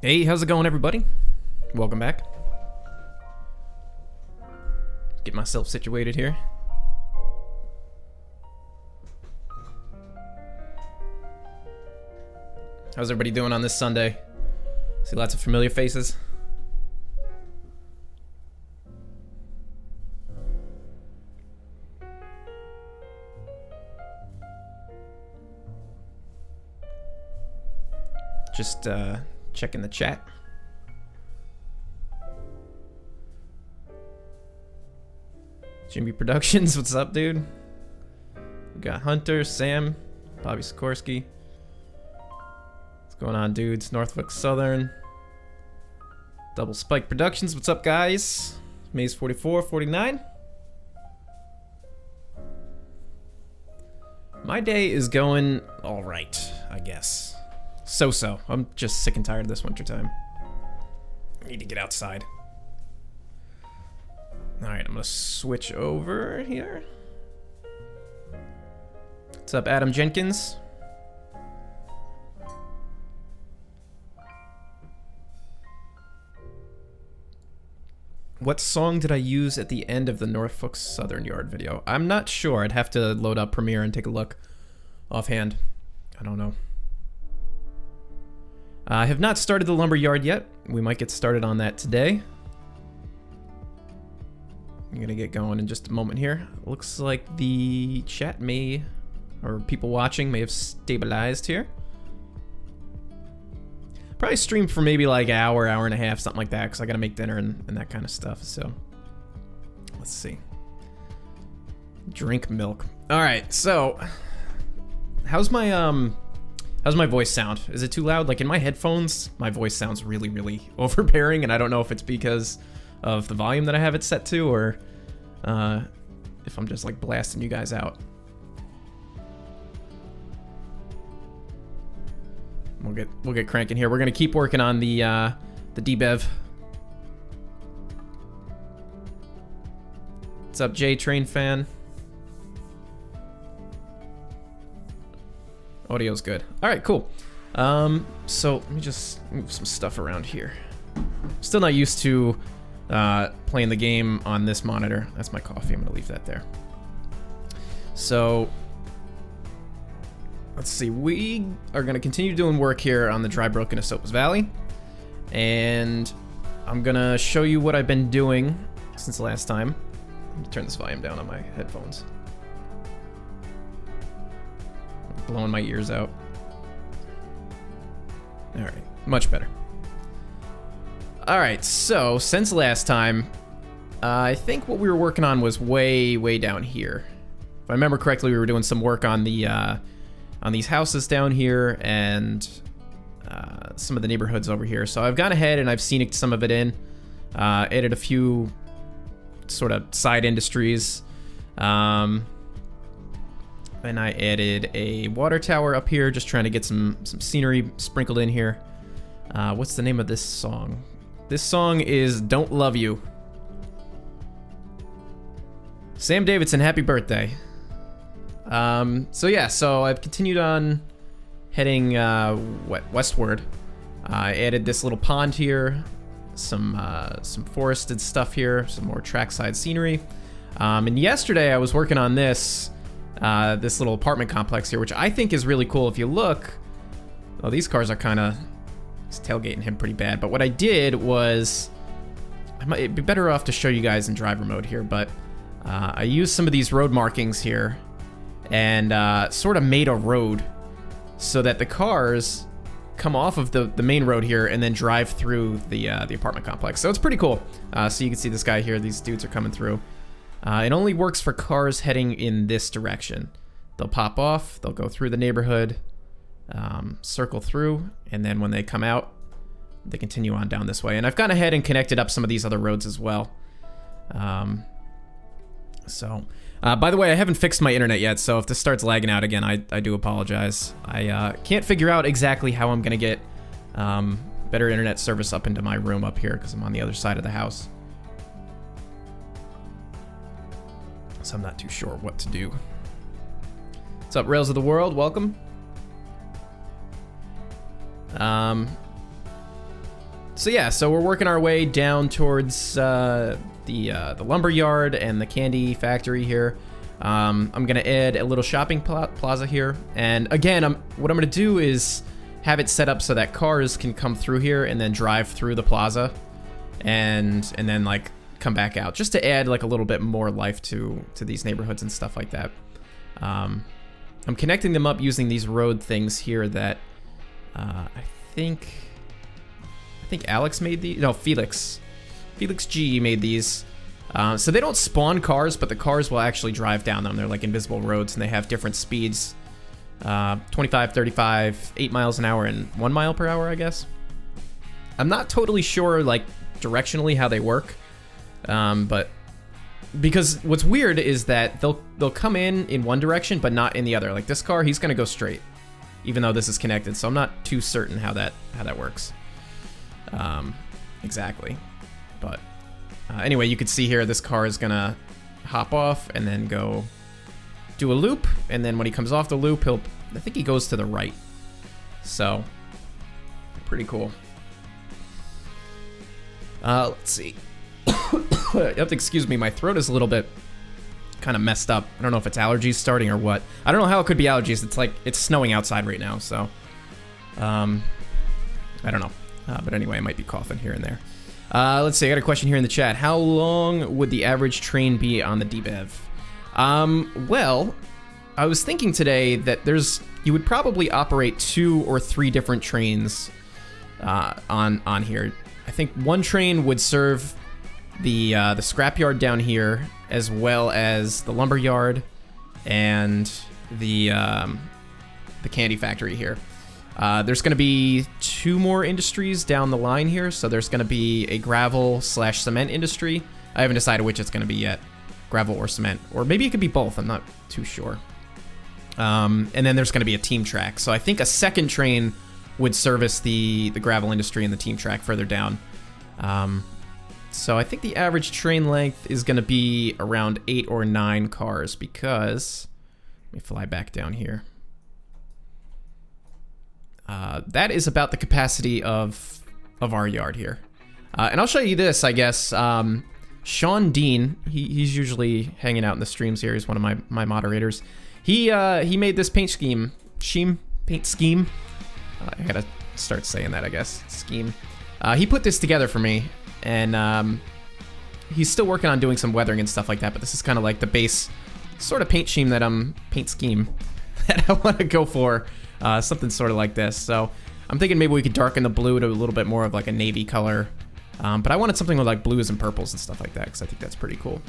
Hey, how's it going, everybody? Welcome back. Get myself situated here. How's everybody doing on this Sunday? See lots of familiar faces. Just checking the chat. Jimmy Productions, what's up, dude? We got Hunter, Sam, Bobby Sikorsky. What's going on, dudes? Norfolk Southern. Double Spike Productions, what's up, guys? Maze 44, 49. My day is going all right, I guess. So-so. I'm just sick and tired of this wintertime. I need to get outside. Alright, I'm gonna switch over here. What's up, Adam Jenkins? What song did I use at the end of the Norfolk Southern Yard video? I'm not sure. I'd have to load up Premiere and take a look offhand. I don't know. I have not started the Lumberyard yet. We might get started on that today. I'm gonna get going in just a moment here. Looks like the chat may, or people watching may have stabilized here. Probably stream for maybe like an hour, hour and a half, something like that, because I gotta make dinner and that kind of stuff, so. Let's see. Drink milk. Alright, so, how's my voice sound? Is it too loud? Like in my headphones, my voice sounds really, really overbearing, and I don't know if it's because of the volume that I have it set to, or if I'm just like blasting you guys out. We'll get cranking here. We're gonna keep working on the debev. What's up, J Train fan? Audio's good. All right, cool. So let me just move some stuff around here. Still not used to playing the game on this monitor. That's my coffee. I'm gonna leave that there. So let's see. We are gonna continue doing work here on the Drybrook and Esopus Valley, and I'm gonna show you what I've been doing since the last time. Let me turn this volume down on my headphones. Blowing my ears out. All right, much better. All right, so since last time, I think what we were working on was way down here. If I remember correctly, we were doing some work on the on these houses down here and some of the neighborhoods over here. So I've gone ahead and I've scenicked some of it in, added a few sort of side industries. And I added a water tower up here, just trying to get some scenery sprinkled in here. What's the name of this song? This song is Don't Love You. Sam Davidson, happy birthday. So yeah, so I've continued on heading westward. I added this little pond here, some forested stuff here, some more trackside scenery. And yesterday I was working on this little apartment complex here, which I think is really cool. If you look, oh, these cars are kind of tailgating him pretty bad. But what I did was, it'd be better off to show you guys in driver mode here, but I used some of these road markings here and sort of made a road so that the cars come off of the main road here and then drive through the apartment complex. So it's pretty cool. So you can see this guy here, these dudes are coming through. It only works for cars heading in this direction. They'll pop off, they'll go through the neighborhood, circle through, and then when they come out, they continue on down this way. And I've gone ahead and connected up some of these other roads as well. By the way, I haven't fixed my internet yet, so if this starts lagging out again, I do apologize. I can't figure out exactly how I'm gonna get better internet service up into my room up here, because I'm on the other side of the house. So I'm not too sure what to do. What's up, Rails of the World? Welcome. So yeah, so we're working our way down towards the Lumberyard and the candy factory here. I'm gonna add a little shopping plaza here, and again, what I'm gonna do is have it set up so that cars can come through here and then drive through the plaza, and then like come back out, just to add like a little bit more life to these neighborhoods and stuff like that. I'm connecting them up using these road things here that I think Alex made these. No, Felix G made these. So they don't spawn cars, but the cars will actually drive down them. They're like invisible roads, and they have different speeds. 25, 35, 8 miles an hour, and 1 mile per hour, I guess. I'm not totally sure, like, directionally how they work. But because what's weird is that they'll come in one direction, but not in the other. Like this car, he's gonna go straight, even though this is connected. So I'm not too certain how that works. Exactly. But anyway, you could see here, this car is gonna hop off and then go do a loop, and then when he comes off the loop, I think he goes to the right. So pretty cool. Let's see. You have to excuse me, my throat is a little bit kind of messed up. I don't know if it's allergies starting or what. I don't know how it could be allergies. It's like it's snowing outside right now, so I don't know. But anyway, I might be coughing here and there. Let's see, I got a question here in the chat. How long would the average train be on the DBEV? Well, I was thinking today that you would probably operate 2 or 3 different trains on here. I think one train would serve the scrapyard down here, as well as the lumberyard and the candy factory here. There's going to be 2 more industries down the line here, so there's going to be a gravel/cement industry. I haven't decided which it's going to be yet, gravel or cement, or maybe it could be both. I'm not too sure. And then there's going to be a team track. So I think a second train would service the gravel industry and the team track further down. So I think the average train length is going to be around 8 or 9 cars, because let me fly back down here. That is about the capacity of our yard here. And I'll show you this, I guess. Sean Dean, he's usually hanging out in the streams here. He's one of my moderators. He made this paint scheme. I gotta start saying that, I guess. Scheme. He put this together for me, and he's still working on doing some weathering and stuff like that, but this is kind of like the base sort of paint scheme that I want to go for. Something sort of like this. So I'm thinking maybe we could darken the blue to a little bit more of like a navy color. But I wanted something with like blues and purples and stuff like that, because I think that's pretty cool.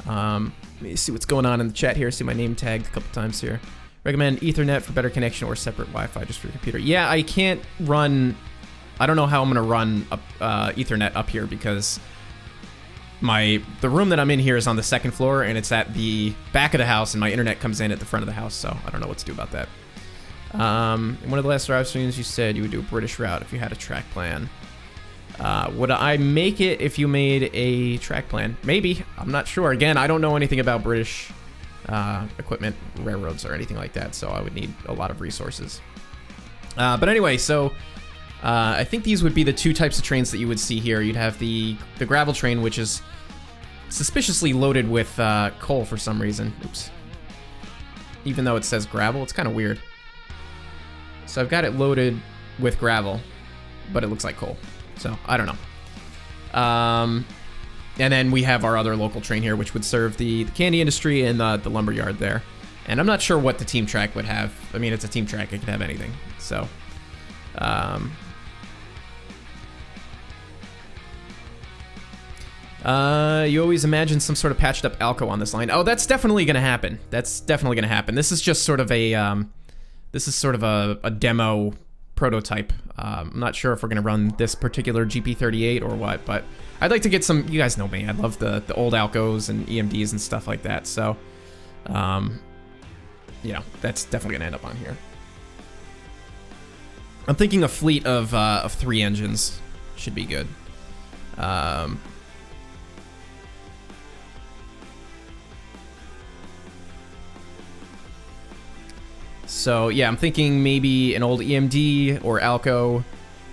Let me see what's going on in the chat here. See my name tagged a couple times here. Recommend Ethernet for better connection or separate Wi-Fi just for your computer. Yeah, I can't run... I don't know how I'm going to run Ethernet up here, because the room that I'm in here is on the 2nd floor, and it's at the back of the house, and my internet comes in at the front of the house, so I don't know what to do about that. In one of the last live streams, you said you would do a British route if you had a track plan. Would I make it if you made a track plan? Maybe. I'm not sure. Again, I don't know anything about British equipment, railroads, or anything like that, so I would need a lot of resources. But anyway, so I think these would be the 2 types of trains that you would see here. You'd have the gravel train, which is suspiciously loaded with coal for some reason. Oops. Even though it says gravel, it's kind of weird. So I've got it loaded with gravel, but it looks like coal. So I don't know. And then we have our other local train here, which would serve the candy industry and the lumberyard there. And I'm not sure what the team track would have. I mean, it's a team track. It could have anything. So... you always imagine some sort of patched up Alco on this line. Oh, that's definitely gonna happen. That's definitely gonna happen. This is just sort of a demo prototype. I'm not sure if we're gonna run this particular GP38 or what, but I'd like to get some. You guys know me. I love the old Alcos and EMDs and stuff like that. So, you know, that's definitely gonna end up on here. I'm thinking a fleet of 3 engines should be good. So yeah, I'm thinking maybe an old EMD or Alco,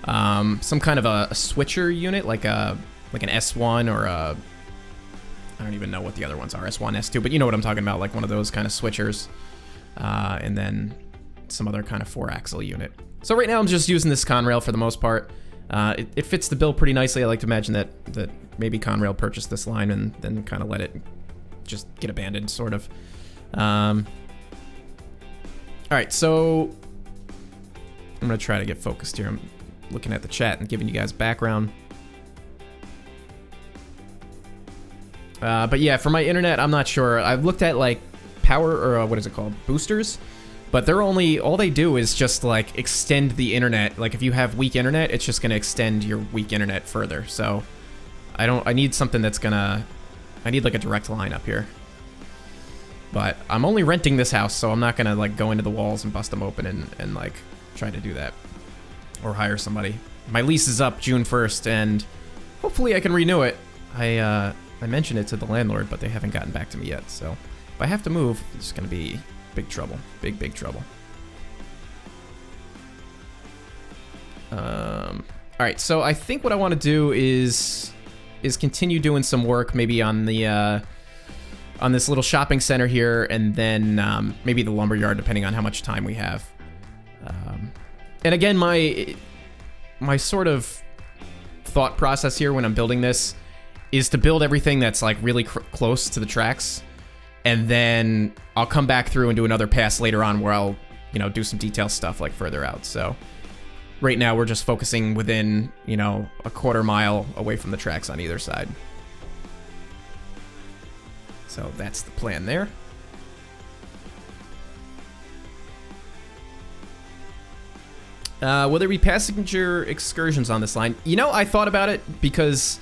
some kind of a switcher unit, like an S1 or a, I don't even know what the other ones are, S1, S2, but you know what I'm talking about, like one of those kind of switchers, and then some other kind of 4-axle unit. So right now I'm just using this Conrail for the most part. It fits the bill pretty nicely. I like to imagine that maybe Conrail purchased this line and then kind of let it just get abandoned, sort of. All right, so I'm gonna try to get focused here. I'm looking at the chat and giving you guys background. But yeah, for my internet, I'm not sure. I've looked at like power, or what is it called? Boosters. But they're all they do is just like extend the internet. Like if you have weak internet, it's just gonna extend your weak internet further. So I need something that's I need like a direct line up here. But I'm only renting this house, so I'm not gonna like go into the walls and bust them open and like try to do that. Or hire somebody. My lease is up June 1st, and hopefully I can renew it. I mentioned it to the landlord, but they haven't gotten back to me yet. So if I have to move, it's gonna be big trouble. Big trouble. Alright, so I think what I want to do is continue doing some work maybe on the on this little shopping center here, and then maybe the lumberyard, depending on how much time we have. And again, my sort of thought process here when I'm building this is to build everything that's like really close to the tracks, and then I'll come back through and do another pass later on where I'll, you know, do some detail stuff like further out. So right now we're just focusing within, you know, a quarter mile away from the tracks on either side. So that's the plan there. Will there be passenger excursions on this line? You know, I thought about it because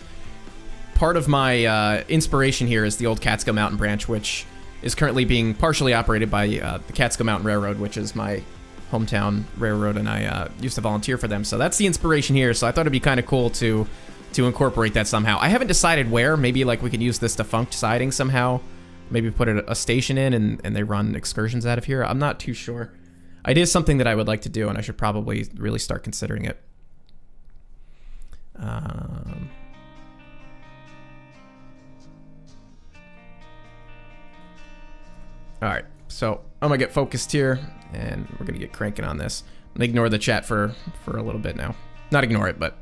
part of my inspiration here is the old Catskill Mountain branch, which is currently being partially operated by the Catskill Mountain Railroad, which is my hometown railroad, and I used to volunteer for them. So that's the inspiration here. So I thought it'd be kind of cool to incorporate that somehow. I haven't decided where. Maybe like we could use this defunct siding somehow. Maybe put a station in and they run excursions out of here. I'm not too sure. It is something that I would like to do, and I should probably really start considering it. All right, so I'm gonna get focused here, and we're gonna get cranking on this. I'm gonna ignore the chat for a little bit now. Not ignore it, but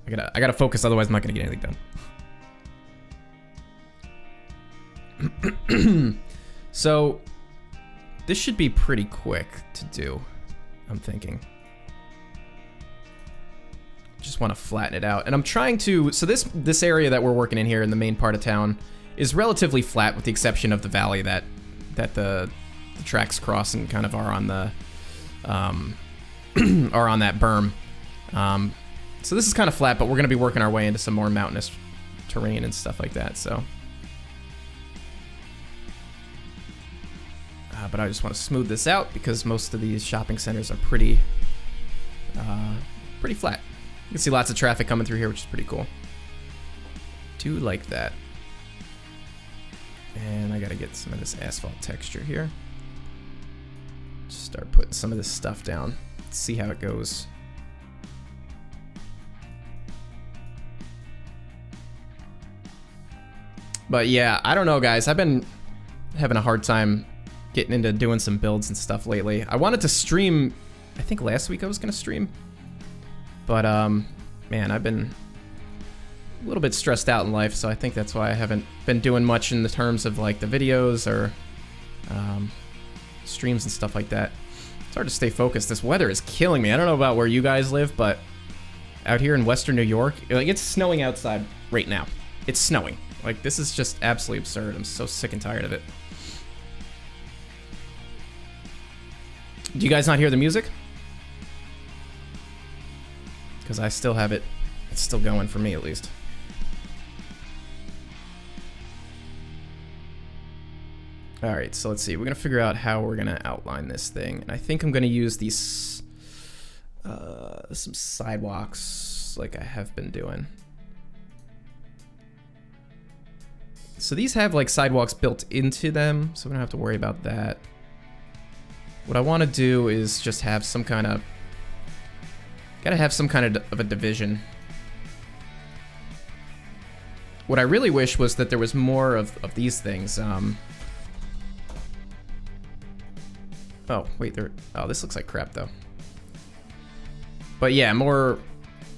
I gotta focus, otherwise I'm not gonna get anything done. So this should be pretty quick to do, I'm thinking. Just want to flatten it out, and I'm trying to. So this area that we're working in here in the main part of town is relatively flat, with the exception of the valley that the tracks cross and kind of are on the are on that berm. So this is kind of flat, but we're going to be working our way into some more mountainous terrain and stuff like that. So, but I just want to smooth this out because most of these shopping centers are pretty flat. You can see lots of traffic coming through here, which is pretty cool. Do like that. And I gotta get some of this asphalt texture here. Just start putting some of this stuff down. Let's see how it goes. But yeah, I don't know, guys. I've been having a hard time getting into doing some builds and stuff lately. I wanted to stream, I think last week I was gonna stream. But man, I've been a little bit stressed out in life, so I think that's why I haven't been doing much in the terms of like the videos or streams and stuff like that. It's hard to stay focused. This weather is killing me. I don't know about where you guys live, but out here in Western New York, like, it's snowing outside right now. It's snowing. Like, this is just absolutely absurd. I'm so sick and tired of it. Do you guys not hear the music? Because I still have it. It's still going for me, at least. All right, so let's see. We're gonna figure out how we're gonna outline this thing, and I think I'm gonna use these some sidewalks like I have been doing. So these have like sidewalks built into them, so we don't have to worry about that. What I want to do is just have some kind of Gotta have some kind of a division. What I really wish was that there was more of these things. Oh, wait, oh, this looks like crap, though. But yeah, more...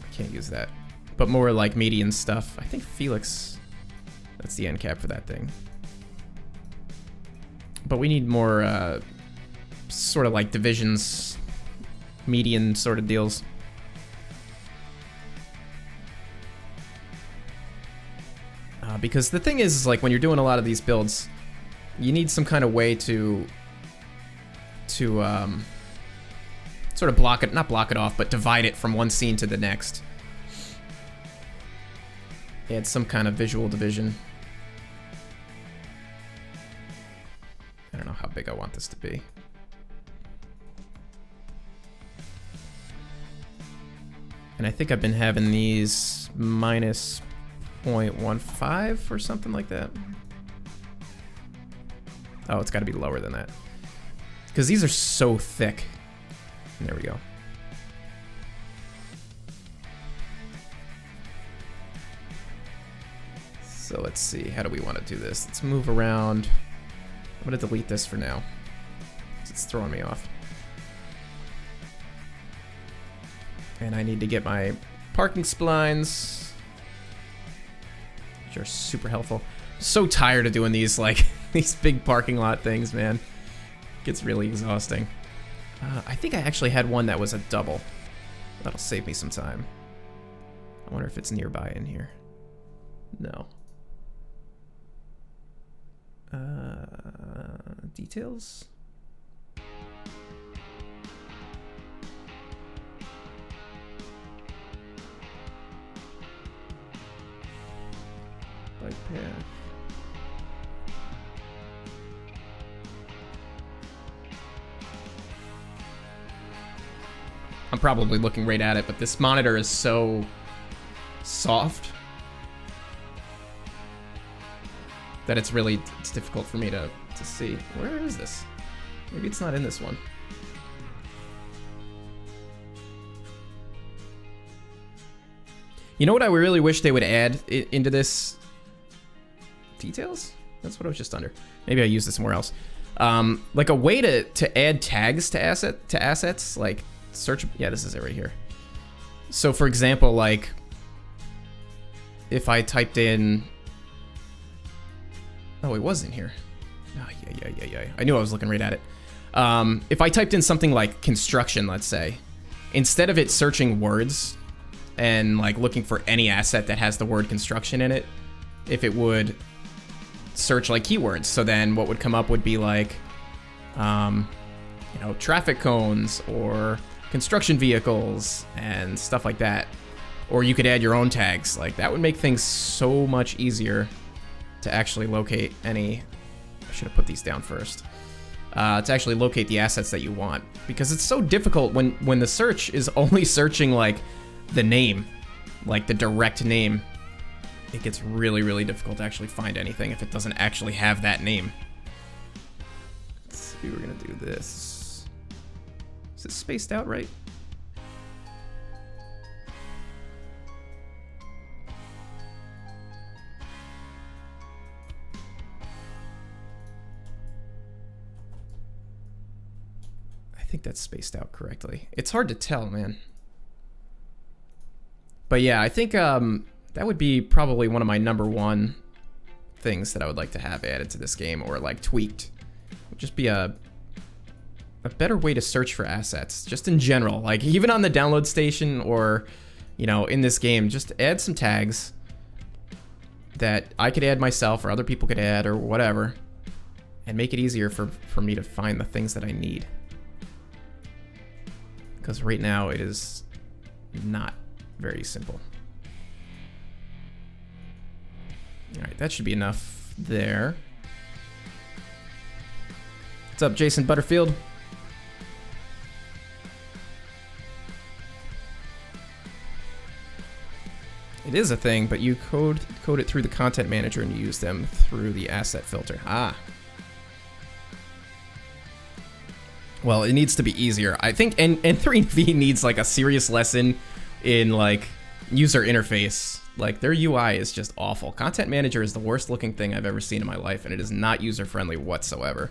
I can't use that. But more like median stuff. I think Felix... That's the end cap for that thing. But we need more, sort of like divisions, median sort of deals. Because the thing is, like, when you're doing a lot of these builds, you need some kind of way to sort of block it, not block it off, but divide it from one scene to the next. Add some kind of visual division. I don't know how big I want this to be. And I think I've been having these minus 0.15 or something like that. Oh, it's got to be lower than that. Because these are so thick. And there we go. So let's see, how do we want to do this? Let's move around. I'm going to delete this for now. It's throwing me off. And I need to get my parking splines, which are super helpful. So tired of doing these, like, these big parking lot things, man. Gets really exhausting. I think I actually had one that was a double. That'll save me some time. I wonder if it's nearby in here. No. Details? Bike path. I'm probably looking right at it, but this monitor is so soft that it's difficult for me to see. Where is this? Maybe it's not in this one. You know what I really wish they would add into this? Details? That's what I was just under. Maybe I use this somewhere else. Like a way to add tags to assets, like search. Yeah, this is it right here. So for example, like if I typed in, oh, it was in here. Oh, yeah. I knew I was looking right at it. If I typed in something like construction, let's say, instead of it searching words and like looking for any asset that has the word construction in it, if it would search like keywords, so then what would come up would be like, you know, traffic cones or construction vehicles and stuff like that. Or you could add your own tags. Like that would make things so much easier to actually locate any. I should have put these down first. To actually locate the assets that you want, because it's so difficult when the search is only searching like the name, like the direct name. It gets really difficult to actually find anything if it doesn't actually have that name. Let's see, we're gonna do this. Is it spaced out right? I think that's spaced out correctly. It's hard to tell, man. But yeah, I think that would be probably one of my #1 things that I would like to have added to this game, or like tweaked. It would just be a better way to search for assets, just in general. Like even on the download station, or you know, in this game, just add some tags that I could add myself or other people could add or whatever, and make it easier for me to find the things that I need. Because right now it is not very simple. All right, that should be enough there. What's up, Jason Butterfield? It is a thing, but you code it through the content manager and you use them through the asset filter. Ah. Well, it needs to be easier. I think N3V needs like a serious lesson in like user interface. Like their UI is just awful. Content Manager is the worst looking thing I've ever seen in my life, and it is not user friendly whatsoever.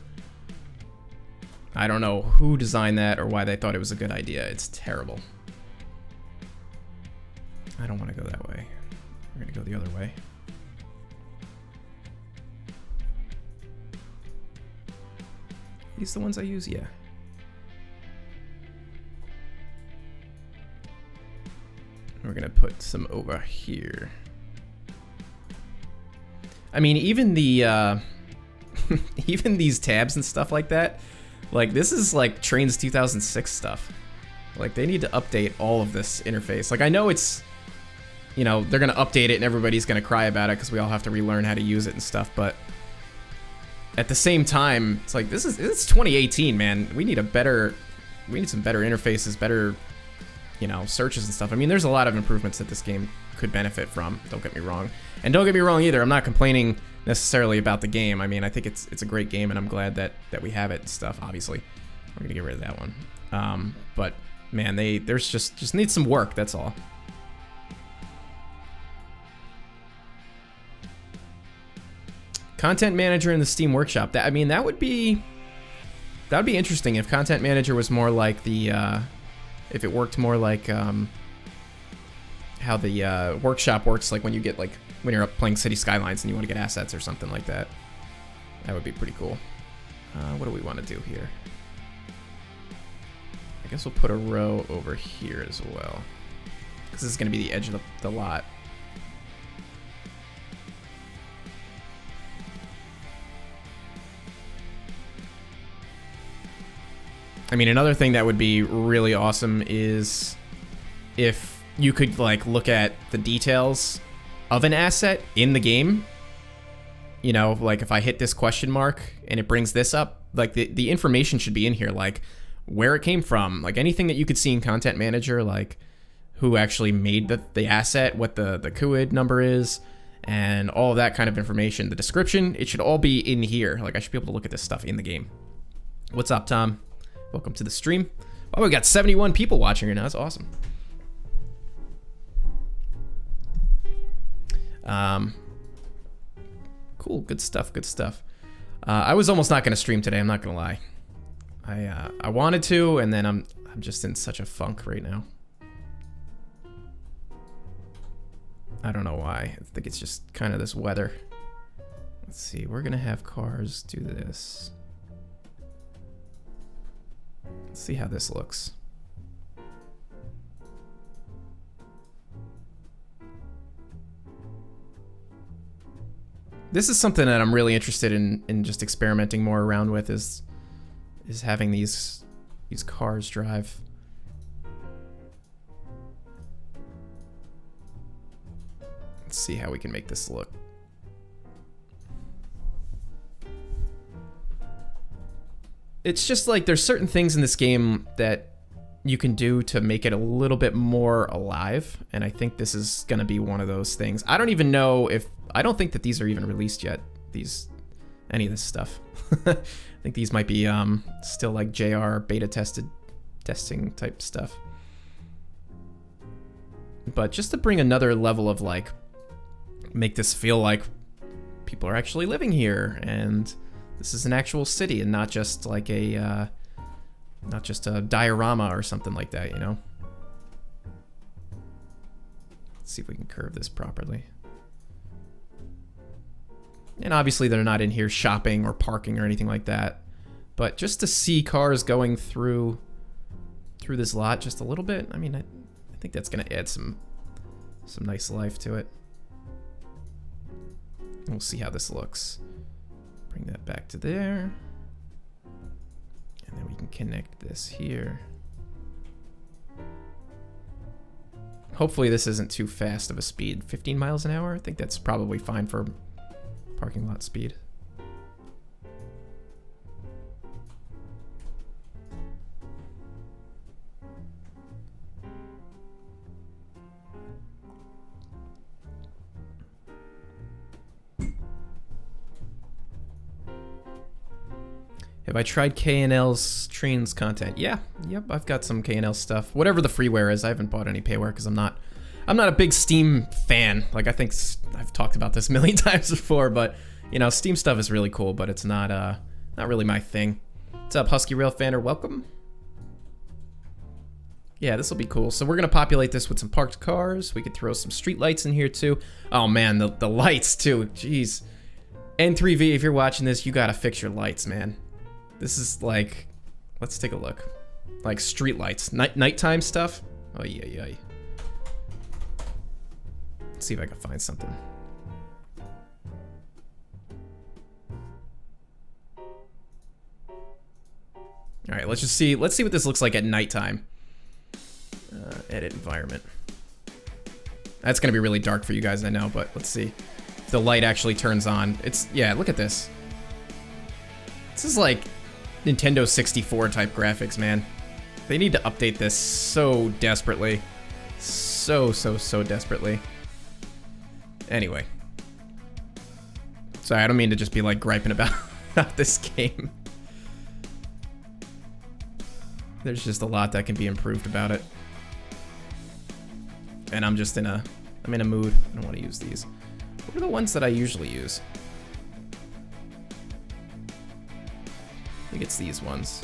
I don't know who designed that or why they thought it was a good idea. It's terrible. I don't want to go that way. We're gonna go the other way. These the ones I use? Yeah. We're gonna put some over here. I mean, even the even these tabs and stuff like that, like this is like Trainz 2006 stuff. Like they need to update all of this interface. Like I know it's, you know, they're gonna update it and everybody's gonna cry about it because we all have to relearn how to use it and stuff, but at the same time, it's like it's 2018, man. We need some better interfaces, better, you know, searches and stuff. I mean, there's a lot of improvements that this game could benefit from, don't get me wrong. And don't get me wrong either, I'm not complaining necessarily about the game. I mean, I think it's a great game and I'm glad that we have it and stuff, obviously. We're gonna get rid of that one. But man, there's just needs some work, that's all. Content Manager in the Steam Workshop. I mean, that would be interesting if Content Manager was more like the if it worked more like how the workshop works, like when you get like when you're up playing City Skylines and you want to get assets or something like that. That would be pretty cool. What do we want to do here? I guess we'll put a row over here as well, because this is going to be the edge of the lot. I mean, another thing that would be really awesome is if you could like look at the details of an asset in the game. You know, like if I hit this question mark and it brings this up, like the information should be in here, like where it came from, like anything that you could see in Content Manager, like who actually made the asset, what the QID number is, and all of that kind of information. The description, it should all be in here. Like I should be able to look at this stuff in the game. What's up, Tom? Welcome to the stream. Oh, we got 71 people watching right now. That's awesome. Cool, good stuff, good stuff. I was almost not gonna stream today, I'm not gonna lie. I wanted to, and then I'm just in such a funk right now. I don't know why. I think it's just kind of this weather. Let's see, we're gonna have cars do this. Let's see how this looks. This is something that I'm really interested in just experimenting more around with, is having these cars drive. Let's see how we can make this look. It's just like there's certain things in this game that you can do to make it a little bit more alive, and I think this is gonna be one of those things. I don't even know if, I don't think that these are even released yet, any of this stuff. I think these might be still like JR beta testing type stuff. But just to bring another level of like, make this feel like people are actually living here and this is an actual city and not just like a diorama or something like that, you know? Let's see if we can curve this properly. And obviously they're not in here shopping or parking or anything like that, but just to see cars going through this lot just a little bit, I mean, I think that's gonna add some nice life to it. We'll see how this looks. Bring that back to there. And then we can connect this here. Hopefully this isn't too fast of a speed. 15 miles an hour? I think that's probably fine for parking lot speed. Have I tried K&L's Trainz content? Yeah, yep, I've got some K&L stuff. Whatever the freeware is, I haven't bought any payware because I'm not a big Steam fan. Like, I think I've talked about this a million times before, but you know, Steam stuff is really cool, but it's not really my thing. What's up, Husky Rail Fanner? Welcome. Yeah, this will be cool. So we're gonna populate this with some parked cars. We could throw some street lights in here too. Oh man, the lights too. Jeez. N3V, if you're watching this, you gotta fix your lights, man. This is like, let's take a look. Like street lights, nighttime stuff. Oh yeah. Let's see if I can find something. All right, let's see what this looks like at nighttime. Edit environment. That's gonna be really dark for you guys, I know, but let's see if the light actually turns on. Yeah, look at this. This is like Nintendo 64 type graphics, man. They need to update this so desperately. So desperately. Anyway. Sorry, I don't mean to just be like griping about this game. There's just a lot that can be improved about it. And I'm in a mood. I don't want to use these. What are the ones that I usually use? I think it's these ones.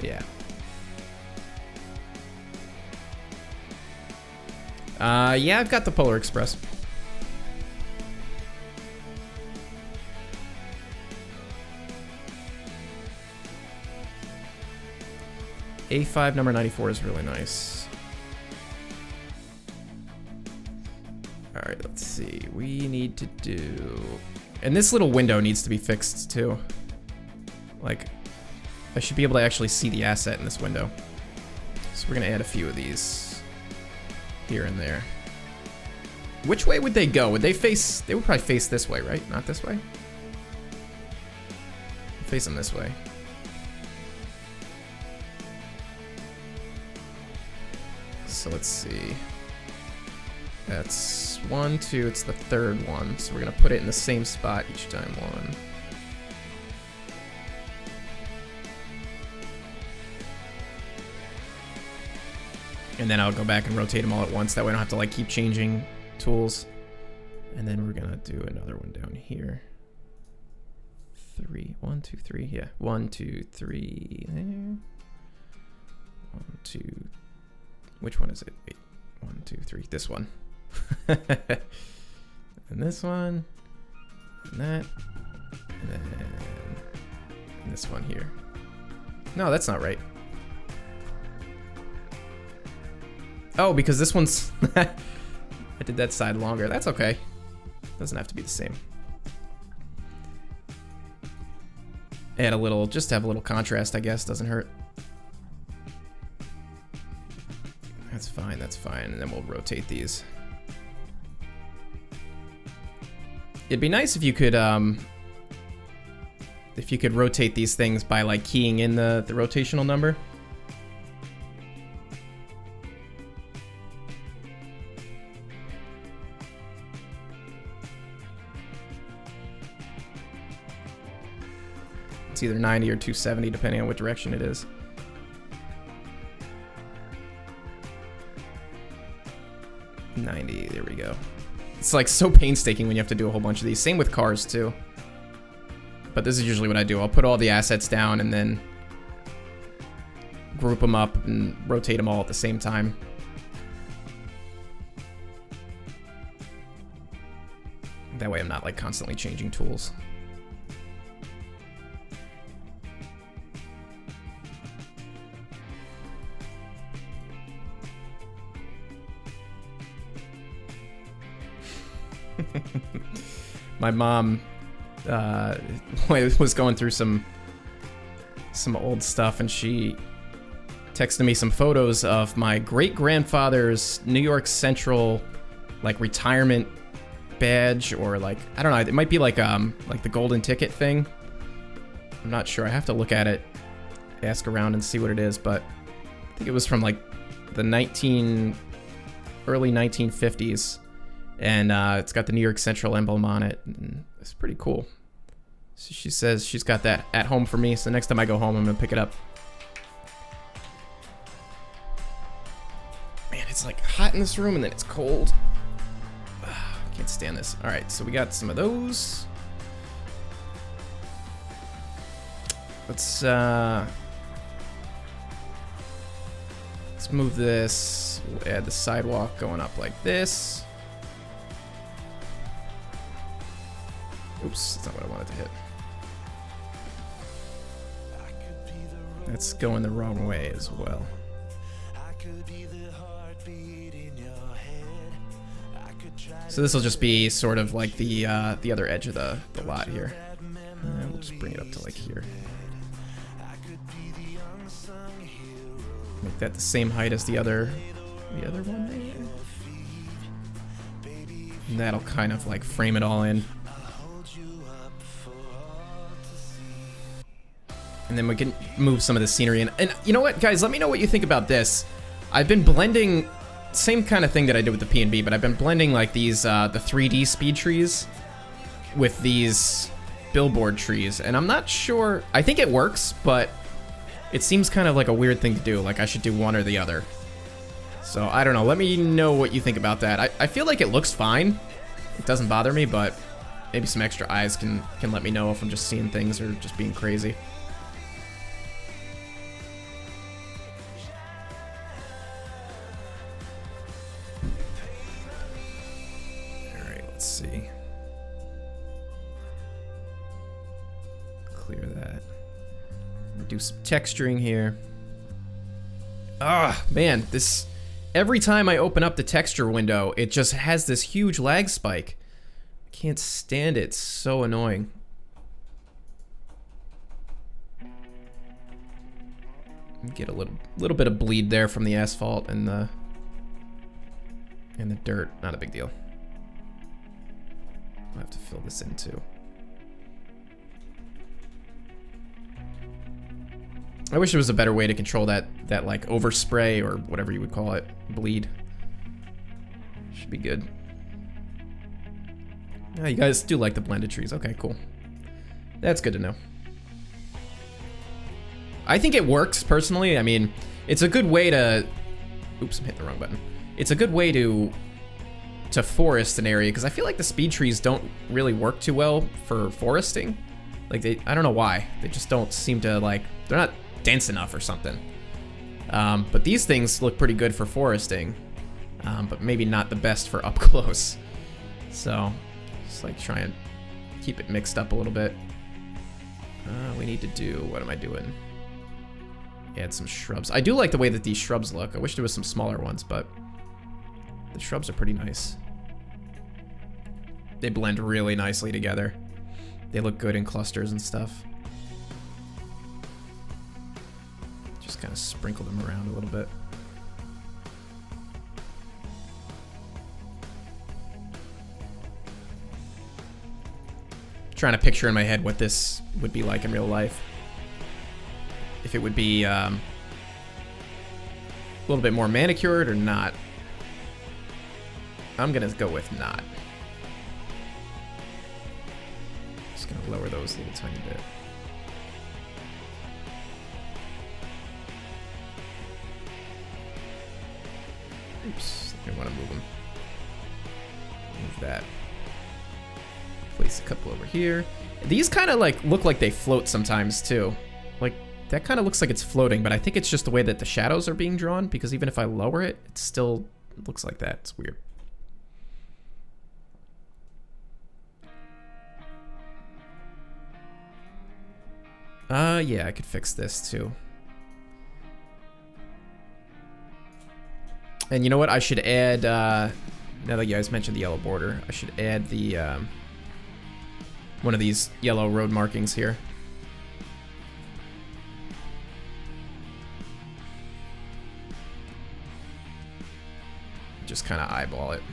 Yeah. Yeah, I've got the Polar Express. A5 number 94 is really nice. All right, let's see. We need to do... And this little window needs to be fixed too. Like, I should be able to actually see the asset in this window. So we're gonna add a few of these here and there. Which way would they go? Would they would probably face this way, right? Not this way? Face them this way. So let's see. That's 1, 2, it's the third one. So we're gonna put it in the same spot each time. 1. And then I'll go back and rotate them all at once. That way I don't have to like keep changing tools. And then we're gonna do another one down here. 3, 1, 2, 3, yeah. 1, 2, 3 there. 1, 2. Which one is it? Wait. 1, 2, 3. This one. And this one. And that. And then and this one here. No, that's not right. Oh, because this one's... I did that side longer. That's okay. Doesn't have to be the same. Add a little, just to have a little contrast, I guess. Doesn't hurt. That's fine, that's fine. And then we'll rotate these. It'd be nice if you could rotate these things by like keying in the rotational number. It's either 90 or 270 depending on what direction it is. There we go. It's like so painstaking when you have to do a whole bunch of these. Same with cars too. But this is usually what I do. I'll put all the assets down and then group them up and rotate them all at the same time. That way I'm not like constantly changing tools. My mom was going through some old stuff, and she texted me some photos of my great-grandfather's New York Central like retirement badge, or like, I don't know, it might be like the golden ticket thing. I'm not sure. I have to look at it, ask around and see what it is, but I think it was from like the early 1950s. And it's got the New York Central emblem on it. And it's pretty cool. So she says she's got that at home for me, so next time I go home, I'm gonna pick it up. Man, it's like hot in this room and then it's cold. I can't stand this. All right, so we got some of those. Let's move this. We'll add the sidewalk going up like this. Oops, that's not what I wanted to hit. That's going the wrong way as well. So this will just be sort of like the other edge of the lot here. We'll just bring it up to like here. Make that the same height as the other one there. And that'll kind of like frame it all in. And then we can move some of the scenery in. And you know what, guys? Let me know what you think about this. I've been blending, same kind of thing that I did with the P&B, but I've been blending like these, the 3D speed trees with these billboard trees. And I'm not sure, I think it works, but it seems kind of like a weird thing to do. Like I should do one or the other. So I don't know. Let me know what you think about that. I feel like it looks fine. It doesn't bother me, but maybe some extra eyes can let me know if I'm just seeing things or just being crazy. Let's see. Clear that. Do some texturing here. Ah, man, this... Every time I open up the texture window, it just has this huge lag spike. I can't stand it. It's so annoying. Get a little bit of bleed there from the asphalt and the dirt. Not a big deal. I'll have to fill this in too. I wish there was a better way to control that like overspray or whatever you would call it, bleed. Should be good. Yeah, you guys do like the blended trees. Okay, cool. That's good to know. I think it works personally. I mean, it's a good way to... Oops, I'm hitting the wrong button. It's a good way to forest an area, because I feel like the speed trees don't really work too well for foresting. Like I don't know why. They just don't seem to like, they're not dense enough or something. But these things look pretty good for foresting, but maybe not the best for up close. So just like try and keep it mixed up a little bit. We need to do, what am I doing? Add some shrubs. I do like the way that these shrubs look. I wish there was some smaller ones, but the shrubs are pretty nice. They blend really nicely together. They look good in clusters and stuff. Just kind of sprinkle them around a little bit. Trying to picture in my head what this would be like in real life. If it would be a little bit more manicured or not. I'm gonna go with not. Just gonna lower those a little tiny bit. Oops, I want to move them. Move that. Place a couple over here. These kind of like look like they float sometimes too. Like that kind of looks like it's floating, but I think it's just the way that the shadows are being drawn, because even if I lower it, it still looks like that. It's weird. Yeah, I could fix this too. And you know what? I should add, now that you guys mentioned the yellow border, I should add the, one of these yellow road markings here. Just kind of eyeball it.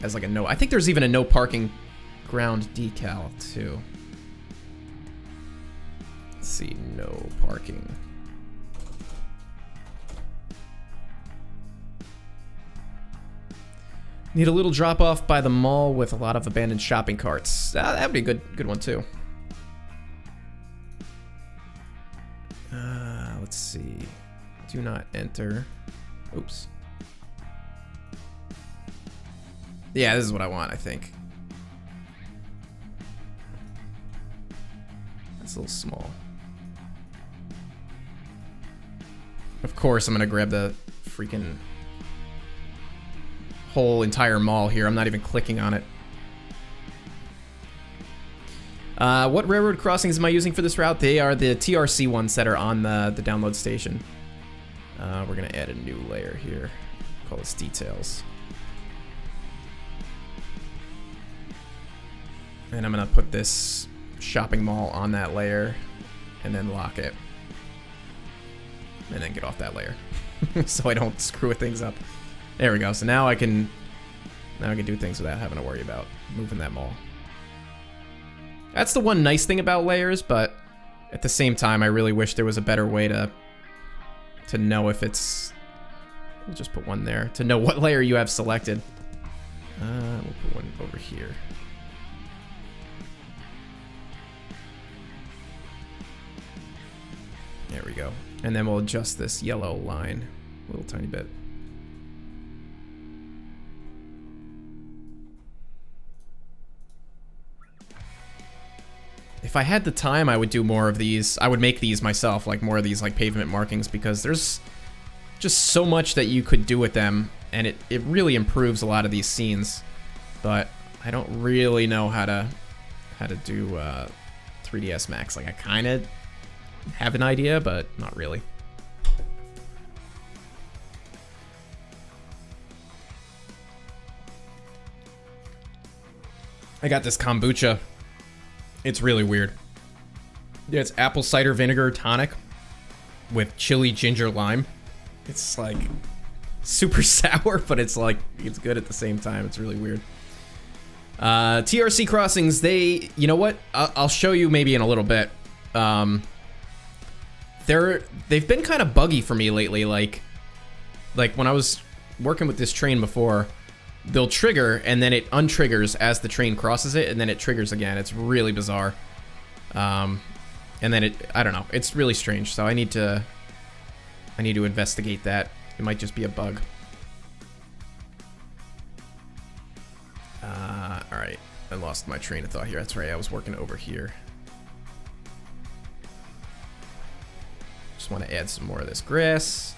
As like a no, I think there's even a no parking ground decal too. Let's see, no parking. Need a little drop off by the mall with a lot of abandoned shopping carts. That'd be a good one too. Let's see. Do not enter. Oops. Yeah, this is what I want, I think. That's a little small. Of course, I'm gonna grab the freaking whole entire mall here. I'm not even clicking on it. What railroad crossings am I using for this route? They are the TRC ones that are on the download station. We're gonna add a new layer here. Call this details. And I'm gonna put this shopping mall on that layer and then lock it. And then get off that layer. So I don't screw things up. There we go. So now I can do things without having to worry about moving that mall. That's the one nice thing about layers, but at the same time, I really wish there was a better way to know if it's... We'll just put one there. To know what layer you have selected. We'll put one over here. There we go. And then we'll adjust this yellow line a little tiny bit. If I had the time, I would do more of these. I would make these myself, like more of these like pavement markings, because there's just so much that you could do with them, and it really improves a lot of these scenes. But I don't really know how to do 3ds Max. Like I kind of have an idea, but not really. I got this kombucha. It's really weird. Yeah, it's apple cider vinegar tonic with chili ginger lime. It's like super sour, but it's like, it's good at the same time. It's really weird. TRC crossings, they, you know what? I'll show you maybe in a little bit. They've been kind of buggy for me lately. Like when I was working with this train before, they'll trigger and then it untriggers as the train crosses it, and then it triggers again. It's really bizarre. And then I don't know. It's really strange. So I need to investigate that. It might just be a bug. All right. I lost my train of thought here. That's right. I was working over here. Just want to add some more of this grass.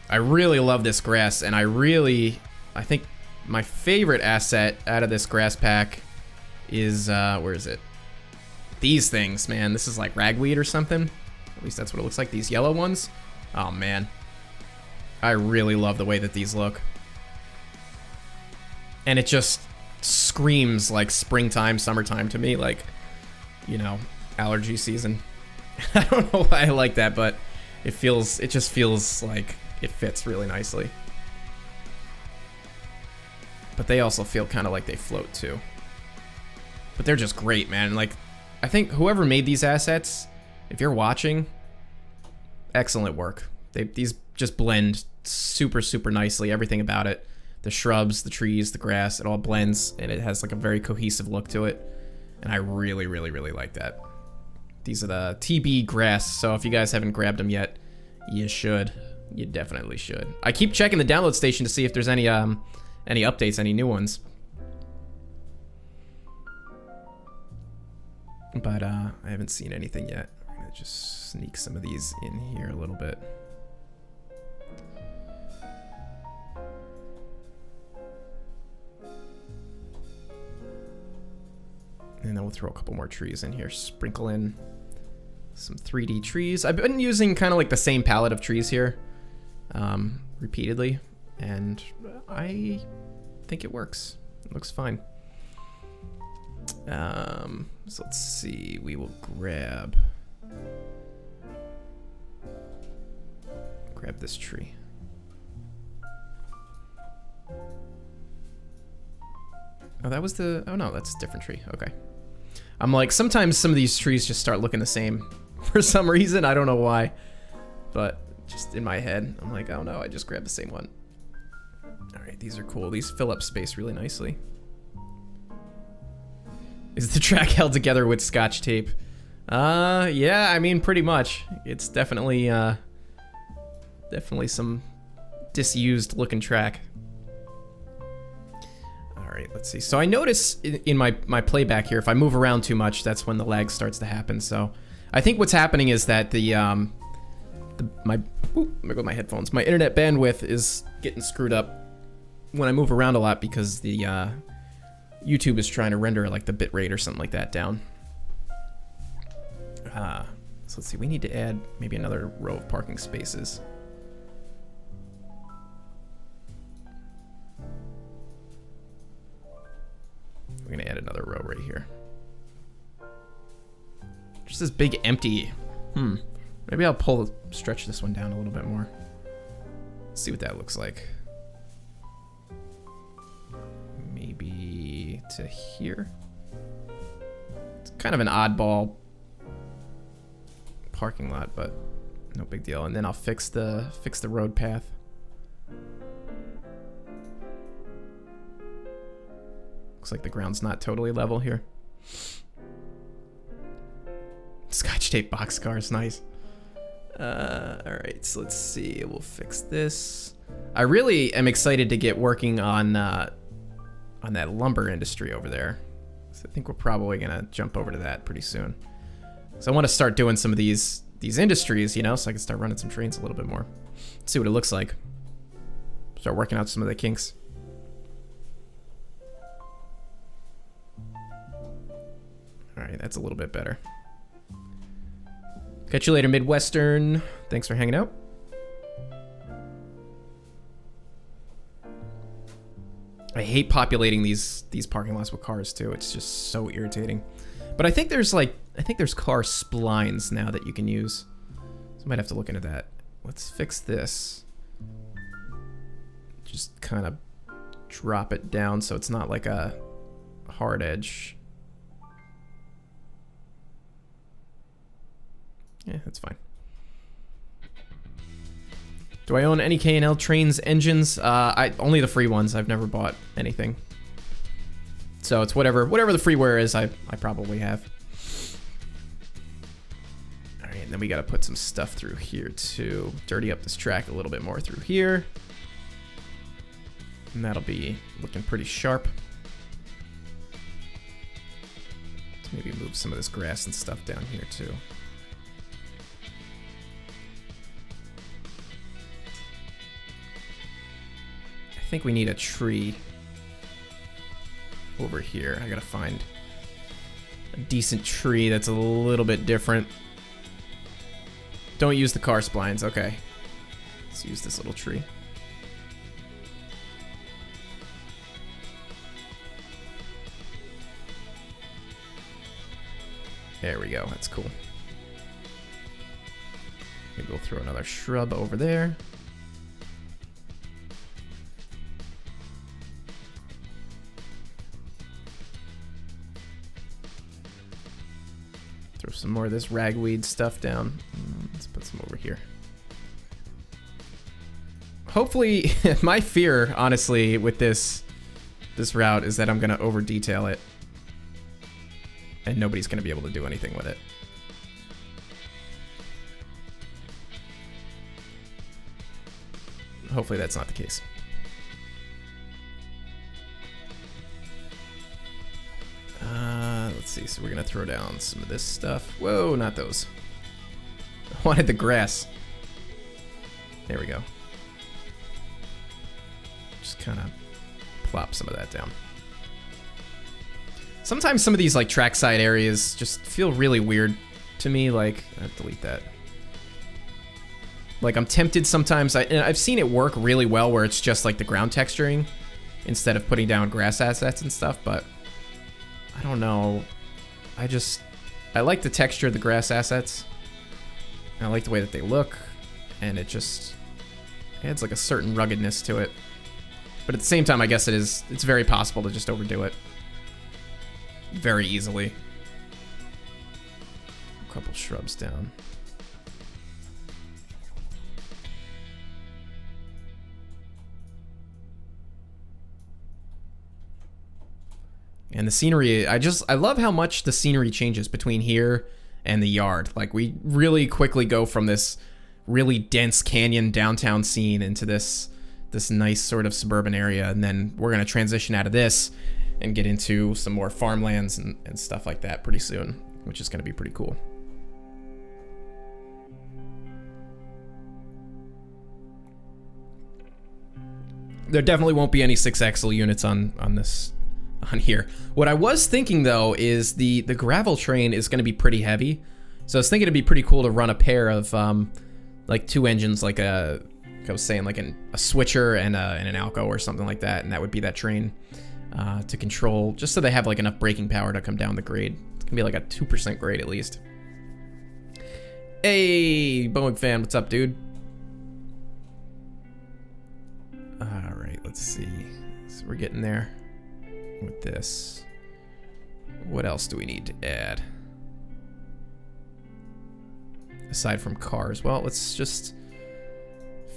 I really love this grass, and I think my favorite asset out of this grass pack is, where is it? These things, man. This is like ragweed or something. At least that's what it looks like, these yellow ones. Oh, man. I really love the way that these look. And it just screams like springtime, summertime to me, like, you know, allergy season. I don't know why I like that, but it just feels like it fits really nicely. But they also feel kind of like they float too. But they're just great, man. Like, I think whoever made these assets, if you're watching, excellent work. These just blend super, super nicely. Everything about it. The shrubs, the trees, the grass, it all blends, and it has like a very cohesive look to it. And I really, really, really like that. These are the TB grass, so if you guys haven't grabbed them yet, you should. You definitely should. I keep checking the download station to see if there's any updates, any new ones. But I haven't seen anything yet. I'm gonna just sneak some of these in here a little bit. And then we'll throw a couple more trees in here. Sprinkle in some 3D trees. I've been using kind of like the same palette of trees here repeatedly, and I think it works. It looks fine. So let's see. We will grab this tree. Oh, that was the... Oh, no, that's a different tree. Okay. I'm like, sometimes some of these trees just start looking the same for some reason. I don't know why. But just in my head, I'm like, oh, no, I just grabbed the same one. All right, these are cool. These fill up space really nicely. Is the track held together with Scotch tape? Yeah, I mean, pretty much. It's definitely, definitely some disused looking track. All right, let's see. So I notice in my playback here, if I move around too much, that's when the lag starts to happen. So I think what's happening is that let me go with my headphones. My internet bandwidth is getting screwed up when I move around a lot because the YouTube is trying to render like the bit rate or something like that down. So let's see, we need to add maybe another row of parking spaces. We're gonna add another row right here. Just this big empty. Maybe I'll stretch this one down a little bit more. See what that looks like. Maybe to here. It's kind of an oddball parking lot, but no big deal. And then I'll fix the road path. Looks like the ground's not totally level here. Scotch tape boxcars, nice. All right, so let's see. We'll fix this. I really am excited to get working on that lumber industry over there. So I think we're probably gonna jump over to that pretty soon. So I want to start doing some of these industries, you know, so I can start running some trains a little bit more. See what it looks like. Start working out some of the kinks. All right, that's a little bit better. Catch you later, Midwestern. Thanks for hanging out. I hate populating these parking lots with cars too. It's just so irritating. But I think there's car splines now that you can use. So I might have to look into that. Let's fix this. Just kind of drop it down so it's not like a hard edge. Yeah, that's fine. Do I own any K&L Trainz engines? Only the free ones. I've never bought anything. So it's whatever the freeware is, I probably have. All right, and then we got to put some stuff through here too. Dirty up this track a little bit more through here. And that'll be looking pretty sharp. Let's maybe move some of this grass and stuff down here too. I think we need a tree over here. I gotta find a decent tree that's a little bit different. Don't use the car splines. Okay. Let's use this little tree. There we go. That's cool. Maybe we'll throw another shrub over there. Throw some more of this ragweed stuff down. Let's put some over here. Hopefully, my fear, honestly, with this route is that I'm gonna over detail it, and nobody's gonna be able to do anything with it. Hopefully, that's not the case. Let's see, so we're gonna throw down some of this stuff. Whoa, not those. I wanted the grass. There we go. Just kind of plop some of that down. Sometimes some of these like trackside areas just feel really weird to me. Like, delete that. Like I'm tempted sometimes. I've seen it work really well where it's just like the ground texturing instead of putting down grass assets and stuff, but I don't know. I like the texture of the grass assets. I like the way that they look, and it just adds like a certain ruggedness to it. But at the same time, I guess it's very possible to just overdo it very easily. A couple shrubs down. And the scenery, I love how much the scenery changes between here and the yard. Like, we really quickly go from this really dense canyon downtown scene into this nice sort of suburban area, and then we're going to transition out of this and get into some more farmlands and stuff like that pretty soon, which is going to be pretty cool. There definitely won't be any 6-axle units on here. What I was thinking though is the gravel train is going to be pretty heavy, so I was thinking it'd be pretty cool to run a pair of like 2 engines, like I was saying, like a switcher and an Alco or something like that, and that would be that train to control, just so they have like enough braking power to come down the grade. It's gonna be like a 2% grade at least. Hey, Boeing fan, what's up, dude? All right, let's see. So we're getting there with this. What else do we need to add? Aside from cars, well, let's just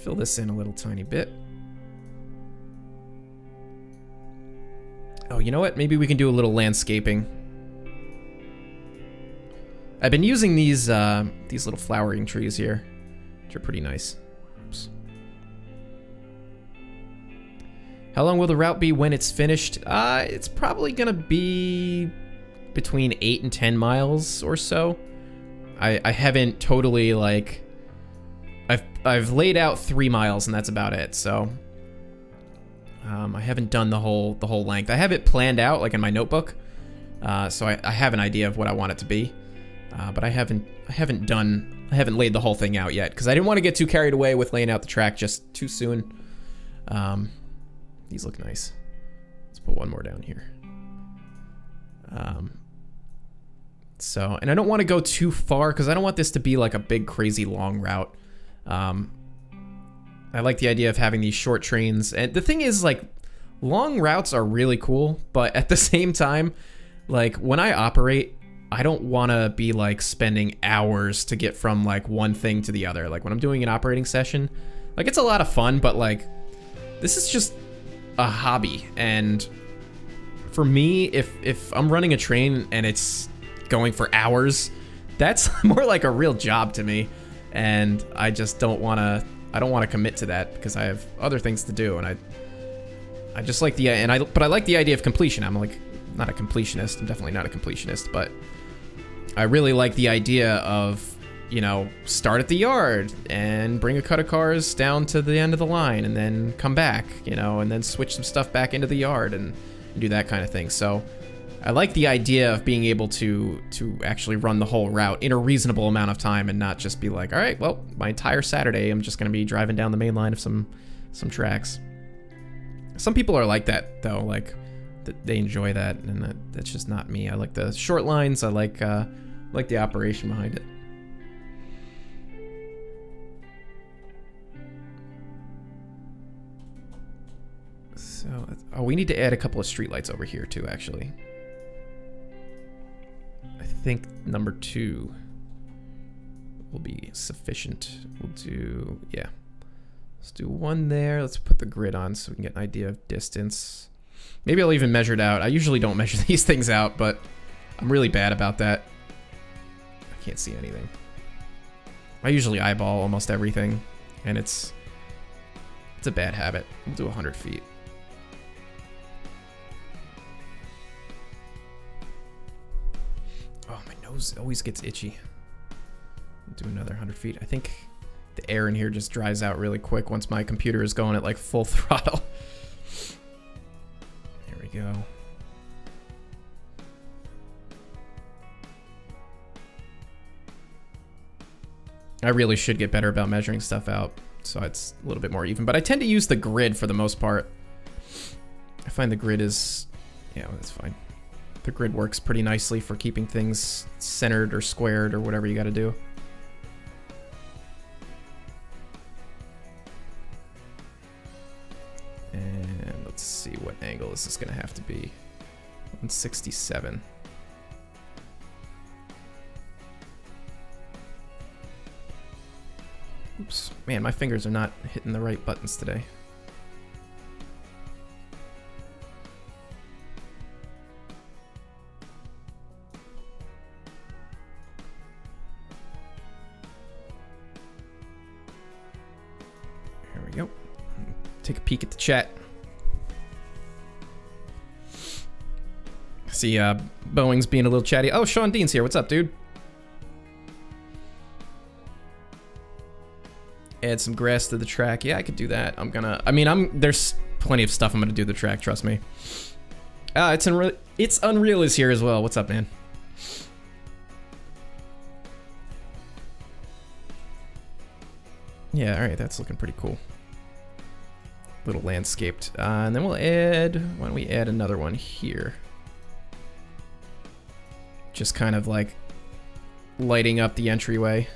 fill this in a little tiny bit. Oh, you know what? Maybe we can do a little landscaping. I've been using these little flowering trees here, which are pretty nice. Oops. How long will the route be when it's finished? It's probably gonna be between 8 and 10 miles or so. I haven't totally, like, I've laid out 3 miles and that's about it. So I haven't done the whole length. I have it planned out, like, in my notebook, so I have an idea of what I want it to be, but I haven't laid the whole thing out yet because I didn't want to get too carried away with laying out the track just too soon. These look nice. Let's put one more down here. So, and I don't want to go too far because I don't want this to be like a big crazy long route. I like the idea of having these short trains, and the thing is, like, long routes are really cool, but at the same time, like, when I operate, I don't want to be like spending hours to get from like one thing to the other. Like when I'm doing an operating session, like, it's a lot of fun, but like, this is just a hobby. And for me, if I'm running a train and it's going for hours, that's more like a real job to me, and I just don't want to commit to that because I have other things to do, and I just like but I like the idea of completion. I'm like not a completionist. I'm definitely not a completionist, but I really like the idea of, you know, start at the yard and bring a cut of cars down to the end of the line and then come back, you know, and then switch some stuff back into the yard and do that kind of thing. So I like the idea of being able to actually run the whole route in a reasonable amount of time and not just be like, all right, well, my entire Saturday I'm just going to be driving down the main line of some tracks. Some people are like that, though, like they enjoy that, and that's just not me. I like the short lines. I like the operation behind it. So, oh, we need to add a couple of streetlights over here too, actually. I think number 2 will be sufficient. We'll do, yeah. Let's do one there. Let's put the grid on so we can get an idea of distance. Maybe I'll even measure it out. I usually don't measure these things out, but I'm really bad about that. I can't see anything. I usually eyeball almost everything, and it's a bad habit. We'll do 100 feet. Oh, my nose always gets itchy. We'll do another 100 feet. I think the air in here just dries out really quick once my computer is going at like full throttle. There we go. I really should get better about measuring stuff out so it's a little bit more even, but I tend to use the grid for the most part. I find the grid is, yeah, that's fine. The grid works pretty nicely for keeping things centered or squared or whatever you got to do. And let's see, what angle is this going to have to be? 167. Oops, man, my fingers are not hitting the right buttons today. we go. Take a peek at the chat. See, Boeing's being a little chatty. Oh, Sean Dean's here. What's up, dude? Add some grass to the track. Yeah, I could do that. There's plenty of stuff I'm gonna do to the track, trust me. It's Unreal is here as well. What's up, man? Yeah, alright, that's looking pretty cool. Little landscaped. And then we'll add, why don't we add another one here? Just kind of like lighting up the entryway.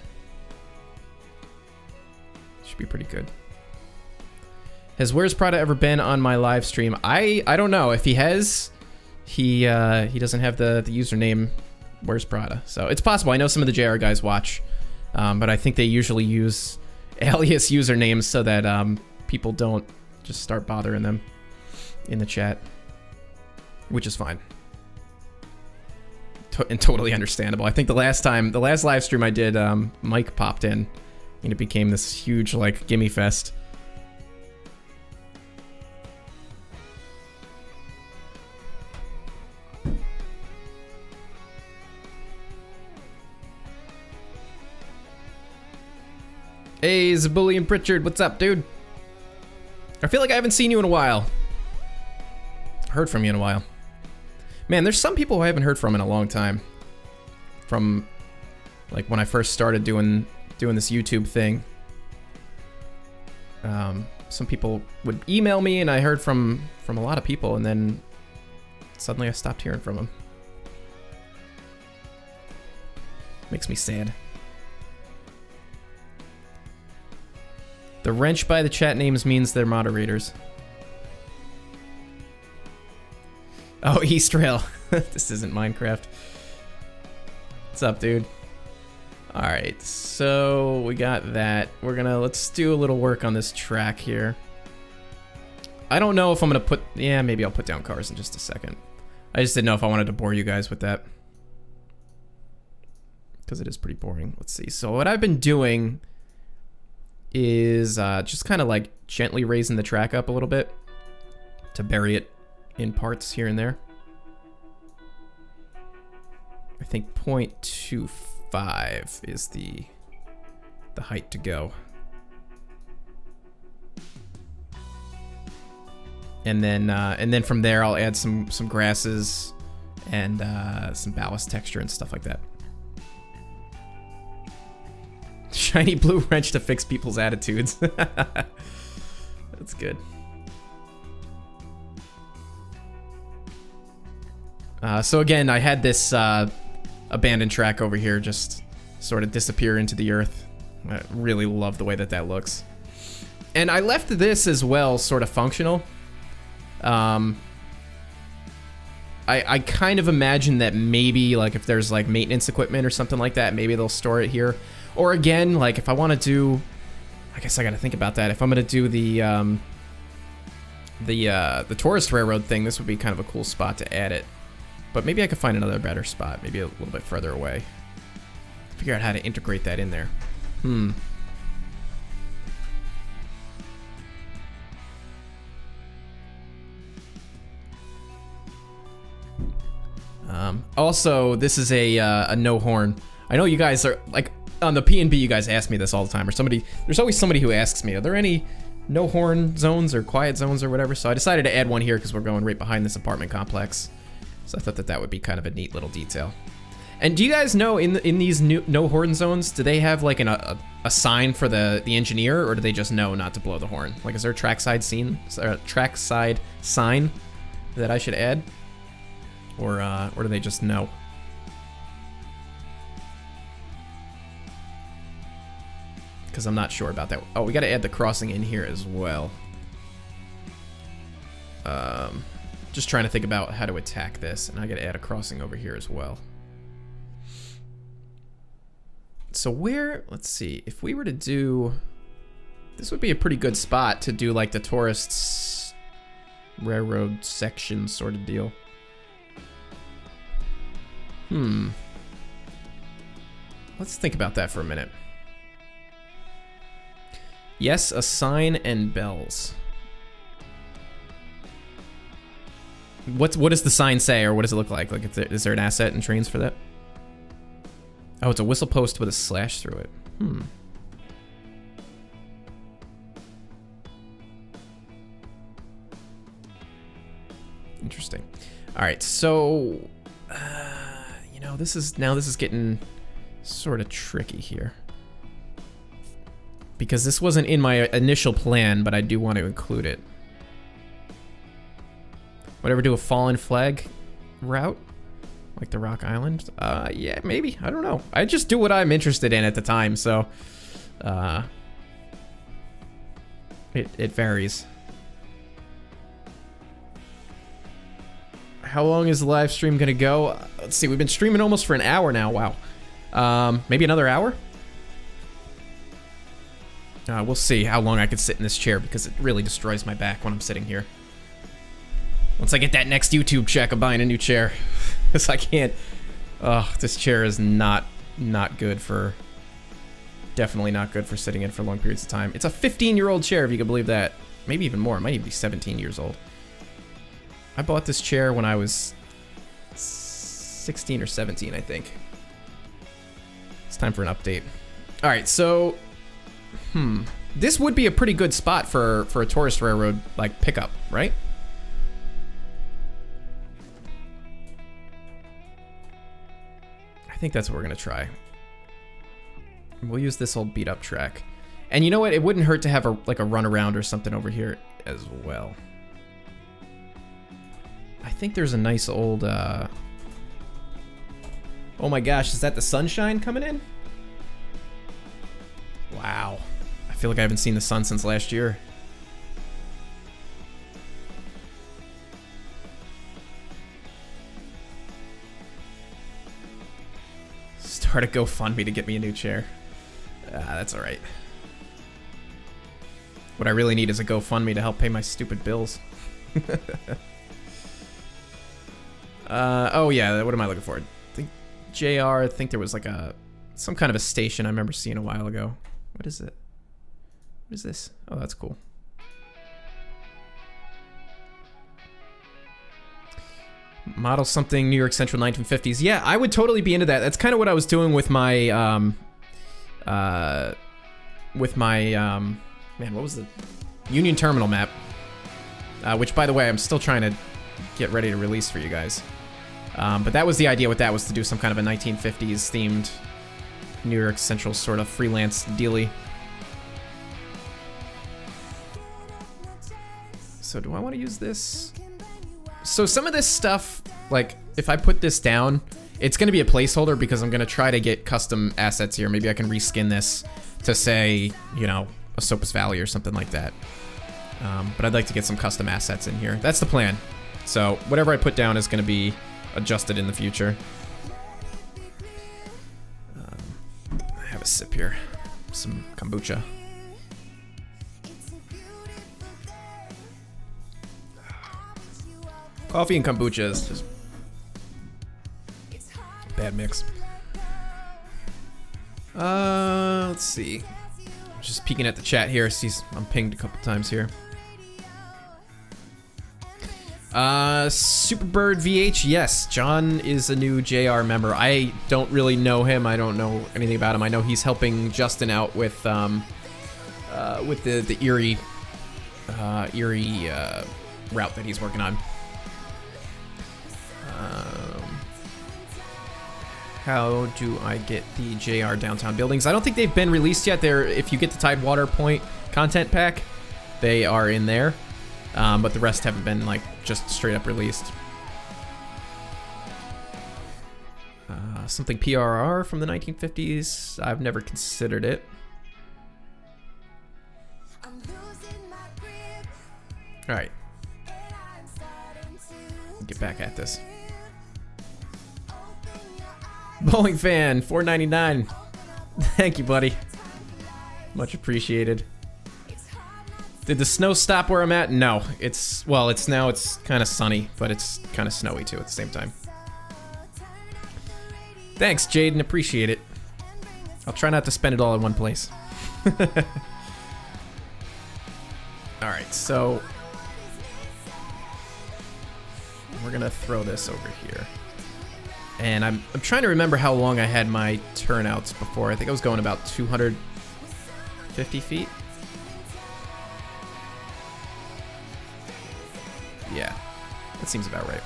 Should be pretty good. Has Where's Prada ever been on my live stream? I don't know. If he has, he doesn't have the username Where's Prada. So it's possible. I know some of the JR guys watch, but I think they usually use alias usernames so that people don't just start bothering them in the chat, which is fine. And totally understandable. I think the last live stream I did, Mike popped in, and it became this huge, like, gimme fest. Hey, Zabullion Pritchard, what's up, dude? I feel like I haven't seen you in a while. Heard from you in a while. Man, there's some people who I haven't heard from in a long time. From, like, when I first started doing this YouTube thing. Some people would email me, and I heard from a lot of people, and then suddenly I stopped hearing from them. Makes me sad. The wrench by the chat names means they're moderators. Oh, East Rail. This isn't Minecraft. What's up, dude? Alright, so we got that. Let's do a little work on this track here. I don't know if I'm gonna yeah, maybe I'll put down cars in just a second. I just didn't know if I wanted to bore you guys with that, because it is pretty boring. Let's see. So what I've been doing is just kind of like gently raising the track up a little bit to bury it in parts here and there. I think 0.25 is the height to go. And then from there I'll add some grasses and some ballast texture and stuff like that. Shiny blue wrench to fix people's attitudes. That's good. So again, I had this abandoned track over here just sort of disappear into the earth. I really love the way that looks. And I left this as well sort of functional. I kind of imagine that maybe, like, if there's like maintenance equipment or something like that, maybe they'll store it here. Or again, like, if I want to do, I guess I got to think about that. If I'm going to do the tourist railroad thing, this would be kind of a cool spot to add it. But maybe I could find another better spot, maybe a little bit further away. Figure out how to integrate that in there. Also, this is a no horn. I know you guys are, like, on the P&B, you guys ask me this all the time, or there's always somebody who asks me, are there any no horn zones or quiet zones or whatever? So I decided to add one here because we're going right behind this apartment complex. So I thought that would be kind of a neat little detail. And do you guys know, in these no horn zones, do they have like a sign for the engineer, or do they just know not to blow the horn? Like, is there a trackside sign that I should add, or do they just know? Because I'm not sure about that. Oh, we got to add the crossing in here as well. Just trying to think about how to attack this, and I got to add a crossing over here as well. So let's see, if we were to do, this would be a pretty good spot to do like the tourists railroad section sort of deal. Let's think about that for a minute. Yes, a sign and bells. What does the sign say, or what does it look like? Like, is there an asset in Trainz for that? Oh, it's a whistle post with a slash through it. Hmm. Interesting. All right, so you know, this is getting sort of tricky here, because this wasn't in my initial plan, but I do want to include it. Whatever, do a fallen flag route, like the Rock Island? Yeah, maybe. I don't know. I just do what I'm interested in at the time, so it varies. How long is the live stream gonna go? Let's see, we've been streaming almost for an hour now. Wow. Maybe another hour? We'll see how long I can sit in this chair, because it really destroys my back when I'm sitting here. Once I get that next YouTube check, I'm buying a new chair. Because I can't... Oh, this chair is not good for... Definitely not good for sitting in for long periods of time. It's a 15-year-old chair, if you can believe that. Maybe even more. It might even be 17 years old. I bought this chair when I was 16 or 17, I think. It's time for an update. All right, so... This would be a pretty good spot for a tourist railroad, like, pickup, right? I think that's what we're gonna try. We'll use this old beat up track. And you know what? It wouldn't hurt to have a runaround or something over here as well. I think there's a nice old, oh my gosh, is that the sunshine coming in? Wow. I feel like I haven't seen the sun since last year. Start a GoFundMe to get me a new chair. That's alright. What I really need is a GoFundMe to help pay my stupid bills. Oh yeah, what am I looking for? I think JR, I think there was like some kind of a station I remember seeing a while ago. What is it? What is this? Oh, that's cool. Model something New York Central 1950s. Yeah, I would totally be into that. That's kind of what I was doing with my, man, what was the Union Terminal map? Which, by the way, I'm still trying to get ready to release for you guys. But that was the idea with that, was to do some kind of a 1950s themed New York Central sort of freelance dealy. So do I want to use this? So some of this stuff, like, if I put this down, it's going to be a placeholder, because I'm going to try to get custom assets here. Maybe I can reskin this to, say, you know, Esopus Valley or something like that. But I'd like to get some custom assets in here. That's the plan. So whatever I put down is going to be adjusted in the future. I have a sip here. Some kombucha. Coffee and kombucha is just bad mix. Let's see. Just peeking at the chat here. See, I'm pinged a couple times here. Superbird VH, yes, John is a new JR member. I don't really know him. I don't know anything about him. I know he's helping Justin out with the Erie route that he's working on. How do I get the JR downtown buildings? I don't think they've been released yet. They're, if you get the Tidewater Point content pack, they are in there. But the rest haven't been, like, just straight up released. Something PRR from the 1950s. I've never considered it. All right. Get back at this. Bowling fan, $4.99. Thank you, buddy. Much appreciated. Did the snow stop where I'm at? No. It's kind of sunny, but it's kind of snowy too at the same time. Thanks, Jaden. Appreciate it. I'll try not to spend it all in one place. All right, so we're gonna throw this over here. And I'm trying to remember how long I had my turnouts before. I think I was going about 250 feet. Yeah, that seems about right.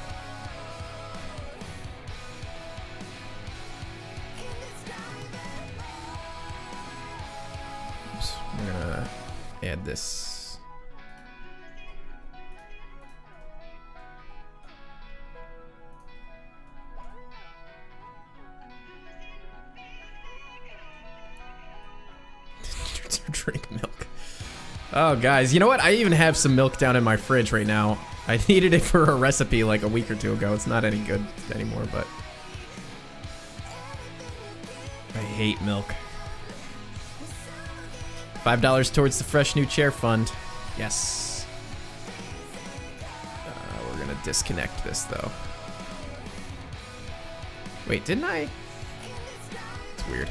Oops, we're gonna add this. Drink milk. Oh, guys, you know what? I even have some milk down in my fridge right now. I needed it for a recipe like a week or two ago. It's not any good anymore, but I hate milk. $5 towards the fresh new chair fund. Yes. We're gonna disconnect this though. Wait, didn't I? It's weird.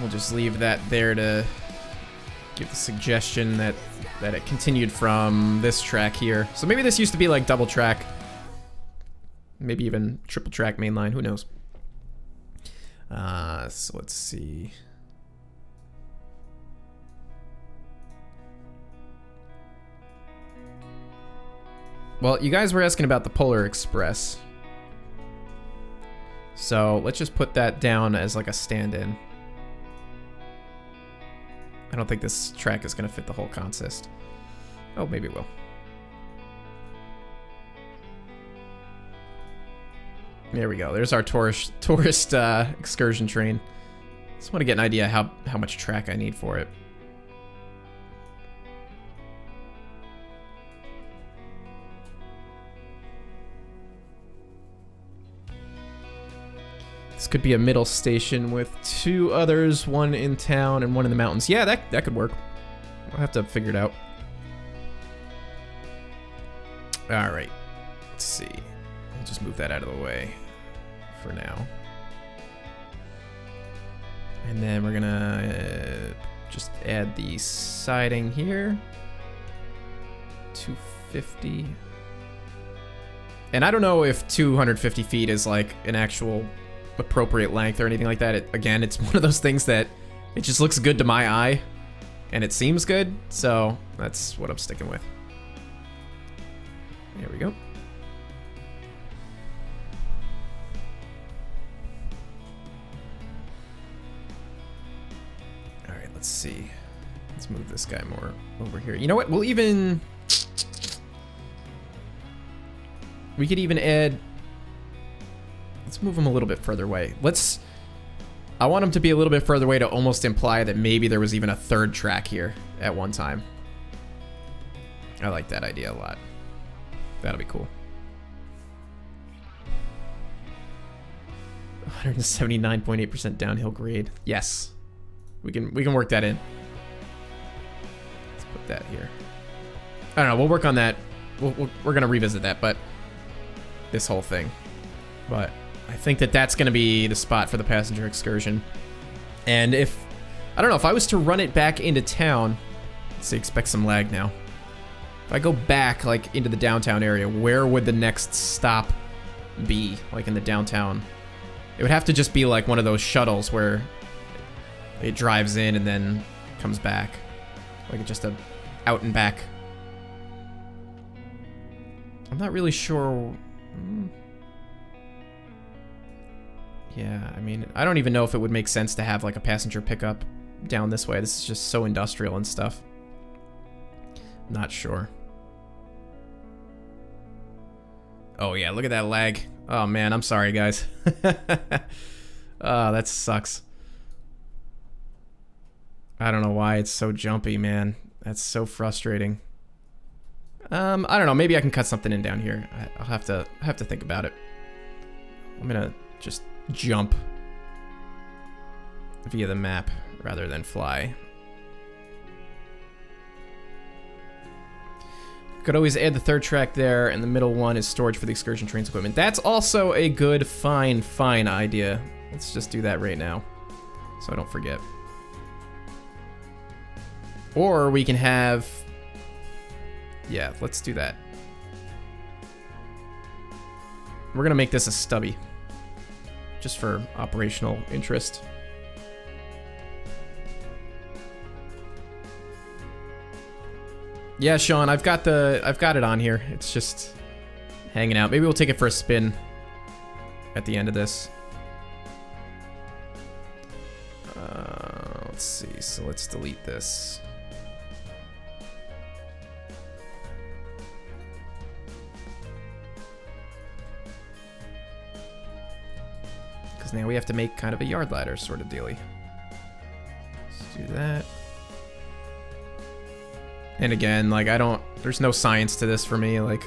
We'll just leave that there to give the suggestion that it continued from this track here. So maybe this used to be like double track. Maybe even triple track mainline, who knows? So let's see. Well, you guys were asking about the Polar Express. So let's just put that down as like a stand-in. I don't think this track is going to fit the whole consist. Oh, maybe it will. There we go. There's our tourist excursion train. Just want to get an idea how much track I need for it. This could be a middle station with two others, one in town and one in the mountains. Yeah, that could work. I'll have to figure it out. All right, let's see. I'll just move that out of the way for now. And then we're gonna just add the siding here. 250. And I don't know if 250 feet is like an actual appropriate length or anything like that. Again, it's one of those things that it just looks good to my eye and it seems good, so that's what I'm sticking with. There we go. All right, let's see. Let's move this guy more over here. You know what? We could even add. Let's move him a little bit further away. I want him to be a little bit further away to almost imply that maybe there was even a third track here at one time. I like that idea a lot. That'll be cool. 179.8% downhill grade. Yes. We can work that in. Let's put that here. I don't know, we'll work on that. We're gonna revisit that, but this whole thing. But I think that's going to be the spot for the passenger excursion. And I don't know, if I was to run it back into town, let's see, expect some lag now. If I go back like into the downtown area, where would the next stop be? Like in the downtown? It would have to just be like one of those shuttles where it drives in and then comes back. Like just a out and back. I'm not really sure. Yeah, I mean, I don't even know if it would make sense to have like a passenger pickup down this way. This is just so industrial and stuff. Not sure. Oh yeah, look at that lag. Oh man, I'm sorry guys. Oh, that sucks. I don't know why it's so jumpy, man. That's so frustrating. I don't know, maybe I can cut something in down here. I'll have to think about it. I'm gonna just jump via the map rather than fly. Could always add the third track there, and the middle one is storage for the excursion trains equipment. That's also a good, fine idea. Let's just do that right now, so I don't forget. Or we can have... Yeah, let's do that. We're gonna make this a stubby, just for operational interest. Yeah, Sean, I've got it on here. It's just hanging out. Maybe we'll take it for a spin at the end of this. Let's see. So let's delete this. Because now we have to make kind of a yard ladder sort of dealy. Let's do that. And again, like, there's no science to this for me, like,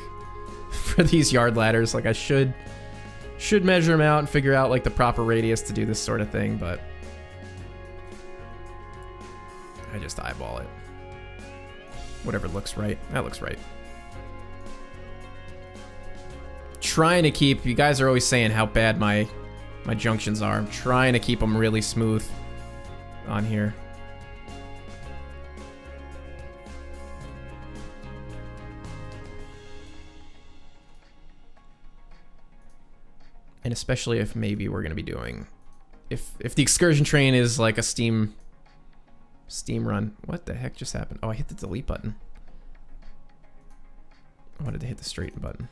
for these yard ladders. Like, I should measure them out and figure out, like, the proper radius to do this sort of thing, but I just eyeball it. Whatever looks right. That looks right. Trying to keep, you guys are always saying how bad my junctions are. I'm trying to keep them really smooth on here. And especially if maybe we're gonna be doing, if the excursion train is like a steam run. What the heck just happened? Oh, I hit the delete button. I wanted to hit the straighten button.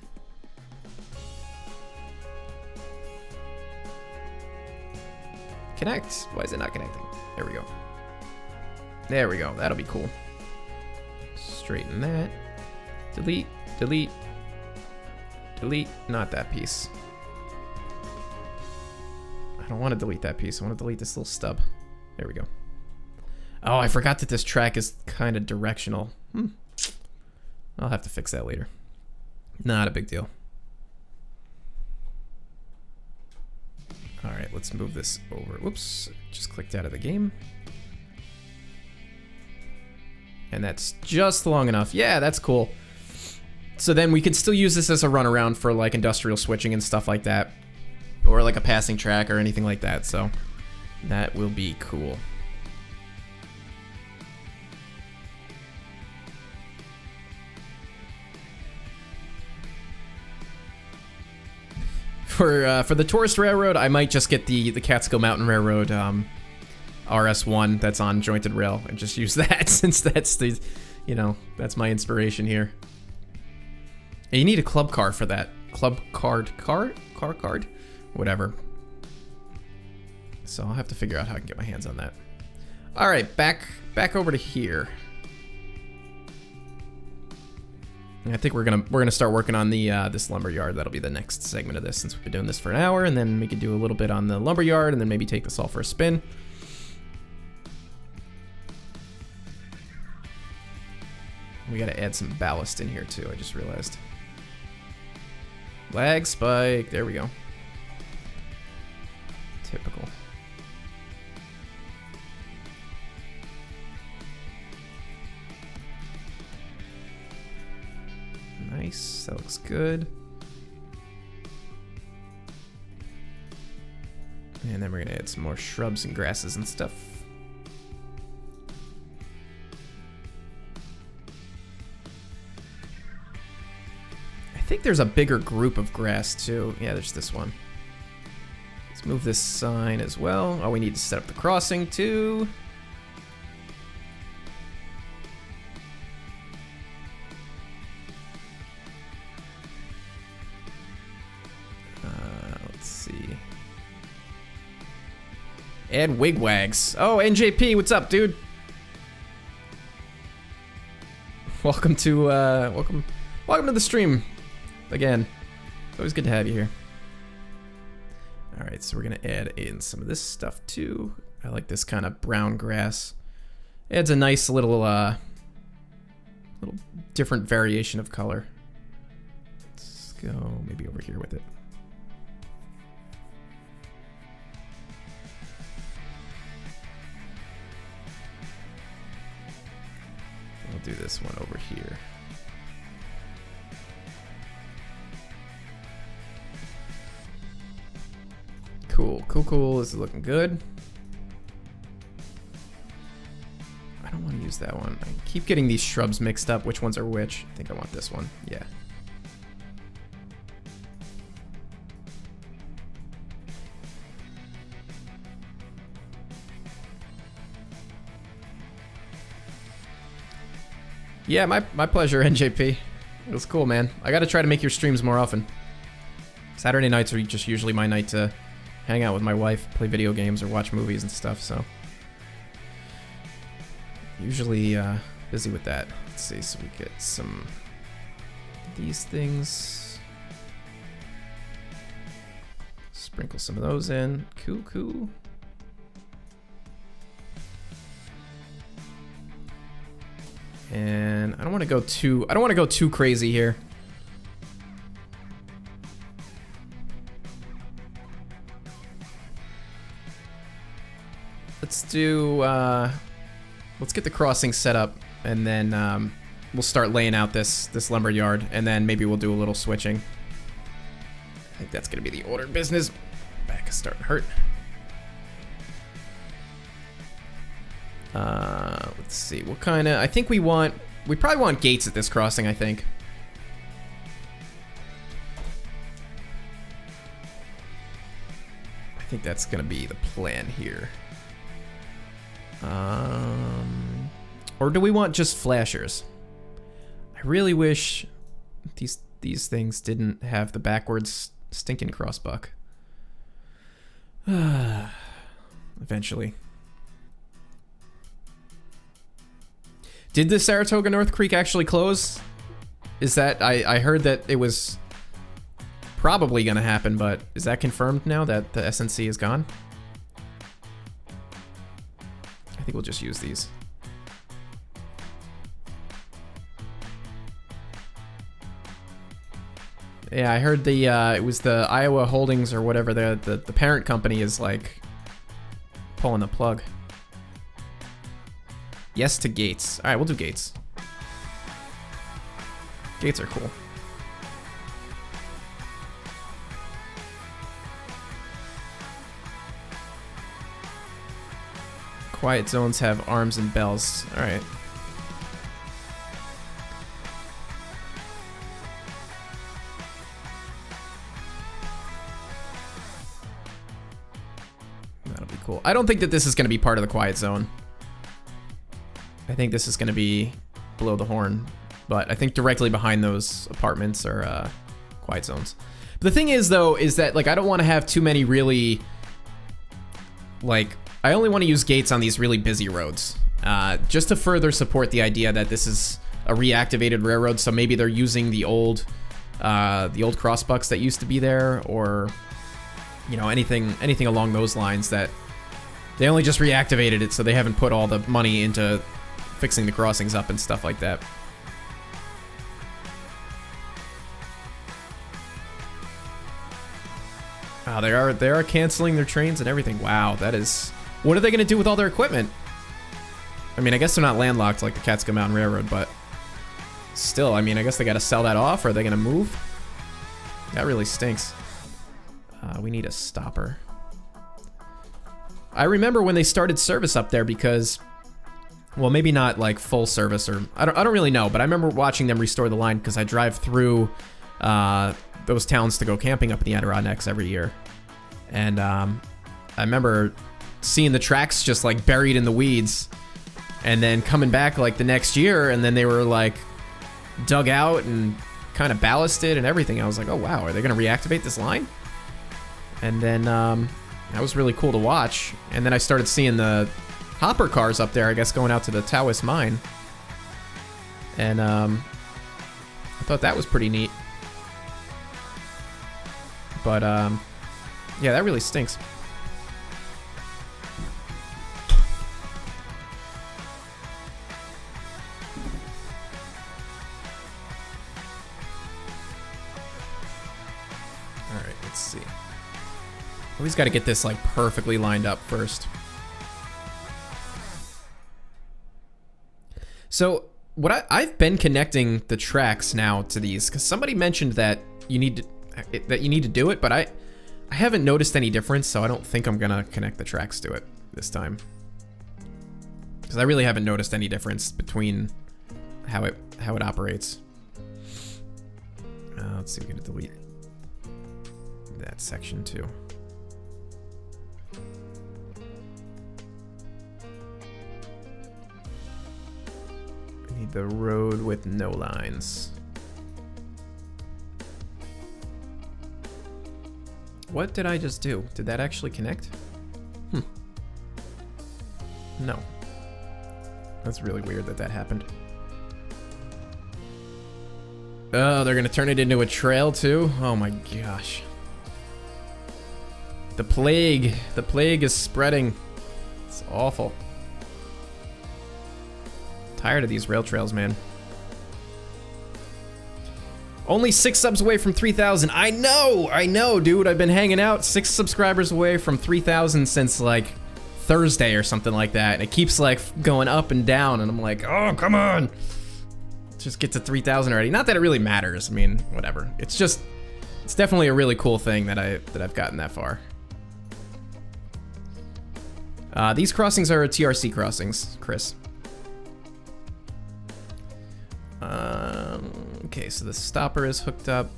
Connect. Why is it not connecting? There we go. There we go. That'll be cool. Straighten that. Delete. Delete. Delete. Not that piece. I don't want to delete that piece. I want to delete this little stub. There we go. Oh, I forgot that this track is kind of directional. I'll have to fix that later. Not a big deal. All right, let's move this over. Whoops, just clicked out of the game. And that's just long enough. Yeah, that's cool. So then we can still use this as a runaround for like industrial switching and stuff like that. Or like a passing track or anything like that, so that will be cool. For the tourist railroad, I might just get the Catskill Mountain Railroad RS1 that's on jointed rail and just use that since that's the, you know, that's my inspiration here. And you need a club car for that. Club card? Whatever. So I'll have to figure out how I can get my hands on that. All right, back over to here. I think we're gonna start working on the this lumberyard. That'll be the next segment of this, since we've been doing this for an hour, and then we could do a little bit on the lumberyard, and then maybe take this all for a spin. We gotta add some ballast in here too. I just realized. Lag spike. There we go. Typical. Nice, that looks good. And then we're gonna add some more shrubs and grasses and stuff. I think there's a bigger group of grass too. Yeah, there's this one. Let's move this sign as well. Oh, we need to set up the crossing too. Let's see. Add wigwags. Oh, NJP, what's up, dude? Welcome to welcome to the stream again. It's always good to have you here. All right, so we're gonna add in some of this stuff too. I like this kind of brown grass. Adds a nice little different variation of color. Let's go maybe over here with it. I'll do this one over here. Cool. This is looking good. I don't want to use that one. I keep getting these shrubs mixed up. Which ones are which? I think I want this one. Yeah. Yeah, my pleasure, NJP. It was cool, man. I gotta try to make your streams more often. Saturday nights are just usually my night to hang out with my wife, play video games, or watch movies and stuff, so... Usually busy with that. Let's see, so we get some... these things. Sprinkle some of those in. Cool. And I don't want to go too crazy here. Let's get the crossing set up, and then we'll start laying out this lumberyard, and then maybe we'll do a little switching. I think that's gonna be the order of business. Back is starting to hurt. Let's see, what kind of... I think we probably want gates at this crossing, I think. I think that's gonna be the plan here. Or do we want just flashers? I really wish these things didn't have the backwards stinking crossbuck. Eventually. Did the Saratoga North Creek actually close? Is that... I heard that it was probably gonna happen, but is that confirmed now that the SNC is gone? I think we'll just use these. Yeah, I heard the it was the Iowa Holdings or whatever, the parent company is like pulling the plug. Yes to gates. All right, we'll do gates. Gates are cool. Quiet zones have arms and bells. All right. That'll be cool. I don't think that this is going to be part of the quiet zone. I think this is going to be below the horn, but I think directly behind those apartments are quiet zones. But the thing is, though, is that like I don't want to have too many really like I only want to use gates on these really busy roads, just to further support the idea that this is a reactivated railroad. So maybe they're using the old crossbucks that used to be there, or you know, anything along those lines, that they only just reactivated it, so they haven't put all the money into fixing the crossings up and stuff like that. Wow, they are canceling their trains and everything. Wow, that is... What are they gonna do with all their equipment? I mean, I guess they're not landlocked like the Catskill Mountain Railroad, but still, I mean, I guess they gotta sell that off, or are they gonna move? That really stinks. We need a stopper. I remember when they started service up there because, well, maybe not like full service, or I don't really know, but I remember watching them restore the line because I drive through those towns to go camping up in the Adirondacks every year. And I remember seeing the tracks just like buried in the weeds, and then coming back like the next year, and then they were like dug out and kind of ballasted and everything. I was like, oh wow, are they gonna reactivate this line? And then that was really cool to watch. And then I started seeing the hopper cars up there, I guess, going out to the Taoist mine. And I thought that was pretty neat. But yeah, that really stinks. All right, let's see. Always got to get this like perfectly lined up first. So what I've been connecting the tracks now to these, because somebody mentioned that you need to do it, but I I haven't noticed any difference, so I don't think I'm gonna connect the tracks to it this time. Because I really haven't noticed any difference between how it operates. Let's see, we're gonna delete that section too. I need the road with no lines. What did I just do? Did that actually connect? No. That's really weird that that happened. Oh, they're gonna turn it into a trail too? Oh my gosh. The plague is spreading. It's awful. Tired of these rail trails, man. Only 6 subs away from 3,000. I know, dude. I've been hanging out 6 subscribers away from 3,000 since like Thursday or something like that. And it keeps like going up and down. And I'm like, oh, come on. Just get to 3,000 already. Not that it really matters. I mean, whatever. It's just, it's definitely a really cool thing that I've gotten that far. These crossings are TRC crossings, Chris. Okay, so the stopper is hooked up.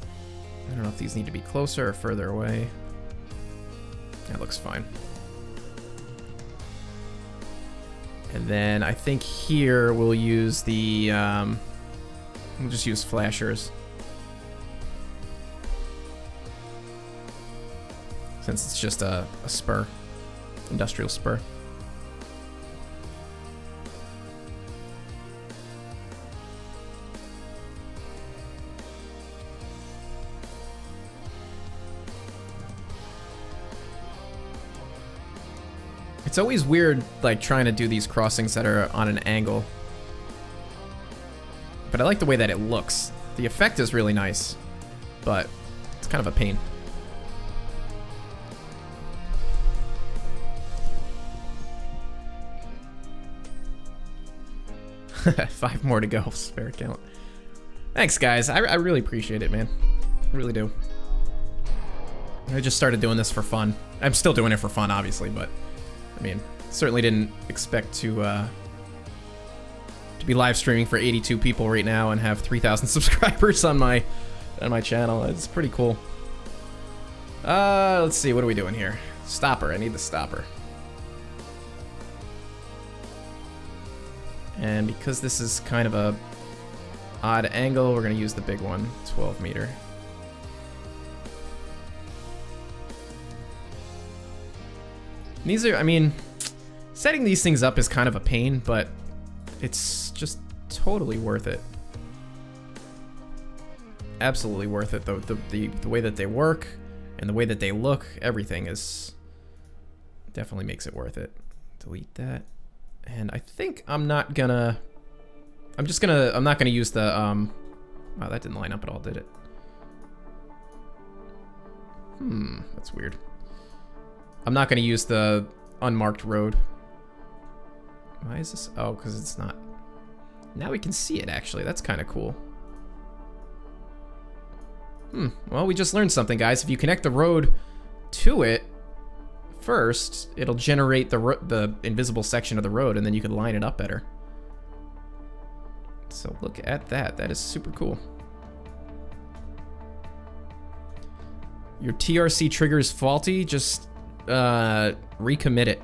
I don't know if these need to be closer or further away. That looks fine. And then I think here we'll use the, we'll just use flashers. Since it's just a spur, industrial spur. It's always weird, like, trying to do these crossings that are on an angle. But I like the way that it looks. The effect is really nice, but it's kind of a pain. Five more to go, spare count. Thanks, guys. I really appreciate it, man. I really do. I just started doing this for fun. I'm still doing it for fun, obviously, but I mean, certainly didn't expect to be live streaming for 82 people right now and have 3,000 subscribers on my channel. It's pretty cool. Let's see, what are we doing here? Stopper, I need the stopper. And because this is kind of a odd angle, we're gonna use the big one, 12 meter. These are, I mean, setting these things up is kind of a pain, but it's just totally worth it. Absolutely worth it. The way that they work and the way that they look, everything is definitely makes it worth it. Delete that. And I think I'm not gonna use the, wow, that didn't line up at all, did it? That's weird. I'm not gonna use the unmarked road. Why is this? Oh, because it's not. Now we can see it, actually. That's kind of cool. Well, we just learned something, guys. If you connect the road to it first, it'll generate the invisible section of the road, and then you can line it up better. So look at that. That is super cool. Your TRC trigger is faulty. Just recommit it.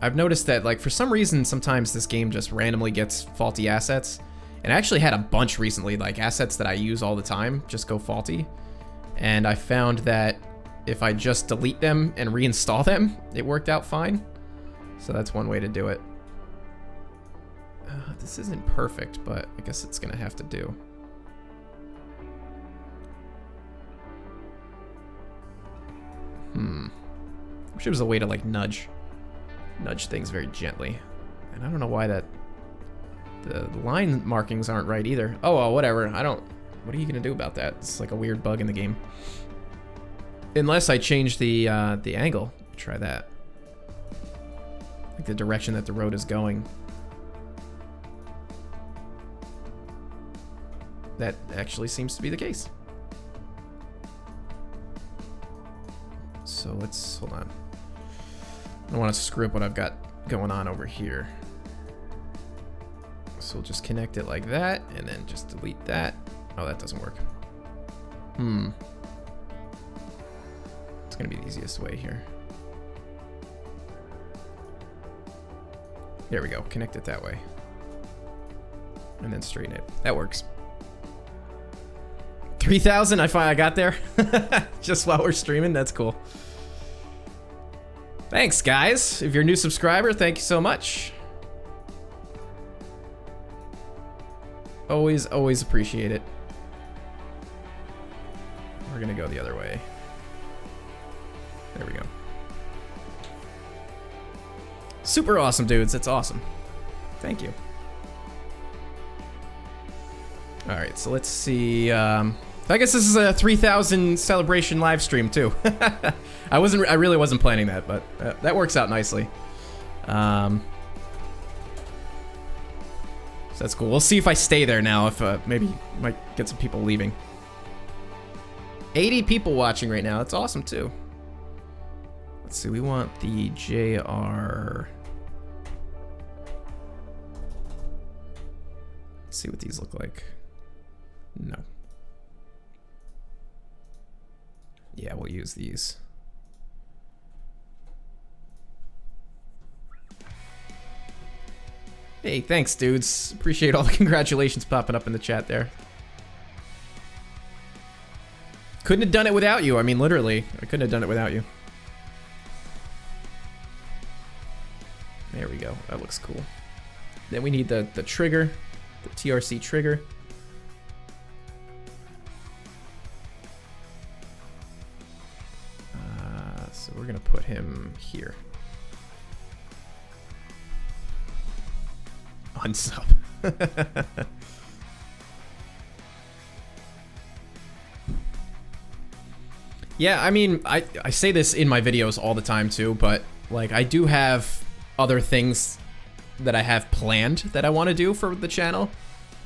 I've noticed that, like, for some reason, sometimes this game just randomly gets faulty assets. And I actually had a bunch recently, like, assets that I use all the time just go faulty. And I found that if I just delete them and reinstall them, it worked out fine. So that's one way to do it. This isn't perfect, but I guess it's gonna have to do. Wish there was a way to, like, nudge things very gently. And I don't know why the line markings aren't right either. Oh, well, whatever. What are you gonna do about that? It's like a weird bug in the game. Unless I change the angle. Try that. Like the direction that the road is going. that actually seems to be the case. So let's, hold on. I don't want to screw up what I've got going on over here. So we'll just connect it like that, and then just delete that. Oh, that doesn't work. It's gonna be the easiest way here. There we go, connect it that way. And then straighten it. That works. 3,000, I got there. Just while we're streaming, that's cool. Thanks, guys. If you're a new subscriber, thank you so much. Always, always appreciate it. We're gonna go the other way. There we go. Super awesome, dudes. That's awesome. Thank you. All right, so let's see. I guess this is a 3,000 celebration live stream too. I really wasn't planning that, but that works out nicely. So that's cool. We'll see if I stay there now. If maybe might get some people leaving. 80 people watching right now. That's awesome too. Let's see. We want the JR. Let's see what these look like. No. Yeah, we'll use these. Hey, thanks, dudes. Appreciate all the congratulations popping up in the chat there. Couldn't have done it without you. I mean, literally, I couldn't have done it without you. There we go. That looks cool. Then we need the trigger, the TRC trigger. So we're gonna put him here. Unsub. Yeah, I mean, I say this in my videos all the time too, but like I do have other things that I have planned that I want to do for the channel.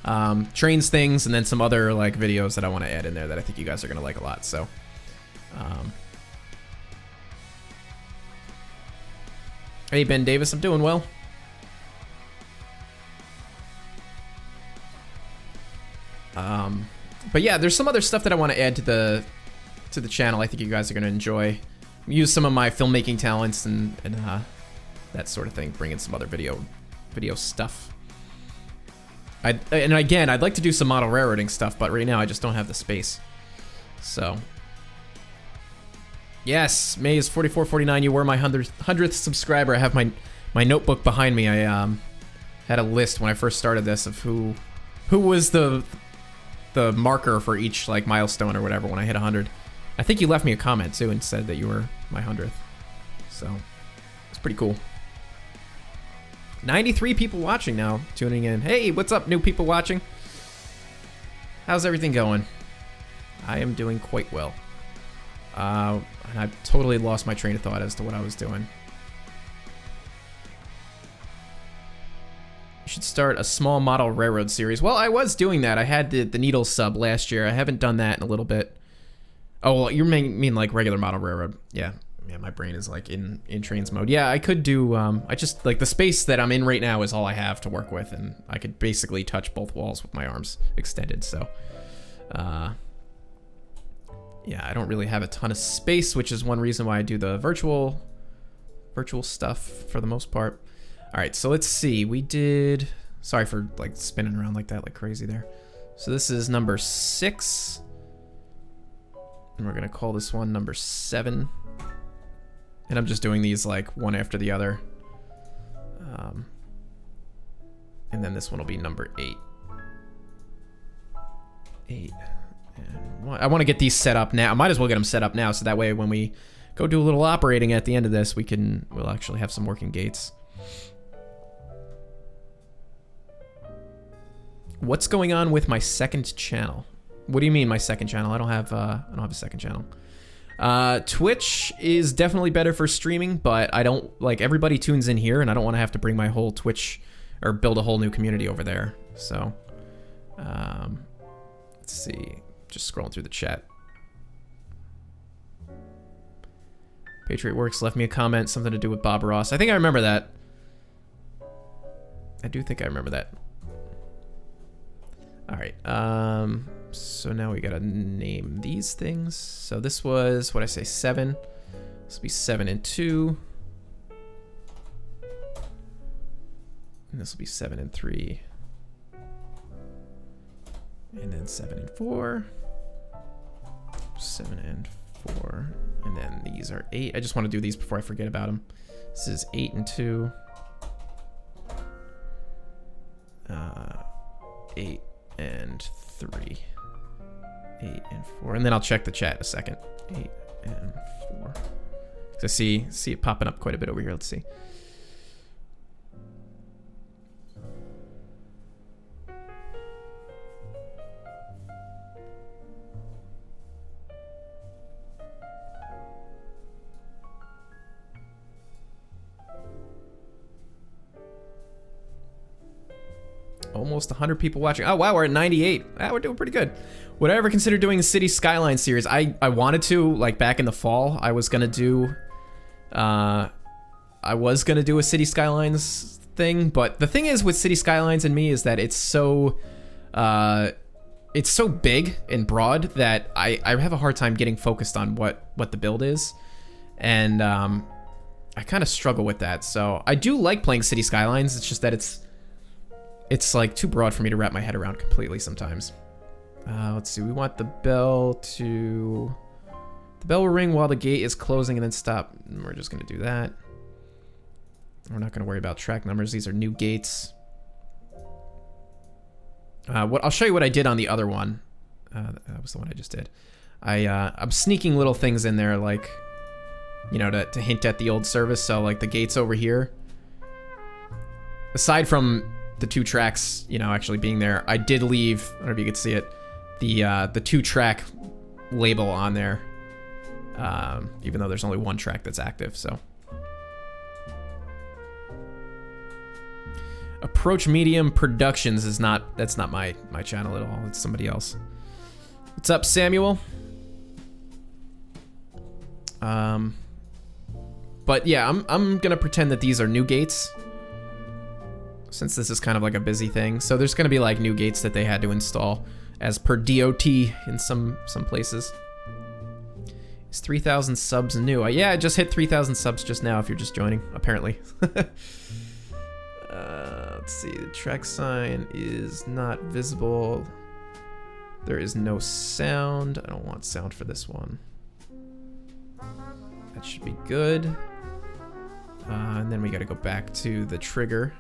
Trainz things, and then some other like videos that I want to add in there that I think you guys are gonna like a lot. So hey Ben Davis, I'm doing well. But yeah, there's some other stuff that I want to add to the channel. I think you guys are gonna enjoy. Use some of my filmmaking talents and that sort of thing. Bring in some other video stuff. And again, I'd like to do some model railroading stuff, but right now I just don't have the space. So yes, May is 4449. You were my 100th subscriber. I have my notebook behind me. I had a list when I first started this of who was the marker for each like milestone or whatever when I hit 100. I think you left me a comment too and said that you were my 100th. So it's pretty cool. 93 people watching now, tuning in. Hey, what's up, new people watching? How's everything going? I am doing quite well. And I totally lost my train of thought as to what I was doing. You should start a small model railroad series. Well, I was doing that. I had the needle sub last year. I haven't done that in a little bit. Oh, well, you mean like regular model railroad. Yeah, my brain is like in Trainz mode. Yeah, I could do, I just, like the space that I'm in right now is all I have to work with, and I could basically touch both walls with my arms extended, so. Yeah, I don't really have a ton of space, which is one reason why I do the virtual stuff for the most part. All right, so let's see. We did, sorry for like spinning around like that like crazy there. So this is number 6. And we're gonna call this one number 7. And I'm just doing these like one after the other. And then this one will be number 8. 8. And I want to get these set up now. I might as well get them set up now, so that way when we go do a little operating at the end of this, we'll actually have some working gates. What's going on with my second channel? What do you mean my second channel? I don't have a second channel. Twitch is definitely better for streaming, but I don't, like, everybody tunes in here and I don't want to have to bring my whole Twitch or build a whole new community over there. So Let's see. Just scrolling through the chat. Patriot Works left me a comment, something to do with Bob Ross. I think I remember that. I do think I remember that. All right. So now we gotta name these things. So this was, what'd I say, 7. This will be 7 and 2. And this will be 7 and 3. And then 7 and 4. 7 and 4. And then these are 8. I just want to do these before I forget about them. This is 8 and 2. 8 and 3. 8 and 4. And then I'll check the chat in a second. 8 and 4. So I see it popping up quite a bit over here. Let's see. Almost 100 people watching. Oh wow, we're at 98. Ah, we're doing pretty good. Would I ever consider doing a City Skyline series? I wanted to, like back in the fall. I was gonna do a City Skylines thing, but the thing is with City Skylines and me is that it's so big and broad that I have a hard time getting focused on what the build is, and I kind of struggle with that. So I do like playing City Skylines. It's just that it's like too broad for me to wrap my head around completely sometimes. Let's see, we want the bell will ring while the gate is closing and then stop. We're just gonna do that. We're not gonna worry about track numbers. These are new gates. I'll show you what I did on the other one. That was the one I just did. I'm sneaking little things in there, like, you know, to hint at the old service. So like the gates over here, aside from the 2 tracks, you know, actually being there, I did leave, I don't know if you could see it, the 2-track label on there, even though there's only 1 track that's active. So Approach Medium Productions that's not my channel at all. It's somebody else. What's up, Samuel? But yeah, I'm gonna pretend that these are new gates, since this is kind of like a busy thing. So there's gonna be like new gates that they had to install as per DOT in some places. Is 3,000 subs new? Yeah, I just hit 3,000 subs just now if you're just joining, apparently. Let's see, the track sign is not visible. There is no sound. I don't want sound for this one. That should be good. And then we gotta go back to the trigger.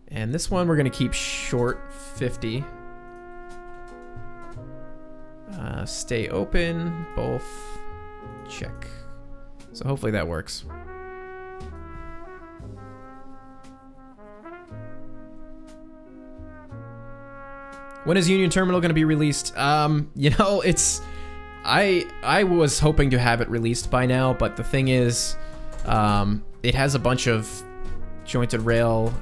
And this one we're gonna keep short 50. Stay open, both, check. So hopefully that works. When is Union Terminal gonna be released? You know, I was hoping to have it released by now, but the thing is, it has a bunch of jointed rail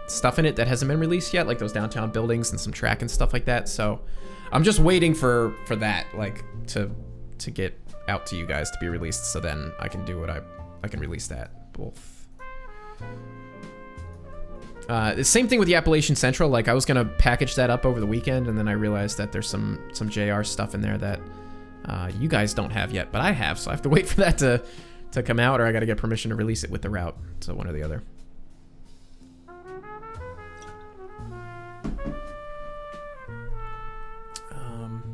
stuff in it that hasn't been released yet, like those downtown buildings and some track and stuff like that. So I'm just waiting for that, like, to get out to you guys to be released, so then I can do what I can release that both. The same thing with the Appalachian Central. Like, I was gonna package that up over the weekend, and then I realized that there's some JR stuff in there that you guys don't have yet, but I have, so I have to wait for that to come out, or I gotta get permission to release it with the route. So one or the other.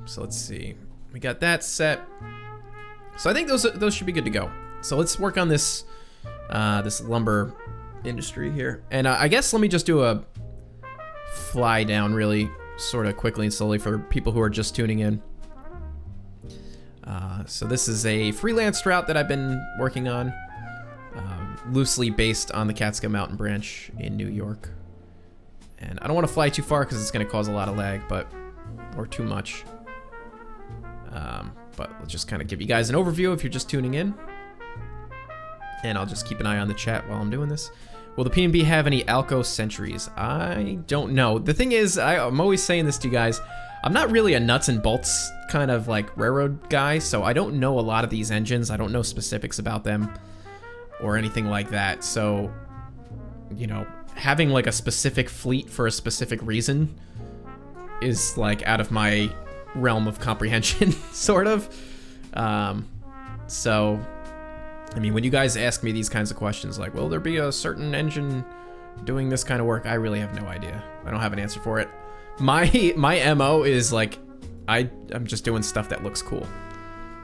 So let's see. We got that set. So I think those should be good to go. So let's work on this this lumber industry here. And I guess let me just do a fly down really sort of quickly and slowly for people who are just tuning in. So this is a freelance route that I've been working on, loosely based on the Catskill Mountain Branch in New York. And I don't want to fly too far because it's going to cause a lot of lag, or too much. But let's just kind of give you guys an overview if you're just tuning in. And I'll just keep an eye on the chat while I'm doing this. Will the P&B have any Alco Sentries? I don't know. The thing is, I'm always saying this to you guys, I'm not really a nuts and bolts kind of like railroad guy, so I don't know a lot of these engines. I don't know specifics about them or anything like that. So, you know, having like a specific fleet for a specific reason is like out of my realm of comprehension, sort of. So, I mean, when you guys ask me these kinds of questions, like, will there be a certain engine doing this kind of work? I really have no idea. I don't have an answer for it. My MO is like, I'm just doing stuff that looks cool.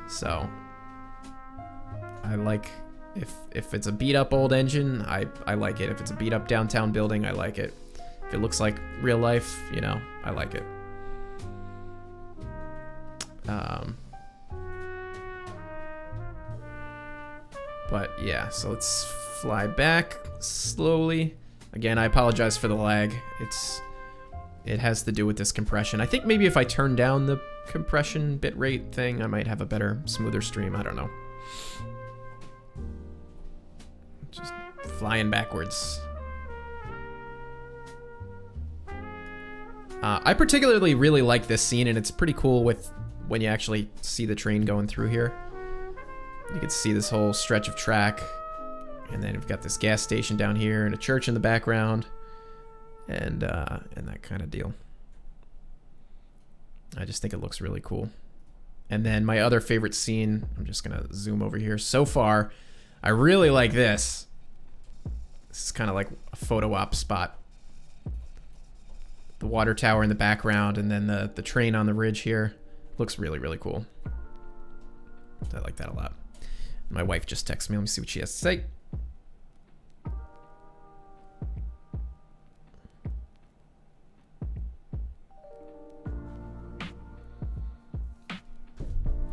So, I like, if it's a beat up old engine, I like it. If it's a beat up downtown building, I like it. If it looks like real life, you know, I like it. But yeah, so let's fly back slowly. Again, I apologize for the lag. It has to do with this compression. I think maybe if I turn down the compression bitrate thing, I might have a better, smoother stream. I don't know. Just flying backwards. I particularly really like this scene, and it's pretty cool with when you actually see the train going through here. You can see this whole stretch of track, and then we've got this gas station down here and a church in the background, and that kind of deal. I just think it looks really cool. And then my other favorite scene, I'm just gonna zoom over here. So far, I really like this. This is kind of like a photo op spot. The water tower in the background, and then the train on the ridge here. Looks really, really cool. I like that a lot. My wife just texted me. Let me see what she has to say.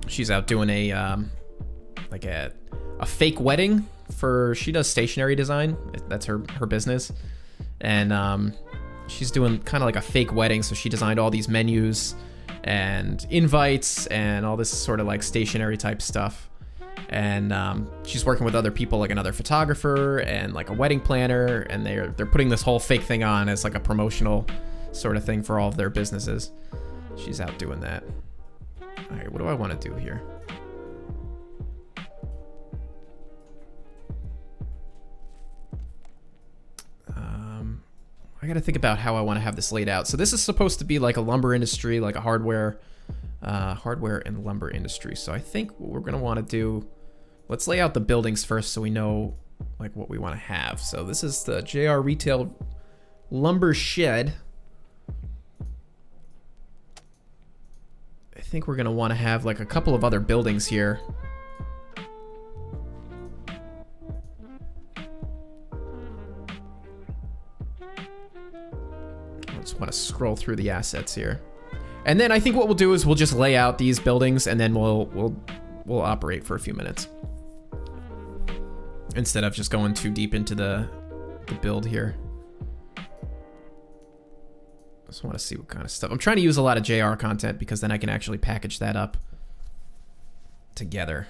She's out doing a like a fake wedding for, she does stationery design. That's her business. And she's doing kind of like a fake wedding, so she designed all these menus and invites and all this sort of like stationery type stuff. And she's working with other people, like another photographer and like a wedding planner, and they're putting this whole fake thing on as like a promotional sort of thing for all of their businesses. She's out doing that. All right, what do I want to do here? I gotta think about how I want to have this laid out. So this is supposed to be like a lumber industry, like a hardware and lumber industry. So I think what we're gonna want to do, let's lay out the buildings first so we know like what we want to have. So this is the JR Retail Lumber Shed. I think we're gonna want to have like a couple of other buildings here. Just want to scroll through the assets here. And then I think what we'll do is we'll just lay out these buildings, and then we'll operate for a few minutes. Instead of just going too deep into the build here. Just want to see what kind of stuff. I'm trying to use a lot of JR content because then I can actually package that up together.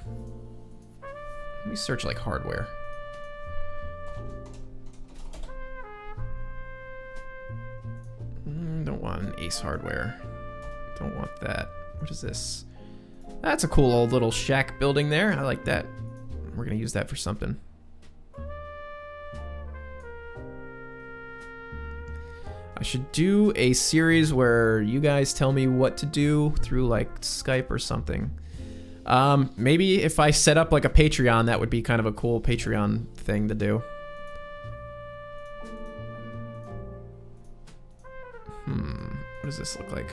Let me search like hardware. Don't want an Ace Hardware. Don't want that. What is this? That's a cool old little shack building there. I like that. We're gonna use that for something. I should do a series where you guys tell me what to do through like Skype or something. Maybe if I set up like a Patreon, that would be kind of a cool Patreon thing to do. What does this look like?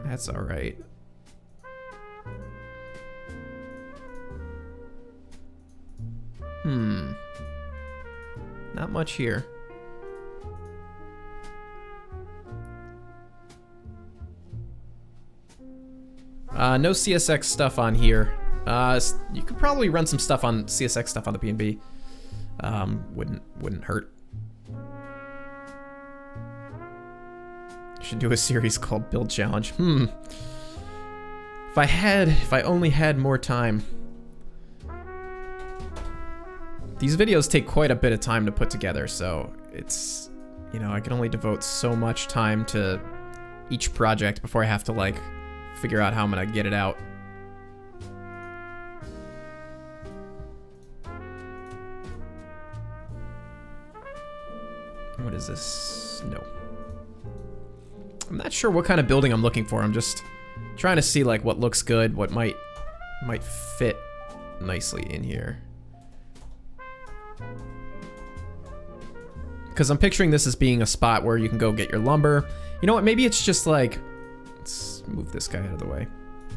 That's all right. Not much here. No CSX stuff on here. You could probably run some stuff on CSX stuff on the P&B. Wouldn't hurt. Should do a series called Build Challenge. If I only had more time. These videos take quite a bit of time to put together, so it's, you know, I can only devote so much time to each project before I have to, like, figure out how I'm gonna get it out. What is this? No. I'm not sure what kind of building I'm looking for. I'm just trying to see, like, what looks good, what might fit nicely in here. Because I'm picturing this as being a spot where you can go get your lumber. You know what? Maybe it's just like, let's move this guy out of the way.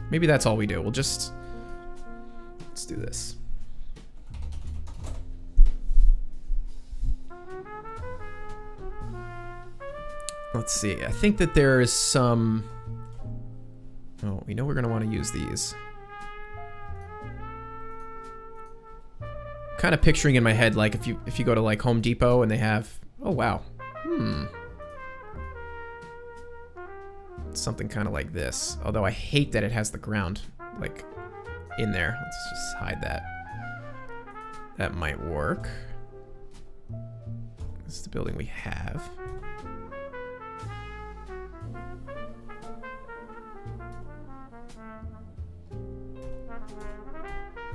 Maybe that's all we do. Let's do this. Let's see. I think that there is some. Oh, we know we're gonna want to use these. Kind of picturing in my head, like if you go to like Home Depot and they have. Oh wow. Something kind of like this. Although I hate that it has the ground like in there. Let's just hide that. That might work. This is the building we have.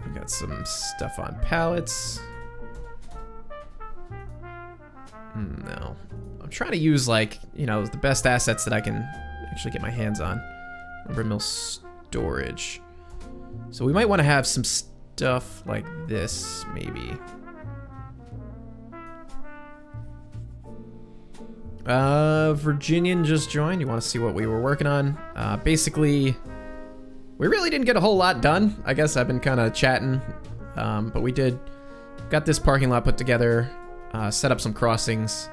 We got some stuff on pallets. No. I'm trying to use, like, you know, the best assets that I can actually get my hands on. Lumber mill storage. So we might want to have some stuff like this, maybe. Virginian just joined. You want to see what we were working on? Basically, we really didn't get a whole lot done. I guess I've been kind of chatting, but we got this parking lot put together, set up some crossings,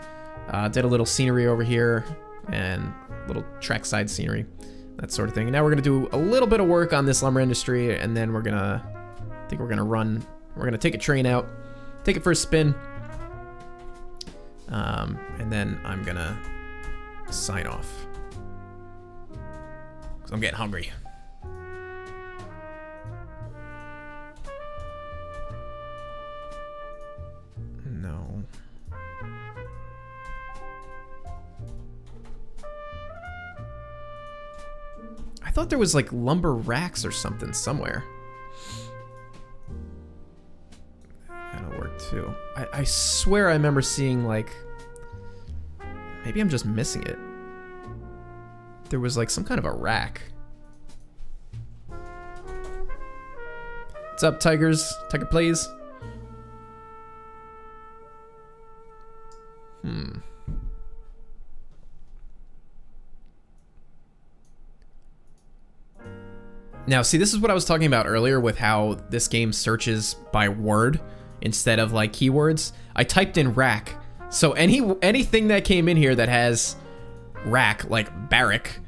did a little scenery over here, and little trackside scenery, that sort of thing. And now we're gonna do a little bit of work on this lumber industry, and then I think we're gonna take a train out, take it for a spin, and then I'm gonna sign off, because I'm getting hungry. No. I thought there was like lumber racks or something somewhere. That'll work too. I swear I remember seeing like, maybe I'm just missing it. There was like some kind of a rack. What's up, Tigers? Tiger Plays? Now, see, this is what I was talking about earlier with how this game searches by word instead of like keywords. I typed in rack, so anything that came in here that has rack, like barrack,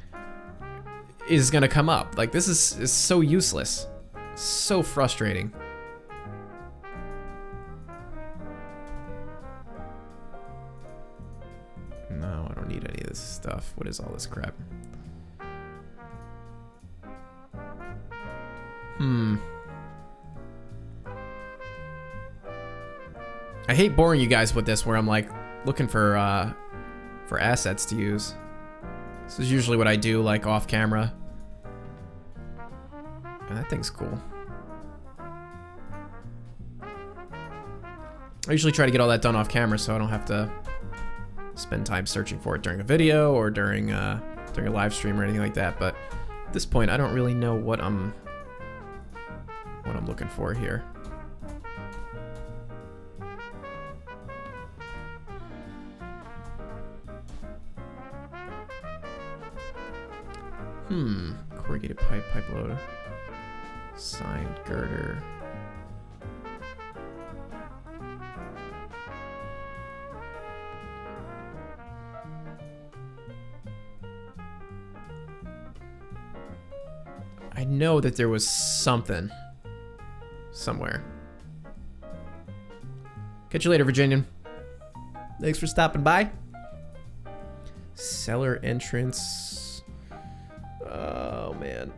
is gonna come up. Like, this is so useless, so frustrating. No, I don't need any of this stuff. What is all this crap? I hate boring you guys with this where I'm like looking for assets to use. This is usually what I do, like off camera. And that thing's cool. I usually try to get all that done off camera so I don't have to spend time searching for it during a video or during a live stream or anything like that. But at this point, I don't really know what I'm looking for here. Corrugated pipe loader, signed girder. I know that there was something somewhere. Catch you later, Virginian. Thanks for stopping by. Cellar entrance. Oh, man.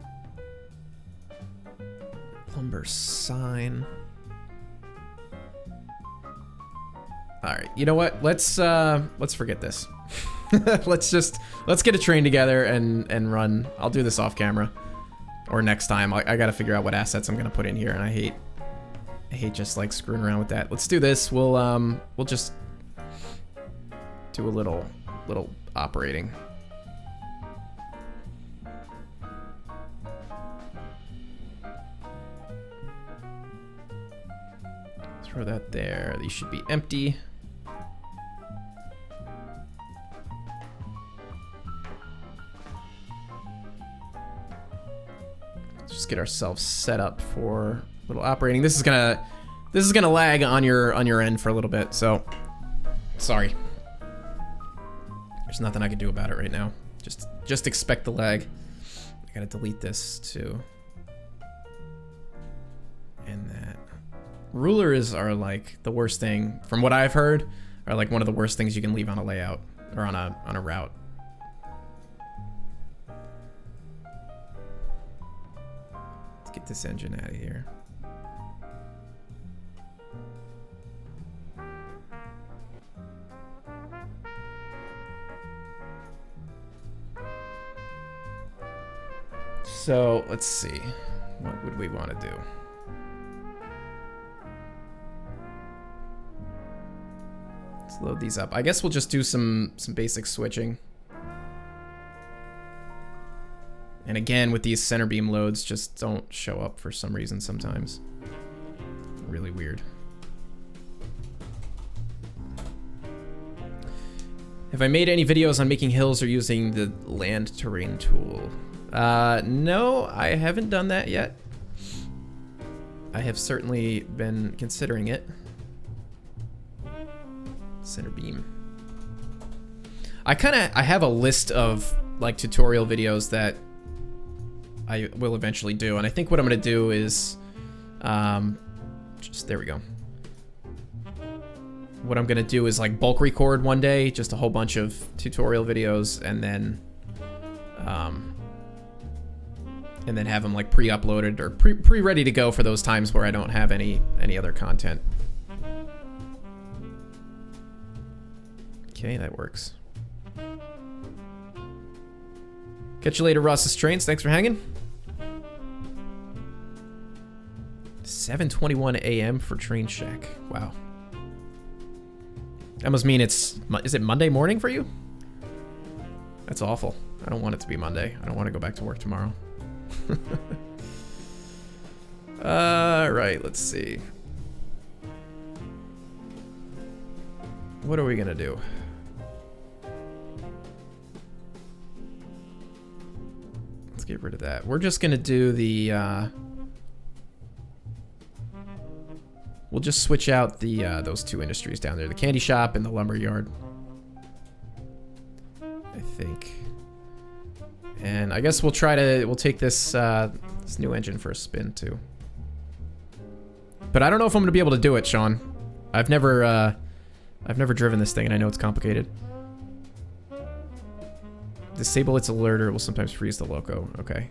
Lumber sign. right, you know what? Let's forget this. let's get a train together and run. I'll do this off camera, or next time. I gotta figure out what assets I'm gonna put in here, and I hate just like screwing around with that. Let's do this. We'll just do a little operating. Throw that there. These should be empty. Let's just get ourselves set up for a little operating. This is gonna lag on your end for a little bit, so sorry. There's nothing I can do about it right now. Just expect the lag. I gotta delete this too. And that. Rulers are like the worst thing, from what I've heard, are like one of the worst things you can leave on a layout or on a route. Let's get this engine out of here. So let's see, what would we want to do? Let's load these up. I guess we'll just do some basic switching. And again, with these center beam loads, just don't show up for some reason sometimes. Really weird. Have I made any videos on making hills or using the land terrain tool? No, I haven't done that yet. I have certainly been considering it. Center beam. I have a list of like tutorial videos that I will eventually do, and I think what I'm gonna do is there we go. What I'm gonna do is like bulk record one day, just a whole bunch of tutorial videos, and then have them like pre-uploaded or pre-ready to go for those times where I don't have any other content. Okay, that works. Catch you later, Ross's Trainz. Thanks for hanging. 7:21 a.m. for Train Shack. Wow. That must mean is it Monday morning for you? That's awful. I don't want it to be Monday. I don't want to go back to work tomorrow. Alright, let's see. What are we gonna do? Let's get rid of that. We're just gonna do the we'll just switch out the those two industries down there, the candy shop and the lumberyard, I think. And I guess we'll take this this new engine for a spin too. But I don't know if I'm gonna be able to do it, Sean. I've never driven this thing, and I know it's complicated. Disable its alerter will sometimes freeze the loco. Okay.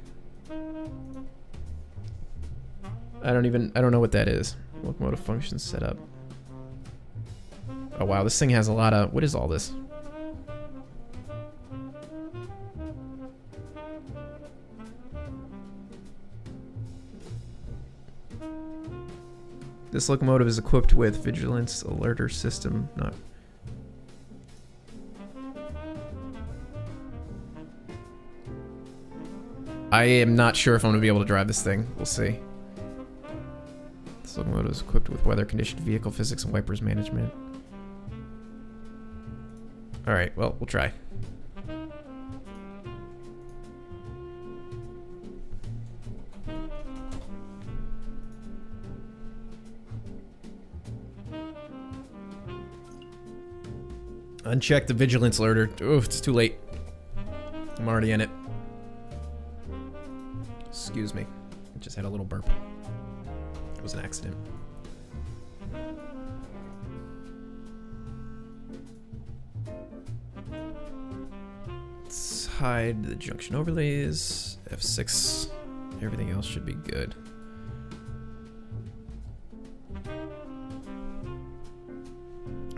I don't know what that is. Locomotive function setup. Oh wow, this thing has a lot of, what is all this? This locomotive is equipped with vigilance alerter system. Not. I am not sure if I'm gonna be able to drive this thing. We'll see. This locomotive is equipped with weather conditioned vehicle physics and wipers management. All right, well, we'll try. Uncheck the vigilance alerter. Oh, it's too late. I'm already in it. Excuse me. I just had a little burp. It was an accident. Let's hide the junction overlays. F6. Everything else should be good.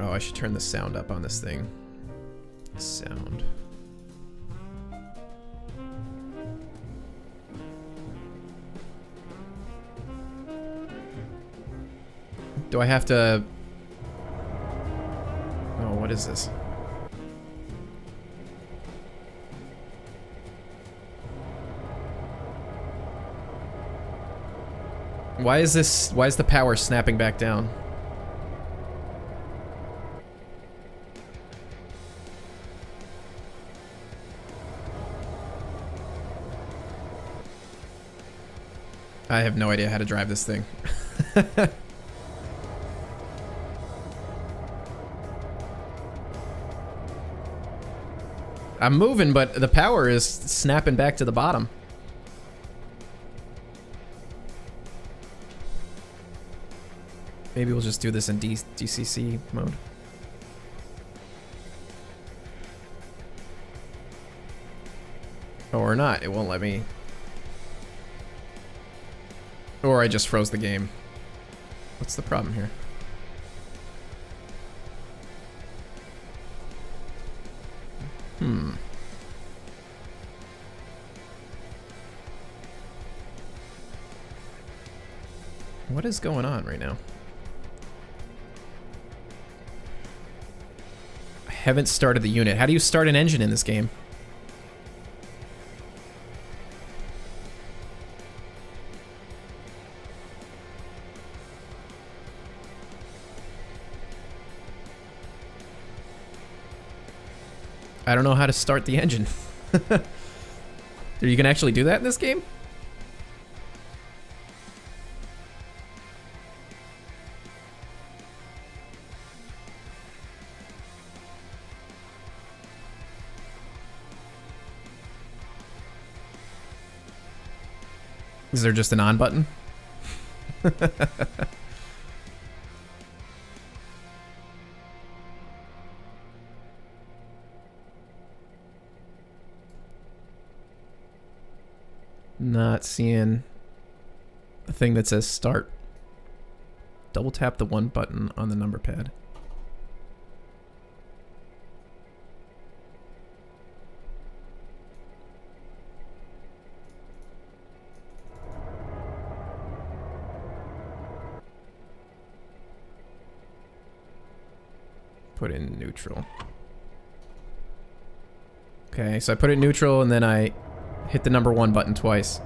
Oh, I should turn the sound up on this thing. Sound. Do I have to... Oh, what is this? Why is the power snapping back down? I have no idea how to drive this thing. I'm moving, but the power is snapping back to the bottom. Maybe we'll just do this in DCC mode. Or not, it won't let me. Or I just froze the game. What's the problem here? What is going on right now? I haven't started the unit. How do you start an engine in this game? I don't know how to start the engine. You can actually do that in this game? Is there just an on button? Not seeing a thing that says start. Double tap the one button on the number pad. Put in neutral. Okay, so I put it in neutral and then I hit the number 1 button twice.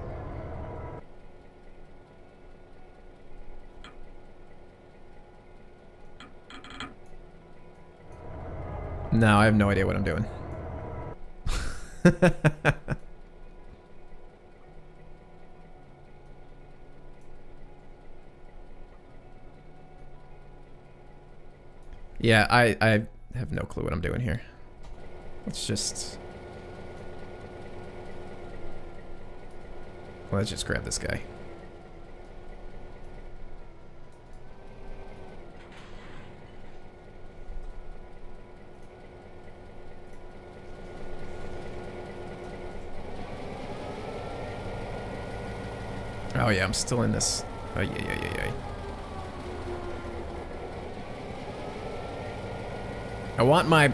No, I have no idea what I'm doing. Yeah, I have no clue what I'm doing here. Let's just grab this guy. Oh yeah, I'm still in this. Oh yeah. I want my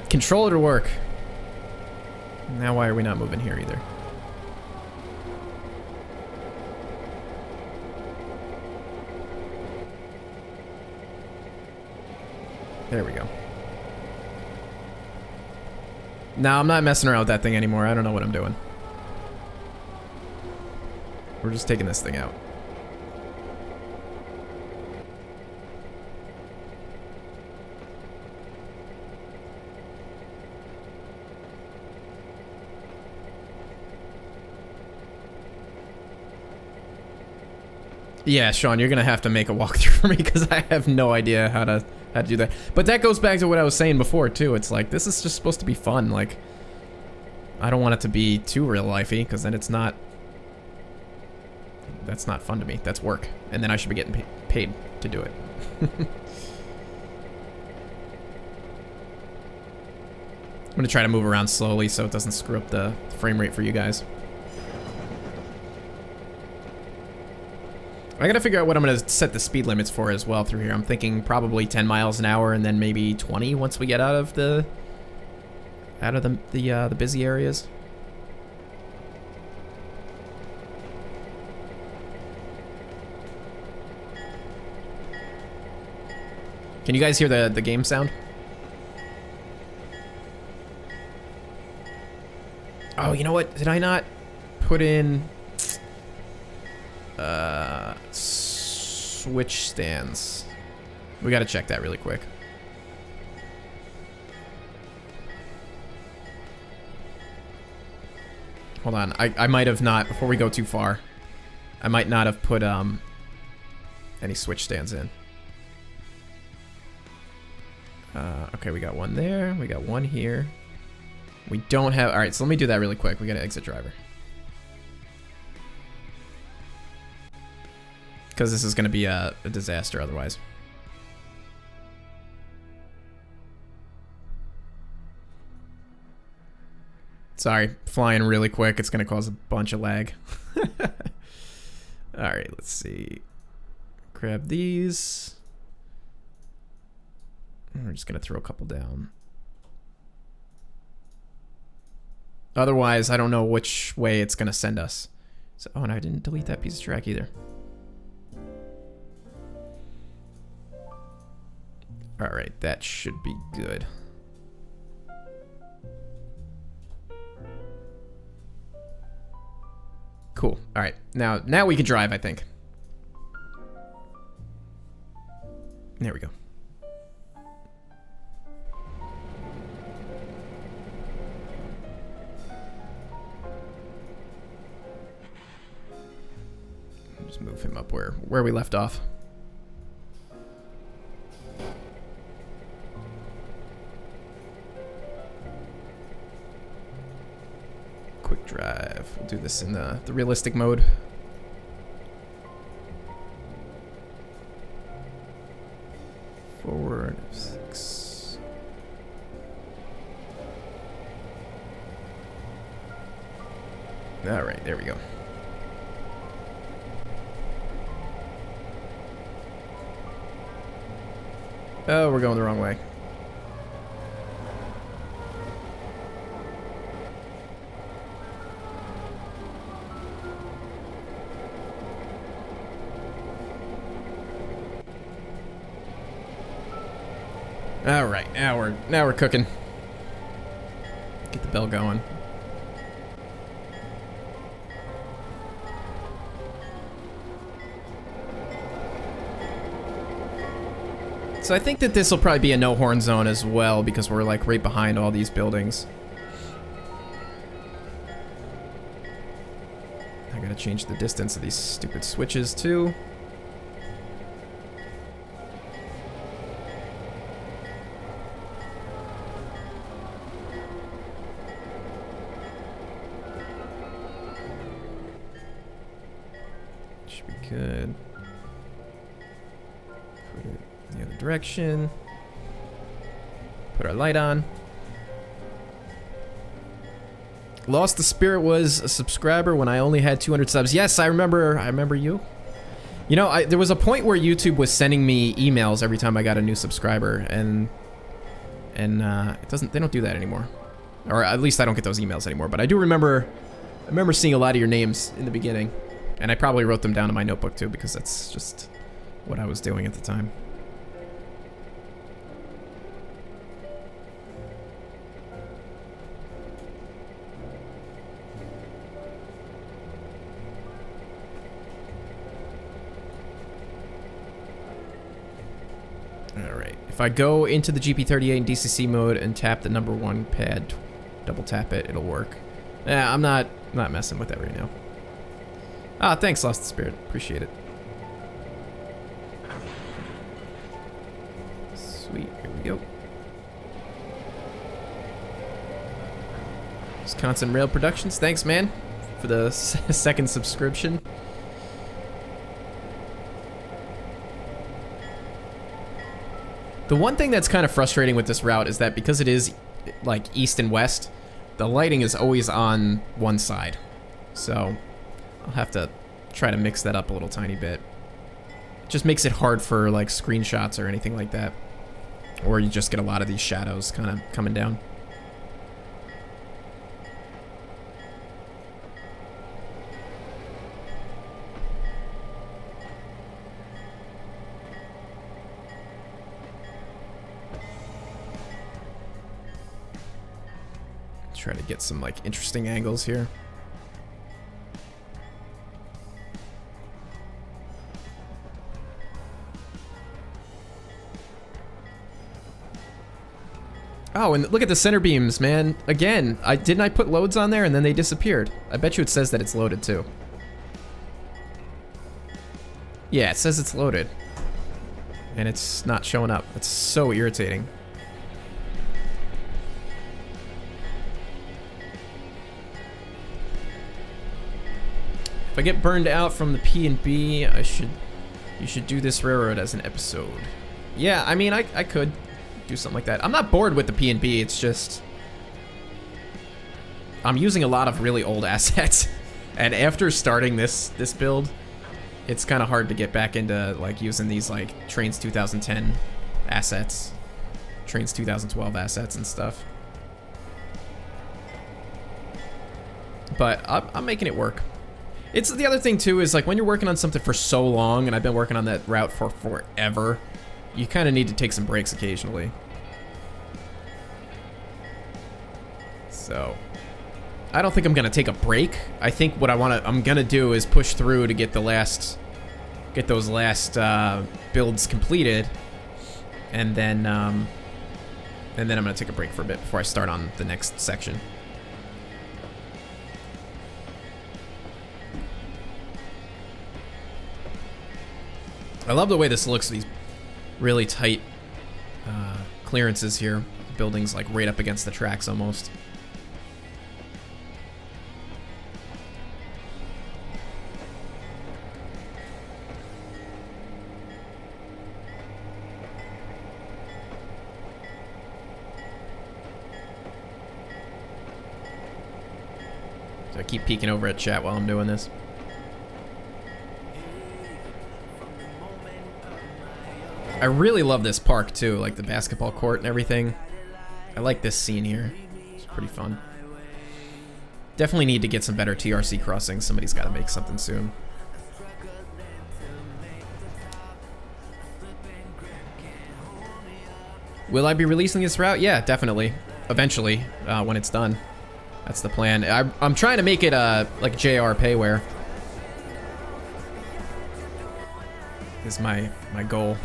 controller to work. Now why are we not moving here either? There we go. No, I'm not messing around with that thing anymore. I don't know what I'm doing. We're just taking this thing out. Yeah, Sean, you're gonna have to make a walkthrough for me because I have no idea how to do that. But that goes back to what I was saying before too. It's like this is just supposed to be fun. Like I don't want it to be too real lifey because then it's not. That's not fun to me. That's work, and then I should be getting paid to do it. I'm gonna try to move around slowly so it doesn't screw up the frame rate for you guys. I gotta figure out what I'm gonna set the speed limits for as well through here. I'm thinking probably 10 miles an hour and then maybe 20 once we get out of the busy areas. Can you guys hear the game sound? Oh, you know what? Did I not put in switch stands? We gotta check that really quick. Hold on, I might have not, before we go too far, I might not have put any switch stands in. Okay, we got one there, we got one here. We don't have, all right, so let me do that really quick. We gotta exit driver. Because this is gonna be a disaster otherwise. Sorry, flying really quick. It's gonna cause a bunch of lag. All right, let's see. Grab these. We're just gonna throw a couple down. Otherwise, I don't know which way it's gonna send us. So, oh, and I didn't delete that piece of track either. All right, that should be good. Cool. All right, now we can drive, I think. There we go. Just move him up where we left off. Quick drive. We'll do this in the realistic mode. Forward 6. All right, there we go. Oh, we're going the wrong way. All right, now we're cooking. Get the bell going. So I think that this will probably be a no horn zone as well because we're like right behind all these buildings. I gotta change the distance of these stupid switches too. Should be good. Put it the other direction. Put our light on. Lost the Spirit was a subscriber when I only had 200 subs. Yes, I remember you. You know, there was a point where YouTube was sending me emails every time I got a new subscriber, and they don't do that anymore. Or at least I don't get those emails anymore, but I remember seeing a lot of your names in the beginning, and I probably wrote them down in my notebook too because that's just what I was doing at the time. If I go into the GP38 in DCC mode and tap the number 1 pad, double tap it, it'll work. Yeah, I'm not messing with that right now. Ah, thanks, Lost the Spirit. Appreciate it. Sweet, here we go. Wisconsin Rail Productions, thanks, man, for the second subscription. The one thing that's kind of frustrating with this route is that because it is like east and west, the lighting is always on one side. So I'll have to try to mix that up a little tiny bit. Just makes it hard for like screenshots or anything like that. Or you just get a lot of these shadows kind of coming down. Try to get some like interesting angles here. Oh, and look at the center beams, man. Again, didn't I put loads on there and then they disappeared? I bet you it says that it's loaded too. Yeah, it says it's loaded. And it's not showing up. It's so irritating. If I get burned out from the P&B, you should do this railroad as an episode. Yeah, I mean, I could do something like that. I'm not bored with the P&B, it's just I'm using a lot of really old assets. And after starting this build, it's kind of hard to get back into like using these like Trainz 2010 assets, Trainz 2012 assets and stuff. But I'm making it work. It's the other thing too is like when you're working on something for so long, and I've been working on that route for forever, you kind of need to take some breaks occasionally. So I don't think I'm gonna take a break. I think what I'm gonna do is push through to get those last builds completed, and then I'm gonna take a break for a bit before I start on the next section. I love the way this looks, these really tight clearances here. The building's like right up against the tracks almost. So I keep peeking over at chat while I'm doing this. I really love this park too, like the basketball court and everything. I like this scene here. It's pretty fun. Definitely need to get some better TRC crossings. Somebody's got to make something soon. Will I be releasing this route? Yeah, definitely. Eventually, when it's done. That's the plan. I'm trying to make it like JR payware. Is my goal.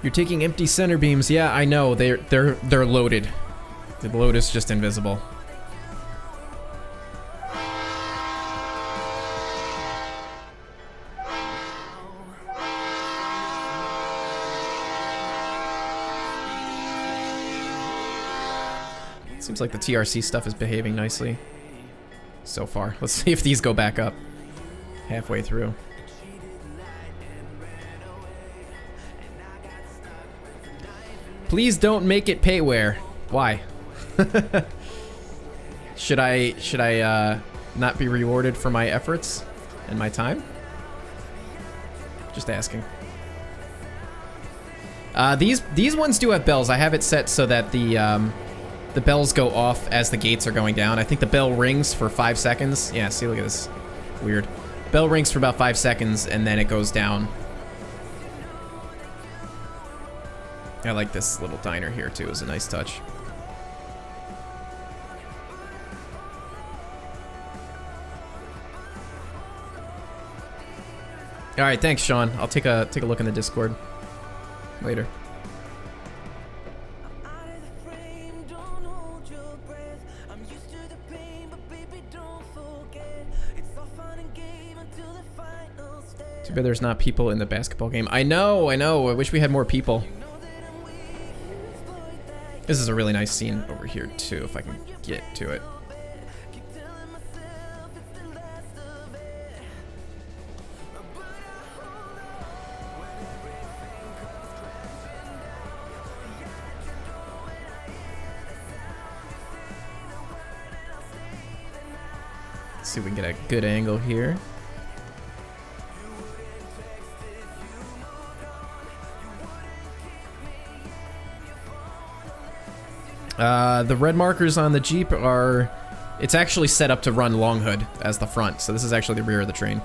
You're taking empty center beams. Yeah, I know. They're loaded. The load is just invisible. Seems like the TRC stuff is behaving nicely so far. Let's see if these go back up halfway through. Please don't make it payware. Why? Should I not be rewarded for my efforts and my time? Just asking. These ones do have bells. I have it set so that the bells go off as the gates are going down. I think the bell rings for 5 seconds. Yeah, see, look at this. Weird. Bell rings for about 5 seconds and then it goes down. I like this little diner here too. It's a nice touch. All right, thanks, Sean. I'll take a look in the Discord later. Too bad there's not people in the basketball game. I know. I wish we had more people. This is a really nice scene over here too, if I can get to it. Let's see if we can get a good angle here. The red markers on the Jeep are... It's actually set up to run long hood as the front, so this is actually the rear of the train.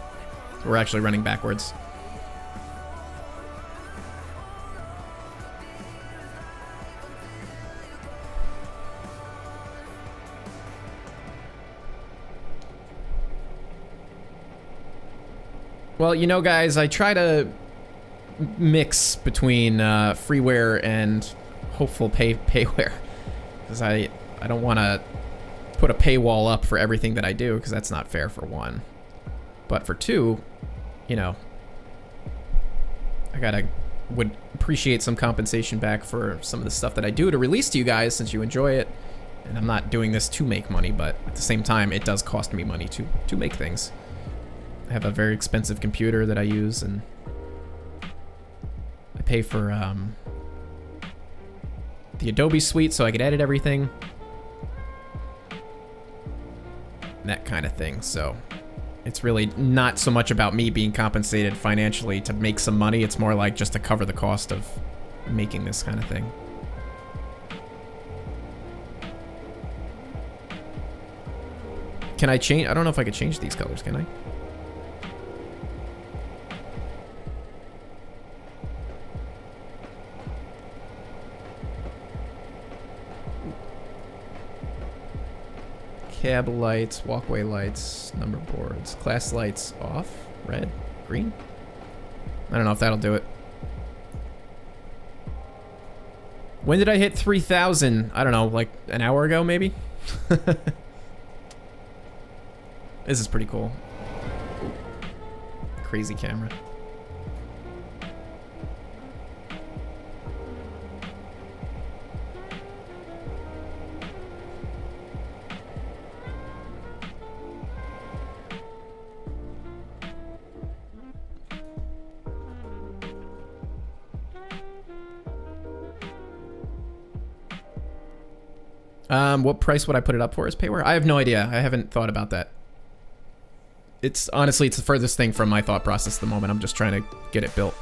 So we're actually running backwards. Well, you know, guys, I try to mix between freeware and hopeful payware. Because I don't want to put a paywall up for everything that I do, because that's not fair for one. But for two, you know, would appreciate some compensation back for some of the stuff that I do to release to you guys, since you enjoy it. And I'm not doing this to make money, but at the same time, it does cost me money to make things. I have a very expensive computer that I use, and I pay for the Adobe suite so I could edit everything. That kind of thing. So it's really not so much about me being compensated financially to make some money. It's more like just to cover the cost of making this kind of thing. Can I change? I don't know if I could change these colors, can I? Cab lights, walkway lights, number boards, class lights off, red, green. I don't know if that'll do it. When did I hit 3,000? I don't know, like an hour ago maybe? This is pretty cool. Crazy camera. What price would I put it up for as payware? I have no idea. I haven't thought about that. It's honestly, it's the furthest thing from my thought process at the moment. I'm just trying to get it built.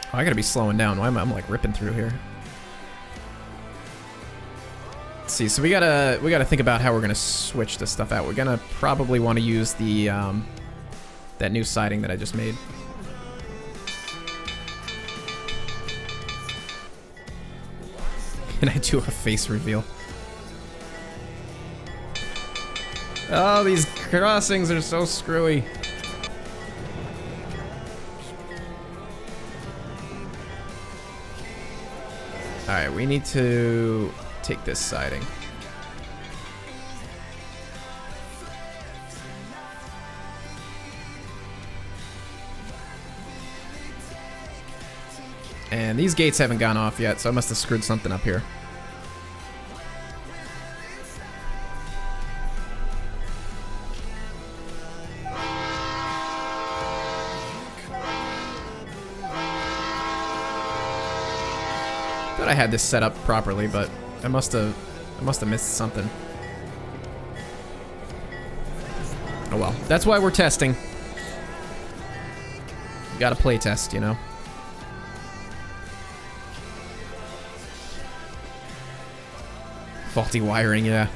Oh, I gotta be slowing down. Why am I'm like ripping through here? Let's see, so we gotta think about how we're gonna switch this stuff out. We're gonna probably want to use the that new siding that I just made. Can I do a face reveal? Oh, these crossings are so screwy. Alright, we need to take this siding. And these gates haven't gone off yet, so I must have screwed something up here. Thought I had this set up properly, but I must have missed something. Oh well, that's why we're testing. You gotta play test, you know. Faulty wiring, yeah.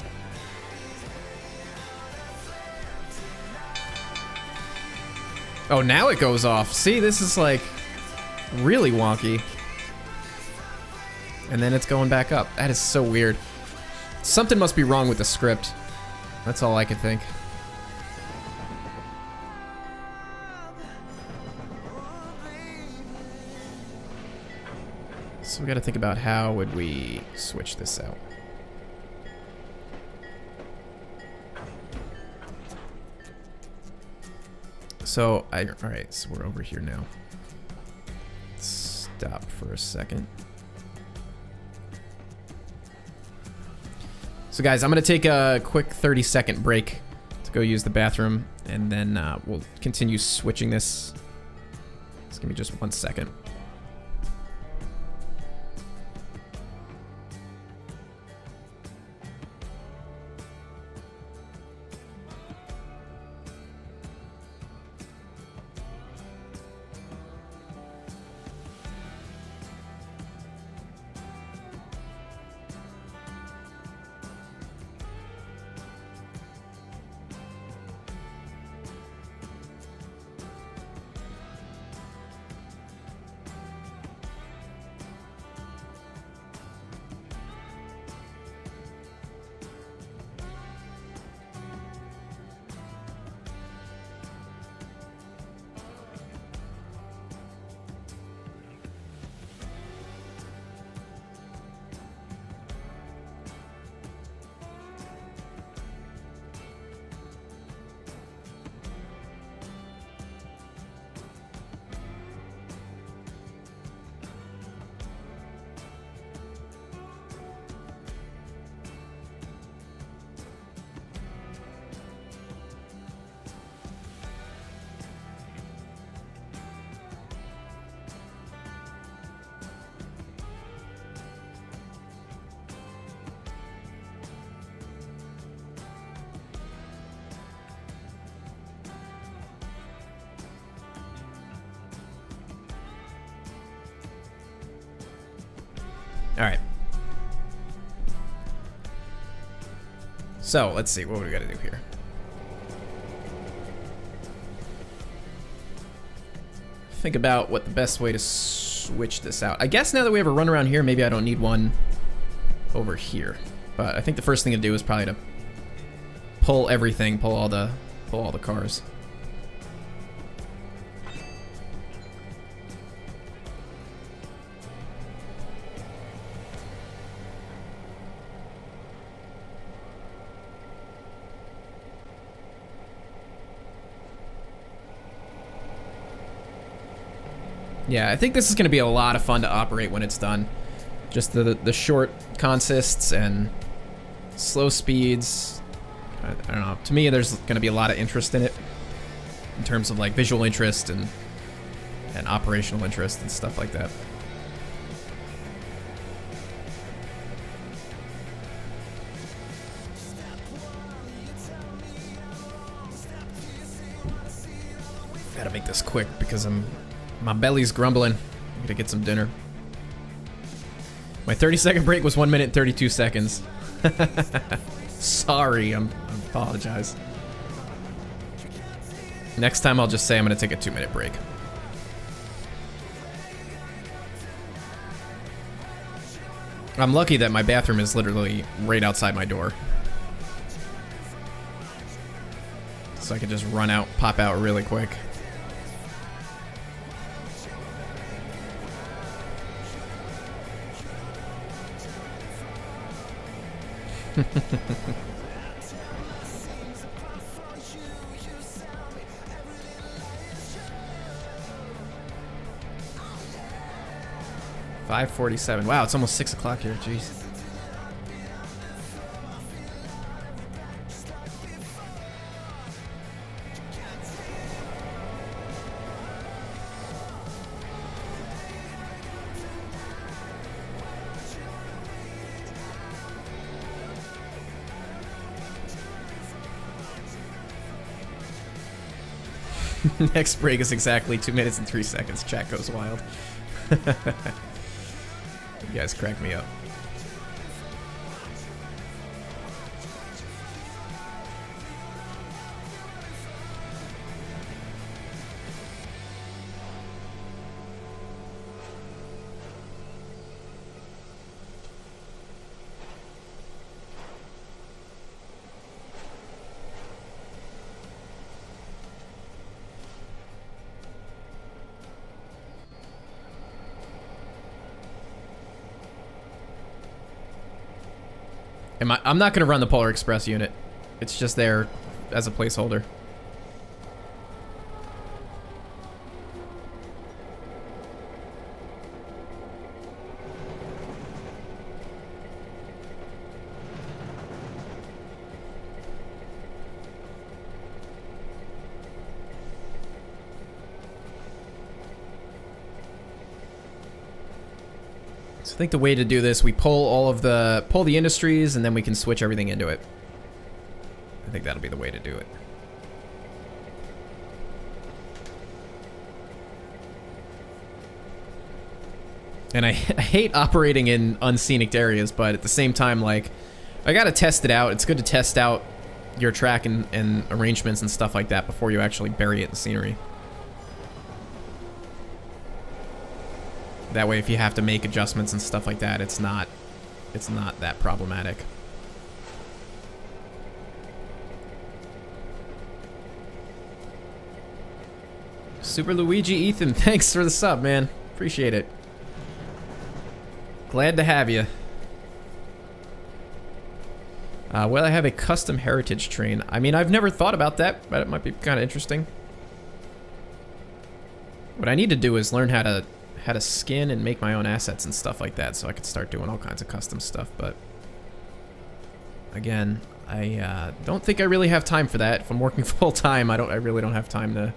Oh, now it goes off. See, this is like really wonky. And then it's going back up. That is so weird. Something must be wrong with the script. That's all I could think. So we gotta think about how would we switch this out. So, alright, so we're over here now. Stop for a second. So guys, I'm gonna take a quick 30-second break to go use the bathroom, and then we'll continue switching this. Just give me just 1 second. All right. So let's see, what do we gotta do here? Think about what the best way to switch this out. I guess now that we have a run around here, maybe I don't need one over here. But I think the first thing to do is probably to pull everything, pull all the cars. Yeah, I think this is going to be a lot of fun to operate when it's done. Just the short consists and slow speeds. I don't know. To me, there's going to be a lot of interest in it in terms of like visual interest and operational interest and stuff like that. Gotta make this quick because my belly's grumbling. I'm gonna get some dinner. My 30-second break was 1 minute and 32 seconds. Sorry, I apologize. Next time I'll just say I'm gonna take a 2-minute break. I'm lucky that my bathroom is literally right outside my door. So I can just run out, pop out really quick. $5:47. Wow, it's almost 6 o'clock here. Jeez. Next break is exactly 2 minutes and 3 seconds. Chat goes wild. You guys crack me up. I'm not going to run the Polar Express unit. It's just there as a placeholder. think the way to do this, we pull the industries, and then we can switch everything into it. I think that'll be the way to do it. And I hate operating in unscenic areas, but at the same time, like, I gotta test it out. It's good to test out your track and arrangements and stuff like that before you actually bury it in scenery. That way, if you have to make adjustments and stuff like that, it's not that problematic. Super Luigi Ethan, thanks for the sub, man. Appreciate it. Glad to have you. Will I have a custom heritage train? I mean, I've never thought about that, but it might be kind of interesting. What I need to do is learn how to skin and make my own assets and stuff like that, so I could start doing all kinds of custom stuff. But again, I don't think I really have time for that. If I'm working full time, I really don't have time to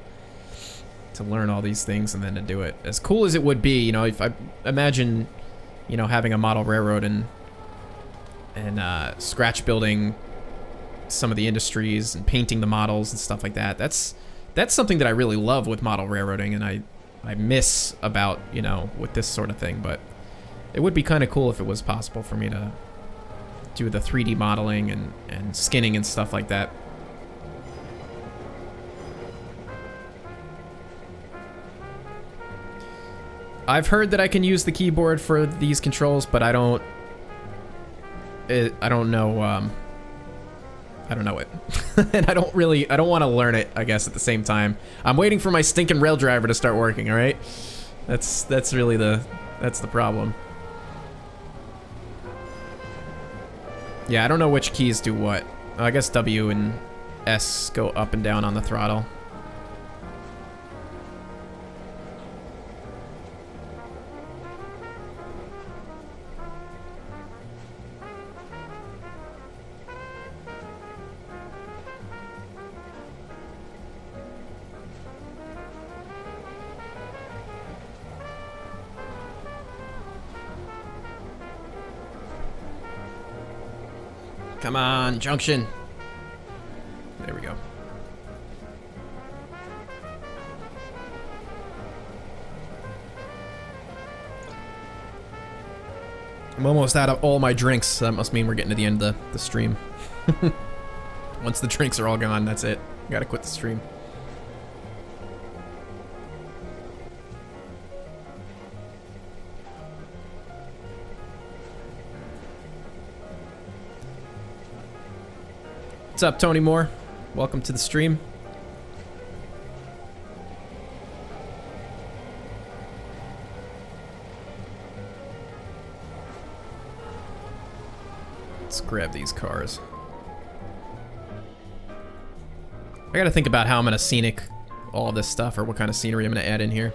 learn all these things and then to do it. As cool as it would be, you know, if I imagine, you know, having a model railroad and scratch building some of the industries and painting the models and stuff like that. That's something that I really love with model railroading, and I miss about, you know, with this sort of thing. But it would be kind of cool if it was possible for me to do the 3D modeling and skinning and stuff like that. I've heard that I can use the keyboard for these controls, but I don't know. I don't know it. And I don't want to learn it, I guess, at the same time. I'm waiting for my stinking rail driver to start working, all right? That's really that's the problem. Yeah, I don't know which keys do what. I guess W and S go up and down on the throttle. Come on, junction. There we go. I'm almost out of all my drinks, so that must mean we're getting to the end of the stream. Once the drinks are all gone, that's it. Gotta quit the stream. What's up, Tony Moore? Welcome to the stream. Let's grab these cars. I gotta think about how I'm gonna scenic all this stuff, or what kind of scenery I'm gonna add in here.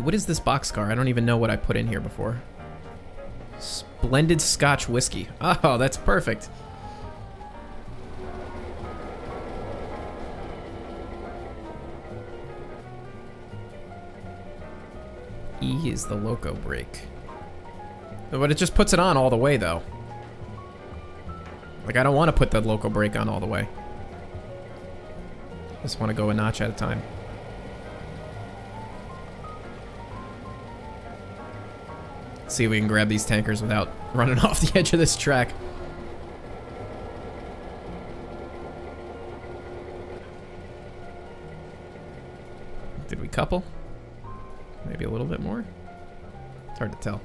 What is this boxcar? I don't even know what I put in here before. Splendid Scotch whiskey. Oh, that's perfect. E is the loco brake. But it just puts it on all the way, though. Like, I don't want to put the loco brake on all the way. I just want to go a notch at a time. See if we can grab these tankers without running off the edge of this track. Did we couple? Maybe a little bit more? It's hard to tell.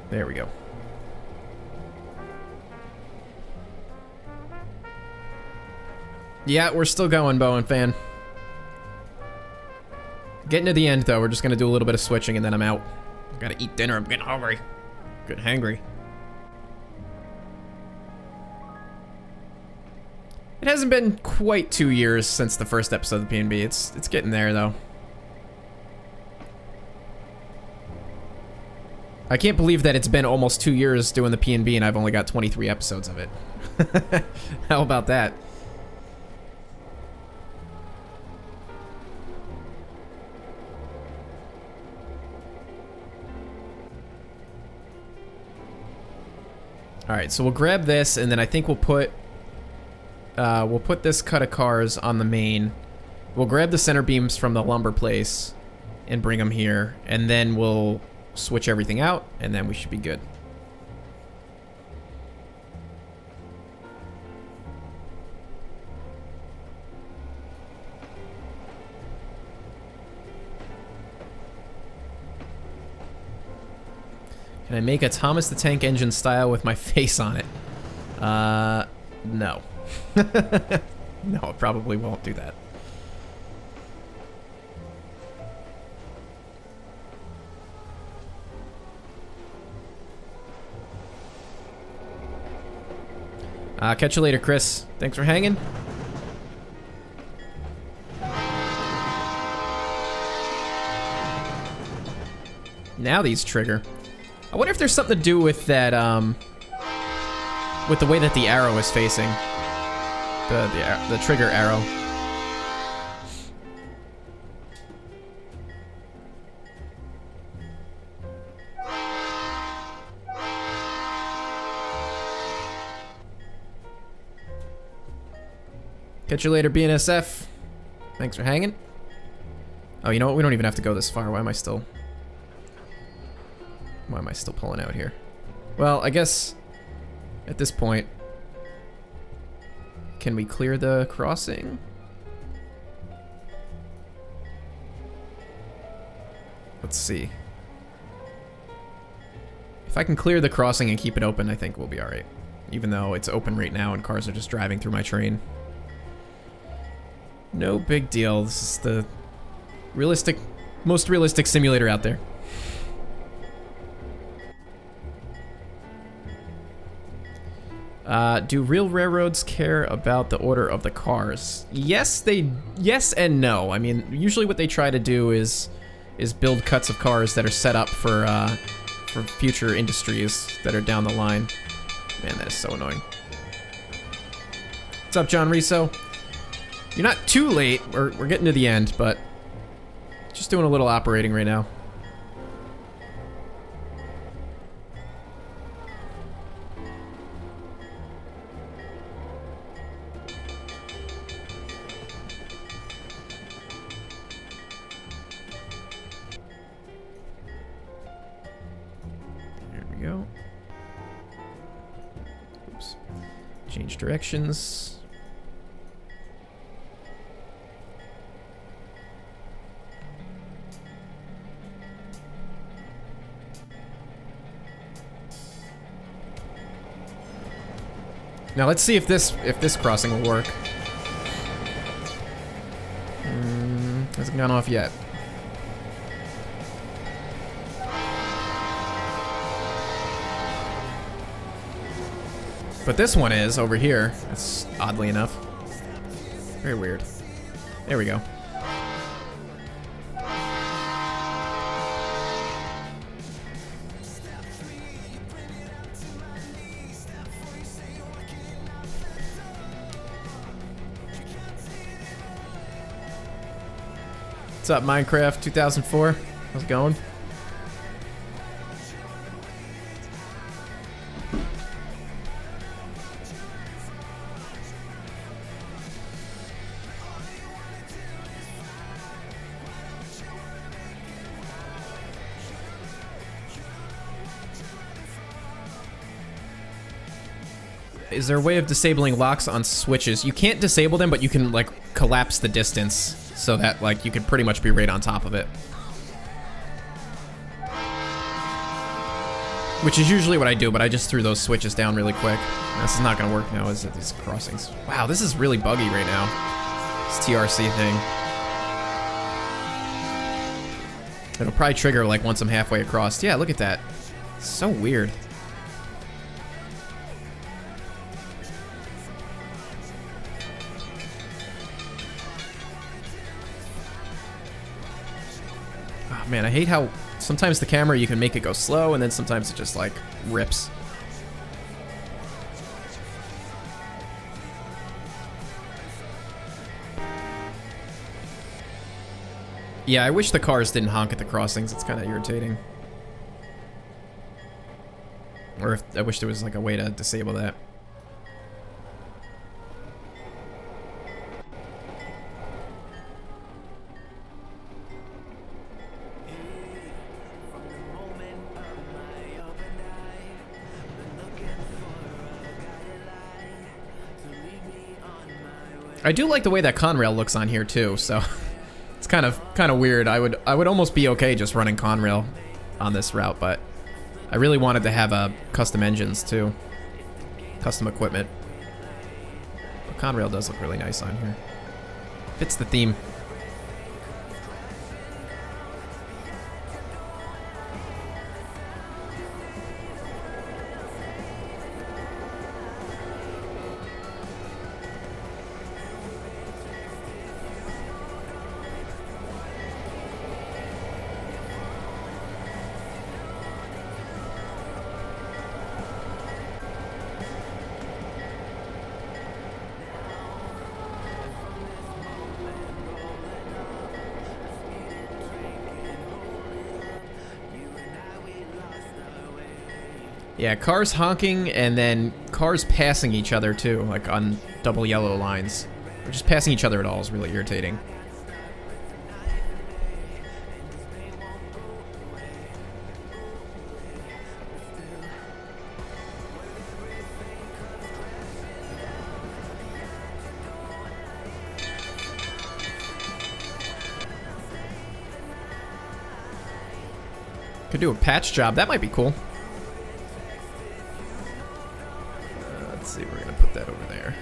There we go. Yeah, we're still going, Bowen fan. Getting to the end, though. We're just gonna do a little bit of switching, and then I'm out. Gotta eat dinner. I'm getting hungry. Getting hangry. It hasn't been quite 2 years since the first episode of the PNB. It's getting there, though. I can't believe that it's been almost 2 years doing the P&B and I've only got 23 episodes of it. How about that? Alright, so we'll grab this, and then I think we'll put this cut of cars on the main. We'll grab the center beams from the lumber place and bring them here, and then we'll switch everything out, and then we should be good. Can I make a Thomas the Tank Engine style with my face on it? No. No, it probably won't do that. Catch you later, Chris. Thanks for hanging. Now these trigger. I wonder if there's something to do with that, with the way that the arrow is facing. The trigger arrow. Catch you later, BNSF. Thanks for hanging. Oh, you know what? We don't even have to go this far. Why am I still pulling out here? Well, I guess at this point, can we clear the crossing? Let's see. If I can clear the crossing and keep it open, I think we'll be all right. Even though it's open right now and cars are just driving through my train. No big deal. This is the most realistic simulator out there. Do real railroads care about the order of the cars? Yes and no. I mean, usually what they try to do is build cuts of cars that are set up for future industries that are down the line. Man, that is so annoying. What's up, John Riso? You're not too late. We're getting to the end, but just doing a little operating right now. There we go. Oops. Change directions. Now let's see if this crossing will work. Hasn't gone off yet. But this one is over here. That's oddly enough. Very weird. There we go. What's up, Minecraft 2004? How's it going? Is there a way of disabling locks on switches? You can't disable them, but you can, like, collapse the distance so that, like, you could pretty much be right on top of it. Which is usually what I do, but I just threw those switches down really quick. This is not gonna work now, is it? These crossings. Wow, this is really buggy right now. This TRC thing. It'll probably trigger, like, once I'm halfway across. Yeah, look at that. It's so weird. Man, I hate how Sometimes the camera, you can make it go slow, and then sometimes it just, like, rips. Yeah, I wish the cars didn't honk at the crossings. It's kind of irritating. Or if I wish there was like a way to disable that. I do like the way that Conrail looks on here too, so it's kind of weird. I would almost be okay just running Conrail on this route, but I really wanted to have custom engines too, custom equipment. But Conrail does look really nice on here. Fits the theme. Yeah, cars honking and then cars passing each other too, like on double yellow lines. Or just passing each other at all is really irritating. Could do a patch job, that might be cool. Let's see, we're gonna put that over there.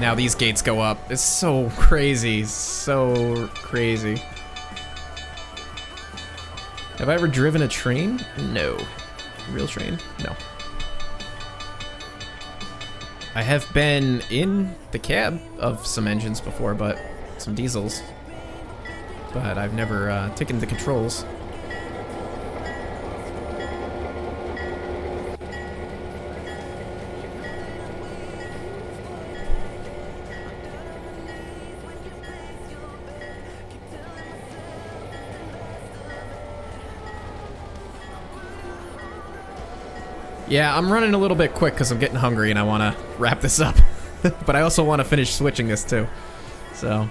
Now these gates go up. It's so crazy, so crazy. Have I ever driven a train? No. Real train? No. I have been in the cab of some engines before, but some diesels. But I've never taken the controls. Yeah, I'm running a little bit quick because I'm getting hungry and I want to wrap this up. But I also want to finish switching this too. So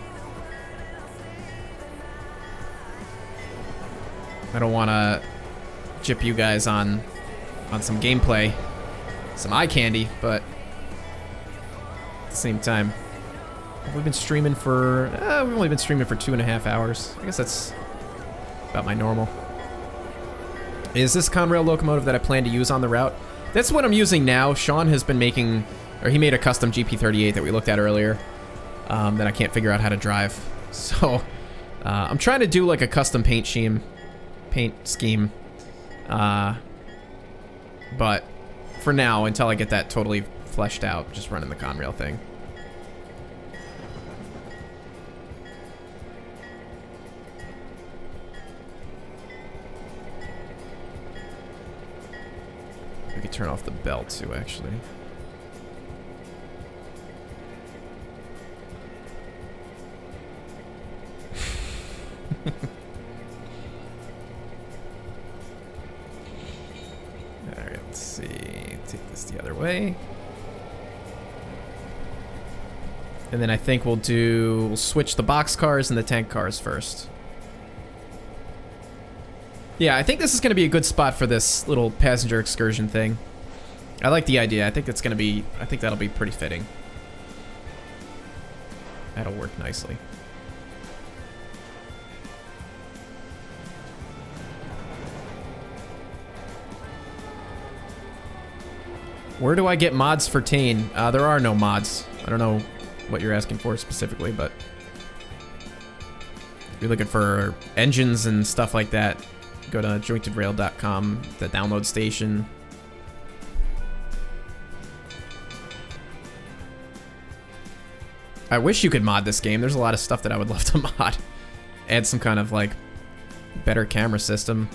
I don't want to gyp you guys on some gameplay, some eye candy, but at the same time, we've been streaming for, we've only been streaming for 2.5 hours. I guess that's about my normal. Is this Conrail locomotive that I plan to use on the route? That's what I'm using now. Sean has been making, or he made a custom GP38 that we looked at earlier that I can't figure out how to drive. So I'm trying to do like a custom paint scheme. But for now, until I get that totally fleshed out, just running the Conrail thing. We could turn off the bell too, actually. Alright, let's see. Take this the other way. And then I think we'll switch the box cars and the tank cars first. Yeah, I think this is going to be a good spot for this little passenger excursion thing. I like the idea. I think that'll be pretty fitting. That'll work nicely. Where do I get mods for Tane? There are no mods. I don't know what you're asking for specifically, but if you're looking for engines and stuff like that, go to jointedrail.com, the download station. I wish you could mod this game. There's a lot of stuff that I would love to mod. Add some kind of, like, better camera system.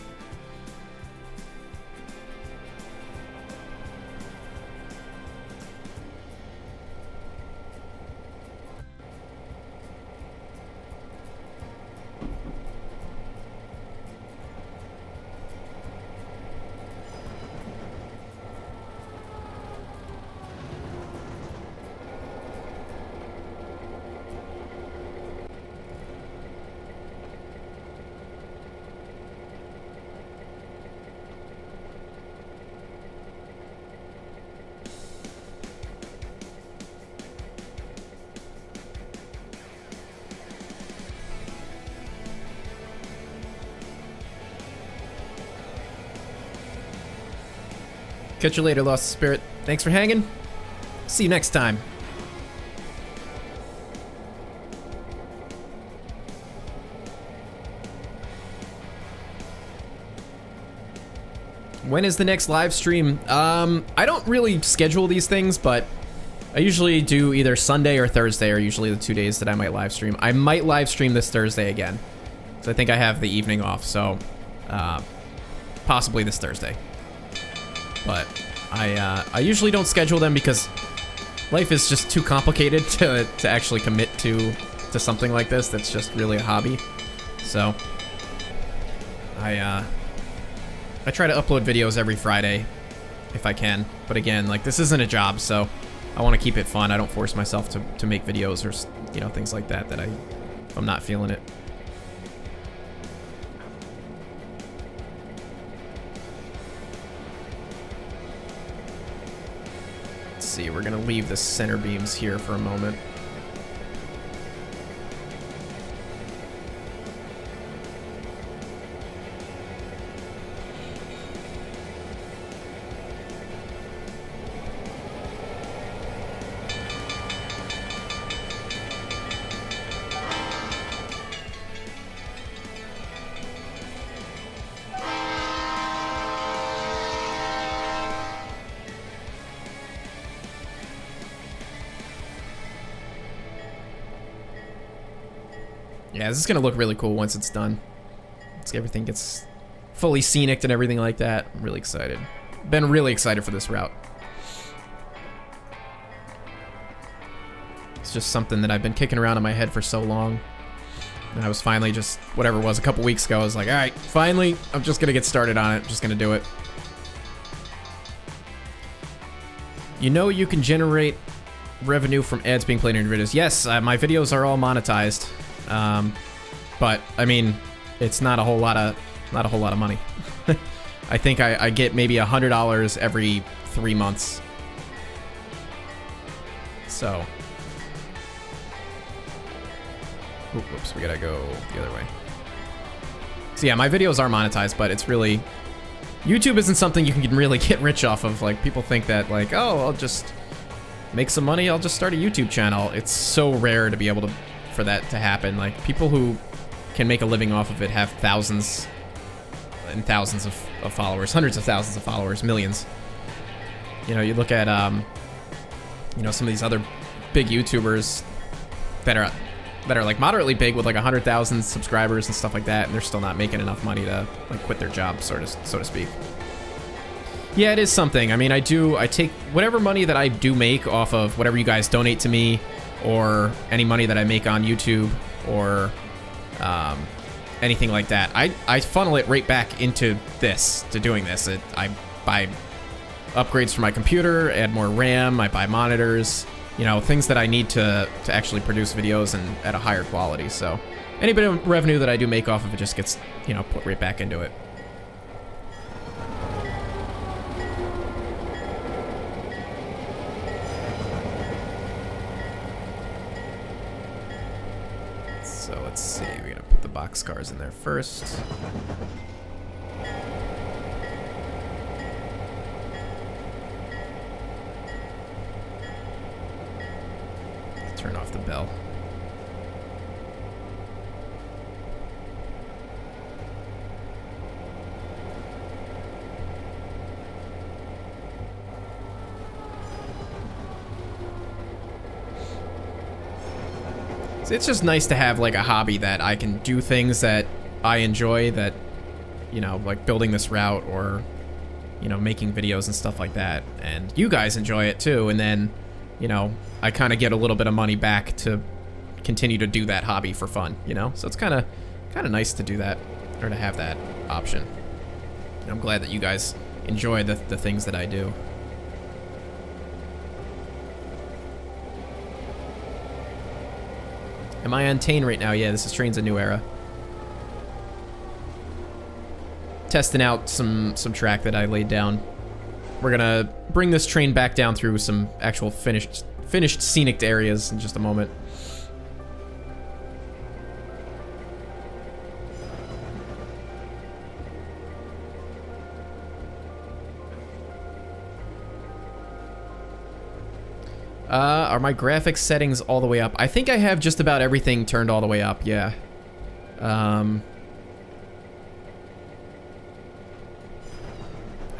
Catch you later, Lost Spirit. Thanks for hanging. See you next time. When is the next live stream? I don't really schedule these things, but I usually do either Sunday or Thursday are usually the 2 days that I might live stream. I might live stream this Thursday again. So I think I have the evening off, so possibly this Thursday. But I usually don't schedule them because life is just too complicated to actually commit to something like this that's just really a hobby. So I try to upload videos every Friday if I can. But again, like, this isn't a job, so I want to keep it fun. I don't force myself to make videos or, you know, things like that if I'm not feeling it. See, we're gonna leave the center beams here for a moment. Yeah, this is gonna look really cool once it's done. Everything gets fully scenic and everything like that. I'm really excited. Been really excited for this route. It's just something that I've been kicking around in my head for so long. And I was finally just, whatever it was, a couple weeks ago, I was like, all right, finally, I'm just gonna get started on it. Just gonna do it. You know you can generate revenue from ads being played in your videos. Yes, my videos are all monetized. But I mean, it's not a whole lot of money. I think I get maybe $100 every 3 months. So, whoops, we gotta go the other way. So yeah, my videos are monetized, but it's really, YouTube isn't something you can really get rich off of. Like, people think that, like, oh, I'll just make some money, I'll just start a YouTube channel. It's so rare to be able to, for that to happen. Like, people who can make a living off of it have thousands and thousands of followers, hundreds of thousands of followers, millions. You know, you look at, you know, some of these other big YouTubers that are like moderately big with like 100,000 subscribers and stuff like that, and they're still not making enough money to like quit their job, so to speak. Yeah, it is something. I mean, I take whatever money that I do make off of whatever you guys donate to me, or any money that I make on YouTube, or anything like that. I funnel it right back into this, to doing this. I buy upgrades for my computer, add more RAM, I buy monitors, you know, things that I need to actually produce videos and at a higher quality. So any bit of revenue that I do make off of it just gets, you know, put right back into it. So let's see, we're gonna put the boxcars in there first. Turn off the bell. it's just nice to have like a hobby that I can do things that I enjoy, that, you know, like building this route or, you know, making videos and stuff like that. And you guys enjoy it too. And then, you know, I kind of get a little bit of money back to continue to do that hobby for fun, you know? So it's kind of nice to do that, or to have that option. And I'm glad that you guys enjoy the things that I do. Am I on Tane right now? Yeah, this is Trainz: A New Era. Testing out some track that I laid down. We're gonna bring this train back down through some actual finished scenic areas in just a moment. Are my graphics settings all the way up? I think I have just about everything turned all the way up, yeah. I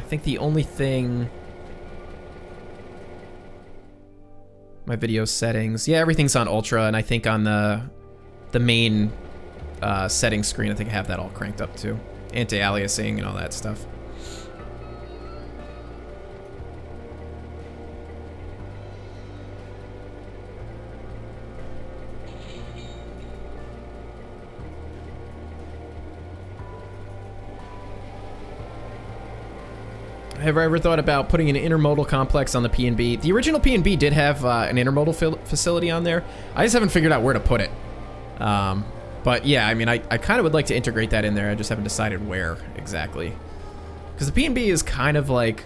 think the only thing... My video settings. Yeah, everything's on ultra, and I think on the main settings screen, I think I have that all cranked up too. Anti-aliasing and all that stuff. Have I ever thought about putting an intermodal complex on the P&B? The original P&B did have an intermodal facility on there. I just haven't figured out where to put it. But yeah, I mean, I kind of would like to integrate that in there. I just haven't decided where exactly. Because the P&B is kind of like,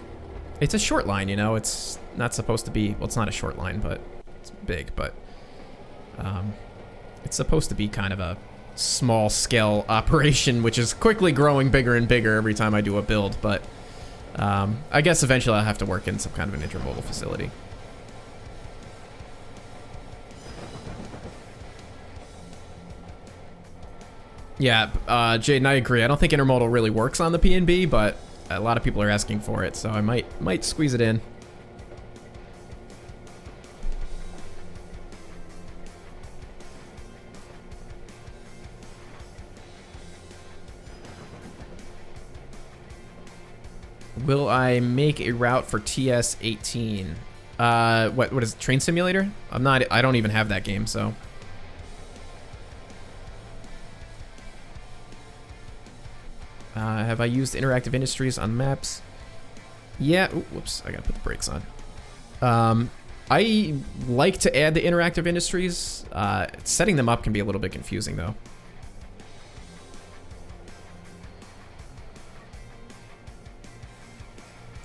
it's a short line, you know? It's not supposed to be, well, it's not a short line, but it's big, but it's supposed to be kind of a small scale operation, which is quickly growing bigger and bigger every time I do a build, but I guess eventually I'll have to work in some kind of an intermodal facility. Yeah, Jaden, I agree. I don't think intermodal really works on the P&B, but a lot of people are asking for it, so I might squeeze it in. Will I make a route for TS18? What is it, Train Simulator? I don't even have that game, so. Have I used Interactive Industries on maps? Yeah, ooh, whoops, I gotta put the brakes on. I like to add the Interactive Industries. Setting them up can be a little bit confusing though.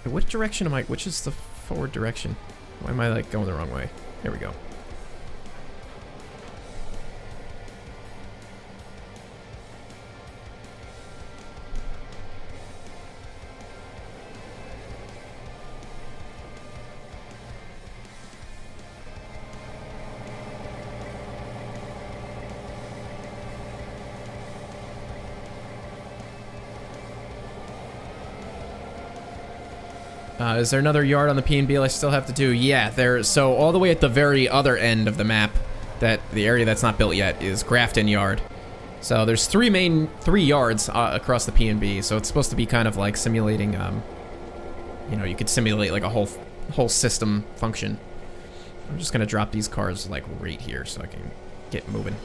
What direction am I? Which is the forward direction? Why am I like going the wrong way? There we go. Is there another yard on the P&B I still have to do? Yeah, so all the way at the very other end of the map, the area that's not built yet, is Grafton Yard. So there's three yards across the P&B, so it's supposed to be kind of like simulating, you know, you could simulate like a whole system function. I'm just gonna drop these cars like right here so I can get moving.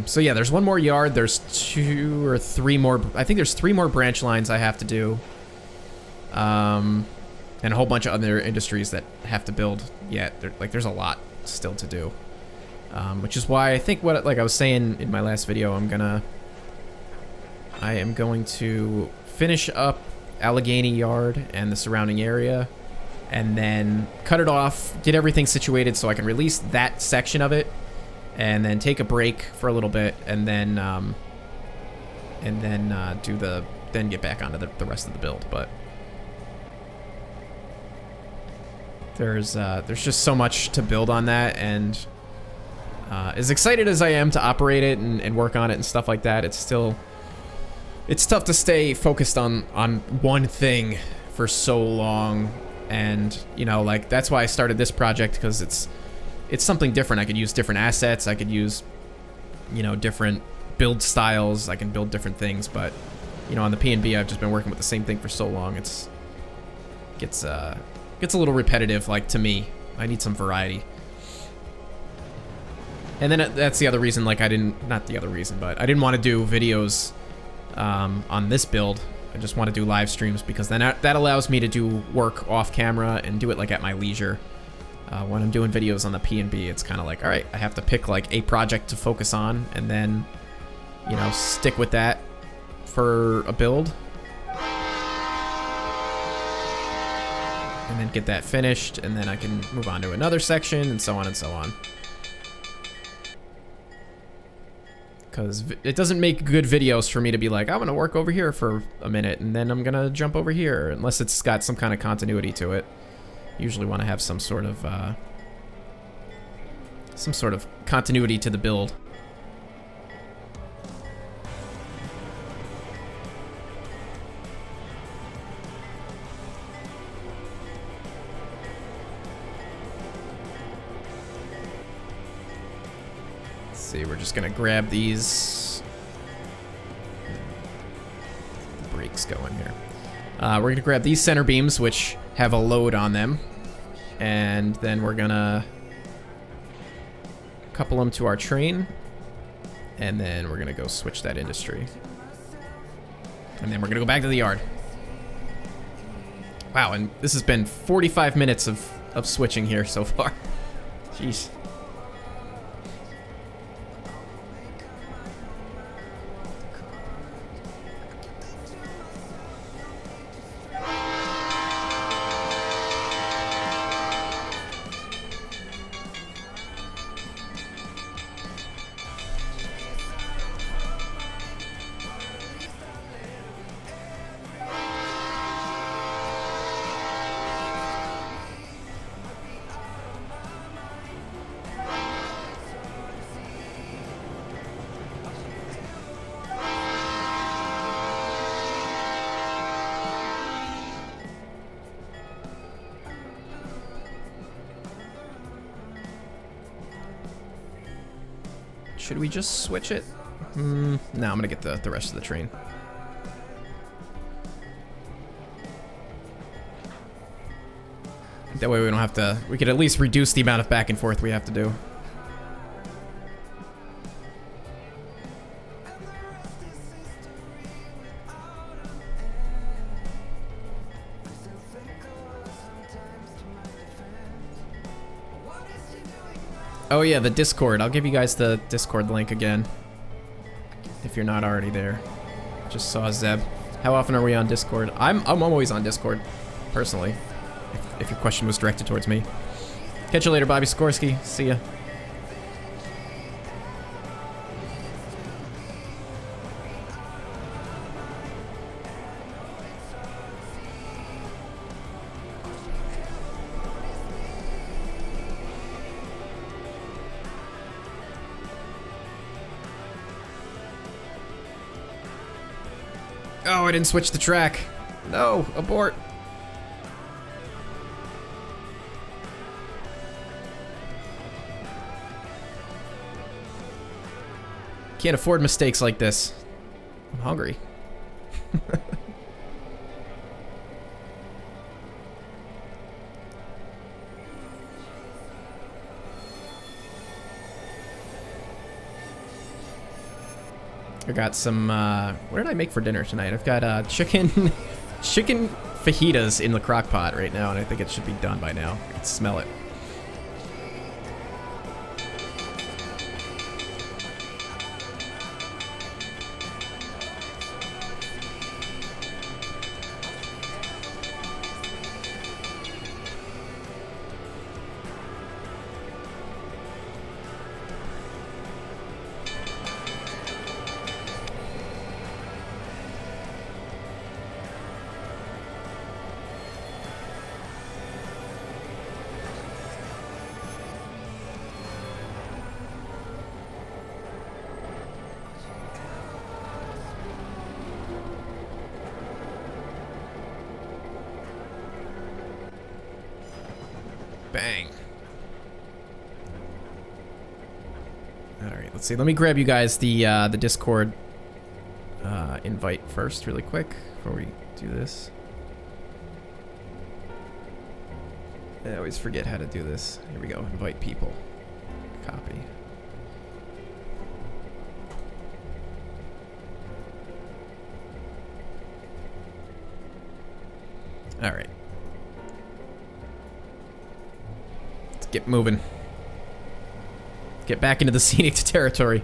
So yeah, there's one more yard. There's 2 or 3 more. I think there's 3 more branch lines I have to do. And a whole bunch of other industries that have to build yet. There's a lot still to do. Which is why I think like I was saying in my last video, I am going to finish up Allegheny Yard and the surrounding area, and then cut it off, get everything situated so I can release that section of it, and then take a break for a little bit, and then get back onto the rest of the build. But there's just so much to build on that, and as excited as I am to operate it and work on it and stuff like that, it's tough to stay focused on one thing for so long. And you know, like, that's why I started this project, because it's it's something different. I could use different assets. I could use, you know, different build styles. I can build different things, but, you know, on the P&B, I've just been working with the same thing for so long. Gets a little repetitive, like, to me. I need some variety. And then that's the other reason, like, not the other reason, but I didn't want to do videos on this build. I just want to do live streams because then that allows me to do work off camera and do it, like, at my leisure. When I'm doing videos on the P&B, it's kind of like, all right, I have to pick, like, a project to focus on and then, you know, stick with that for a build. And then get that finished, and then I can move on to another section, and so on and so on. Because it doesn't make good videos for me to be like, I'm gonna work over here for a minute, and then I'm gonna jump over here, unless it's got some kind of continuity to it. Usually want to have some sort of continuity to the build. See, we're just gonna grab these. The brakes going here. We're gonna grab these center beams, which have a load on them, and then we're gonna couple them to our train, and then we're gonna go switch that industry, and then we're gonna go back to the yard. Wow, and this has been 45 minutes of switching here so far. Jeez. Should we just switch it? No, I'm gonna get the rest of the train. That way we don't have to, we could at least reduce the amount of back and forth we have to do. Oh yeah, the Discord. I'll give you guys the Discord link again, if you're not already there. Just saw Zeb. How often are we on Discord? I'm always on Discord, personally. If your question was directed towards me. Catch you later, Bobby Sikorsky. See ya. Oh, I didn't switch the track. No, abort. Can't afford mistakes like this. I'm hungry. I got some, what did I make for dinner tonight? I've got chicken fajitas in the crock pot right now, and I think it should be done by now. I can smell it. Bang. let's see. Let me grab you guys the Discord invite first, really quick, before we do this. I always forget how to do this. Here we go. Invite people. Copy. All right. Let's get moving. Get back into the scenic territory.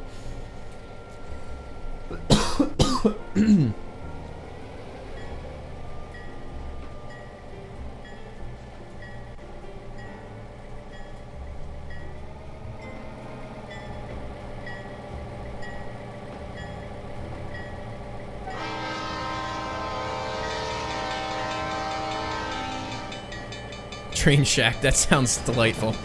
Train shack, that sounds delightful.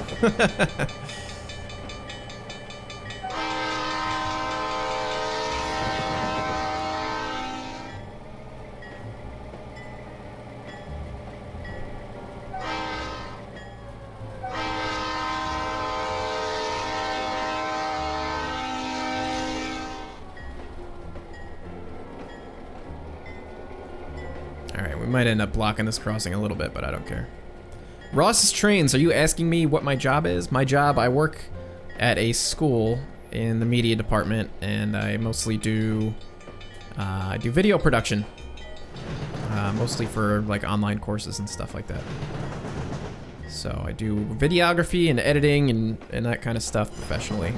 Alright, we might end up blocking this crossing a little bit, but I don't care. Ross's Trainz, are you asking me what my job is? My job, I work at a school in the media department, and I mostly do video production, mostly for like online courses and stuff like that. So I do videography and editing and that kind of stuff professionally.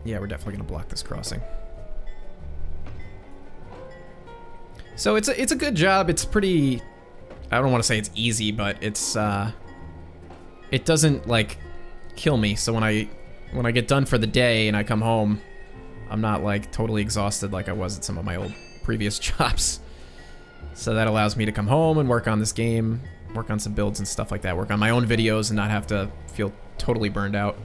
Yeah, we're definitely gonna block this crossing. So it's a good job. It's pretty, I don't want to say it's easy, but it's it doesn't like kill me. So when I get done for the day and I come home, I'm not like totally exhausted like I was at some of my old previous jobs. So that allows me to come home and work on this game, work on some builds and stuff like that, work on my own videos and not have to feel totally burned out.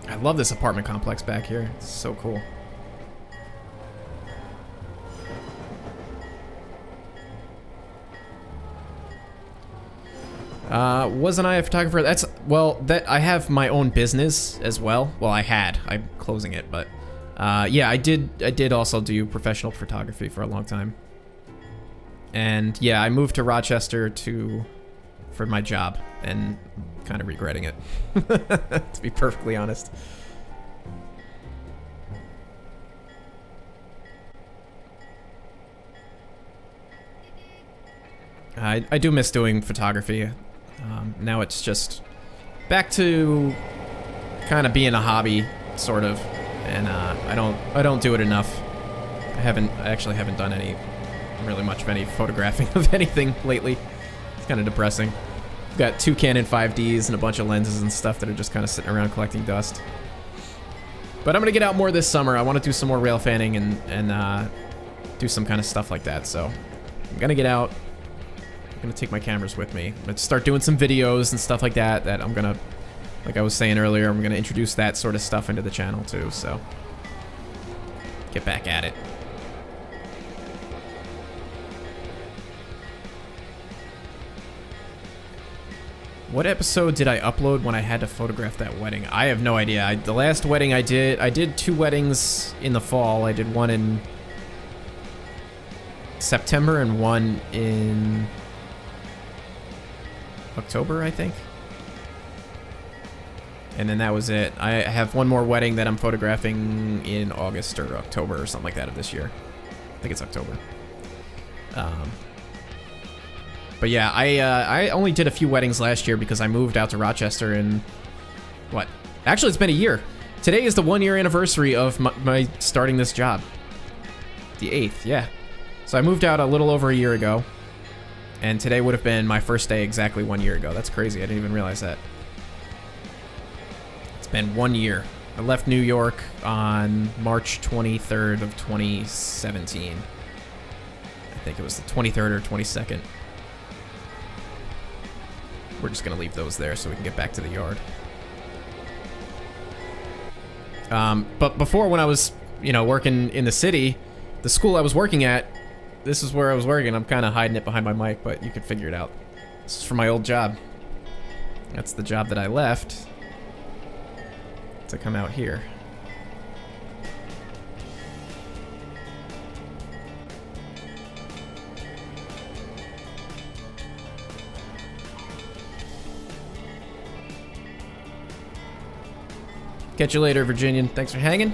I love this apartment complex back here. It's so cool. Wasn't I a photographer? That's, well, that I have my own business as well. Well, I had. I'm closing it, but yeah, I did also do professional photography for a long time. And yeah, I moved to Rochester for my job, and kind of regretting it, to be perfectly honest. I do miss doing photography. Now it's just back to kind of being a hobby, sort of, and I don't do it enough. I actually haven't done really much of any photographing of anything lately. It's kind of depressing. I've got 2 Canon 5Ds and a bunch of lenses and stuff that are just kind of sitting around collecting dust. But I'm gonna get out more this summer. I want to do some more rail fanning and do some kind of stuff like that. So I'm gonna get out. I'm gonna take my cameras with me. I'm gonna start doing some videos and stuff like that. That I'm gonna, like I was saying earlier, I'm gonna introduce that sort of stuff into the channel too. So get back at it. What episode did I upload when I had to photograph that wedding? I have no idea. The last wedding I did 2 weddings in the fall. I did one in September and one in October, I think. And then that was it. I have one more wedding that I'm photographing in August or October or something like that of this year. I think it's October. But yeah, I only did a few weddings last year because I moved out to Rochester in, what? Actually, it's been a year. Today is the 1-year anniversary of my starting this job. The 8th, yeah. So I moved out a little over a year ago. And today would have been my first day exactly 1 year ago. That's crazy, I didn't even realize that. It's been 1 year. I left New York on March 23rd of 2017. I think it was the 23rd or 22nd. We're just gonna leave those there so we can get back to the yard. But before, when I was, you know, working in the city, the school I was working at, this is where I was working. I'm kind of hiding it behind my mic, but you could figure it out. This is for my old job. That's the job that I left to come out here. Catch you later, Virginian. Thanks for hanging.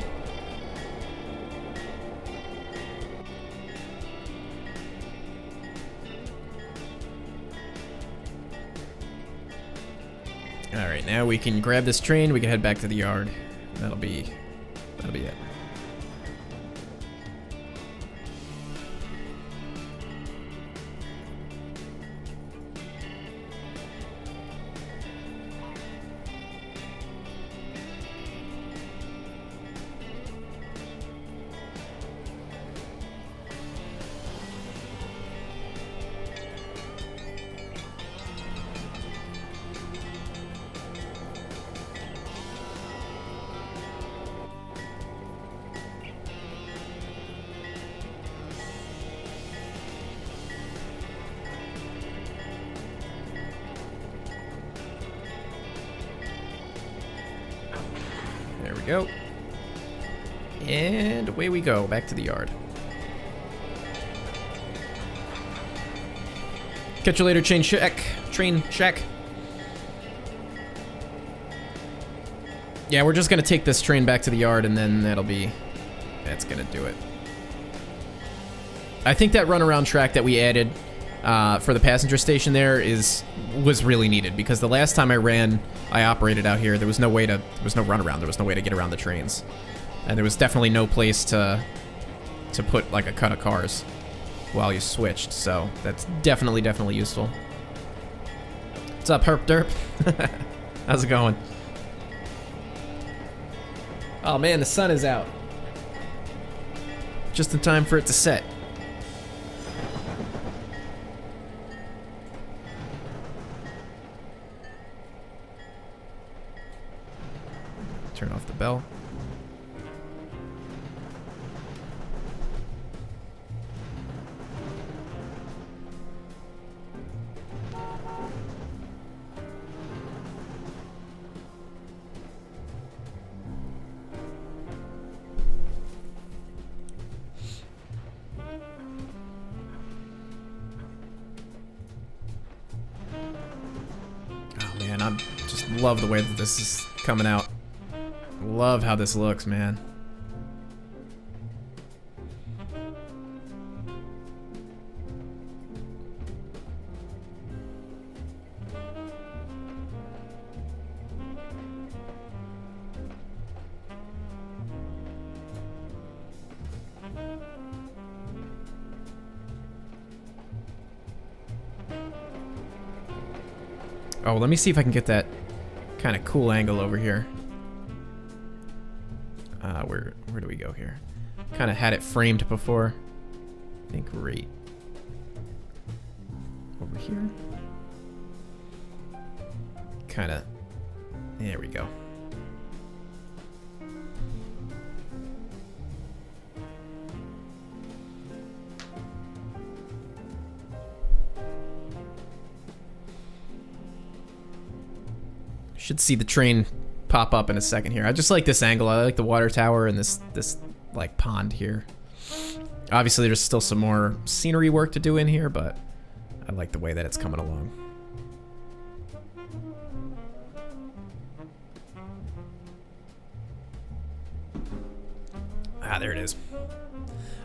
All right, now we can grab this train. We can head back to the yard. That'll be it. There we go. And away we go, back to the yard. Catch you later, train check. Yeah, we're just gonna take this train back to the yard and then that's gonna do it. I think that runaround track that we added for the passenger station there was really needed, because the last time I operated out here, there was no runaround, there was no way to get around the trains. And there was definitely no place to put like a cut of cars while you switched, so that's definitely useful. What's up, Herp Derp? How's it going? Oh man, the sun is out. Just in time for it to set. Turn off the bell. Oh man, I just love the way that this is coming out. Love how this looks, man. Oh, let me see if I can get that kind of cool angle over here. Where do we go here? Kind of had it framed before. I think right over here. Kind of. There we go. Should see the train pop up in a second here. I just like this angle. I like the water tower and this like pond here. Obviously there's still some more scenery work to do in here, but I like the way that it's coming along. Ah, there it is.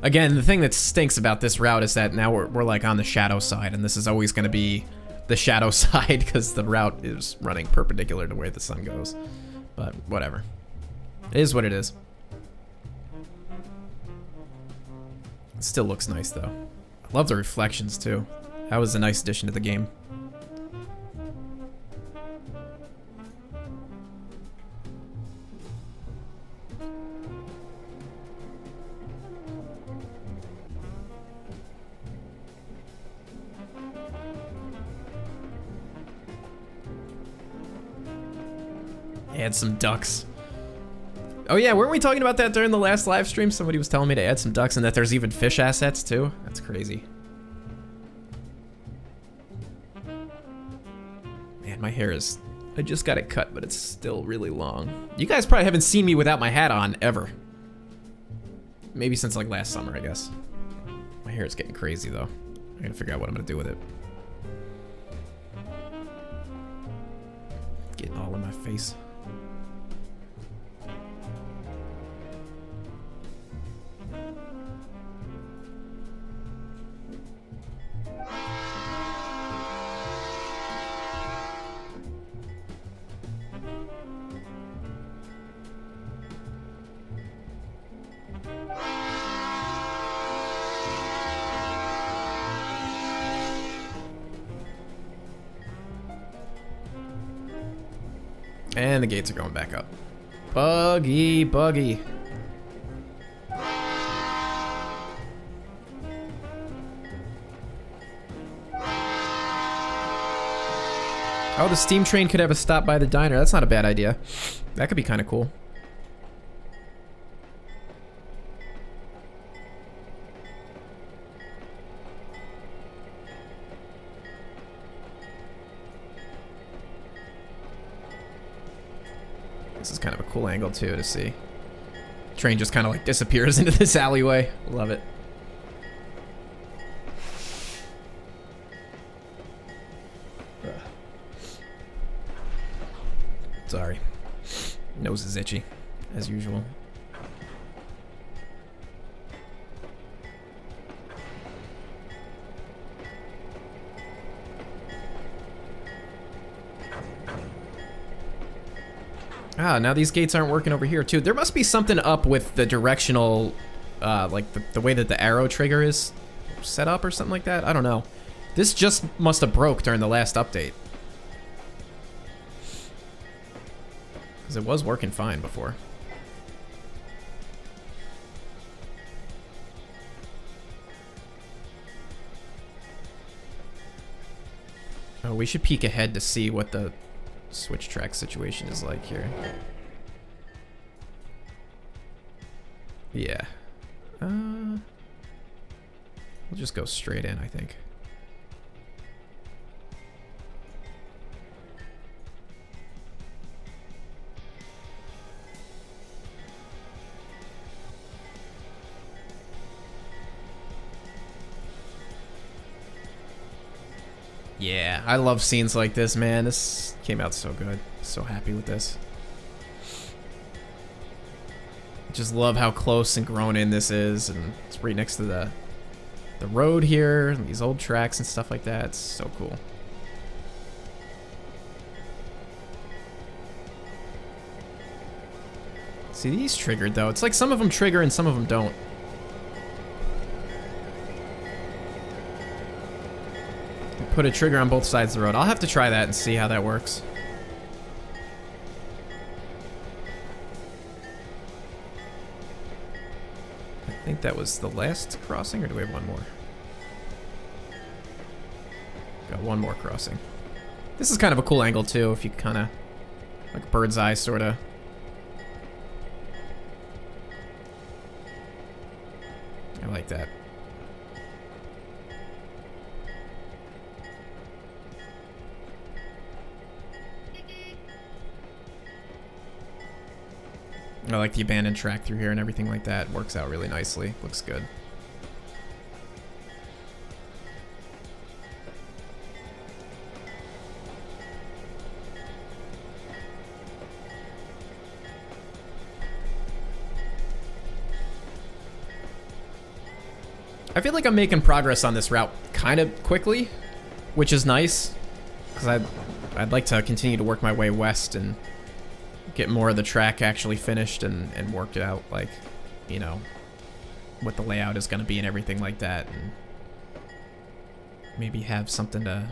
Again, the thing that stinks about this route is that now we're like on the shadow side, and this is always going to be the shadow side because the route is running perpendicular to where the sun goes. But whatever. It is what it is. It still looks nice though. I love the reflections too. That was a nice addition to the game. Add some ducks. Oh yeah, weren't we talking about that during the last live stream? Somebody was telling me to add some ducks and that there's even fish assets too. That's crazy. Man, my hair is... I just got it cut, but it's still really long. You guys probably haven't seen me without my hat on, ever. Maybe since like last summer, I guess. My hair is getting crazy though. I gotta figure out what I'm gonna do with it. Getting all in my face. And the gates are going back up. Buggy, buggy. Oh, the steam train could have a stop by the diner. That's not a bad idea. That could be kind of cool. This is kind of a cool angle too to see. Train just kind of like disappears into this alleyway. Love it. Sorry. Nose is itchy, as usual. Ah, now these gates aren't working over here too. There must be something up with the directional, like the way that the arrow trigger is set up or something like that. I don't know. This just must have broke during the last update. Because it was working fine before. Oh, we should peek ahead to see what the switch track situation is like here. Yeah. We'll just go straight in, I think. Yeah, I love scenes like this, man. This came out so good. So happy with this. Just love how close and grown in this is, and it's right next to the road here, and these old tracks and stuff like that. It's so cool. See, these triggered though. It's like some of them trigger and some of them don't. Put a trigger on both sides of the road. I'll have to try that and see how that works. I think that was the last crossing, or do we have one more? Got one more crossing. This is kind of a cool angle too, if you kind of, like bird's eye sort of. I like that. I like the abandoned track through here and everything like that. Works out really nicely. Looks good. I feel like I'm making progress on this route kind of quickly, which is nice, because I'd like to continue to work my way west and get more of the track actually finished and worked out, like, you know, what the layout is going to be and everything like that, and maybe have something to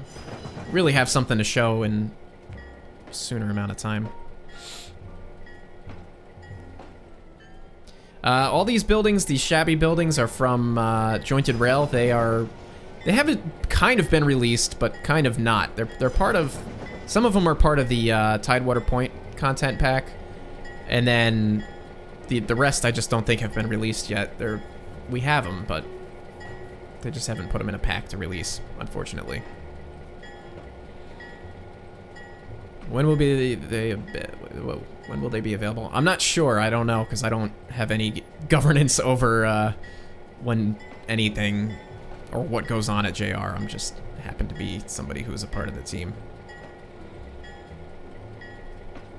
really have something to show in a sooner amount of time. All these buildings, these shabby buildings, are from Jointed Rail. They haven't kind of been released, but kind of not. They're part of, some of them are part of the Tidewater Point content pack, and then The rest I just don't think have been released yet. We have them, but they just haven't put them in a pack to release, unfortunately. When will when will they be available? I'm not sure. I don't know, because I don't have any governance over when anything or what goes on at JR. I'm just happen to be somebody who's a part of the team.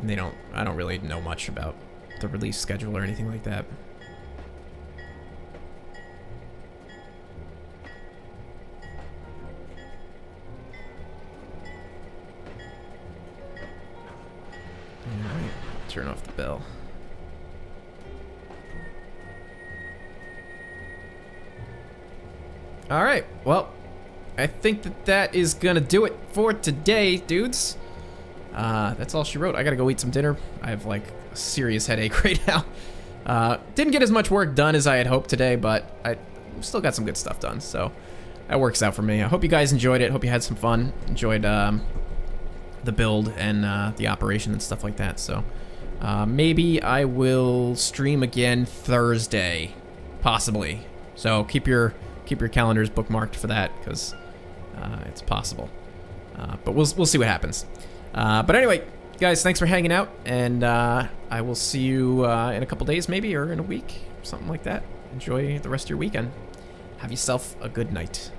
And I don't really know much about the release schedule or anything like that. Alright, turn off the bell. Alright, well, I think that is gonna do it for today, dudes. That's all she wrote. I gotta go eat some dinner. I have like a serious headache right now. Didn't get as much work done as I had hoped today, but I still got some good stuff done, so that works out for me. I hope you guys enjoyed it. Hope you had some fun. Enjoyed the build and the operation and stuff like that. So maybe I will stream again Thursday, possibly. So keep your calendars bookmarked for that, because it's possible. But we'll see what happens. But anyway, guys, thanks for hanging out, and I will see you in a couple days, maybe, or in a week, something like that. Enjoy the rest of your weekend. Have yourself a good night.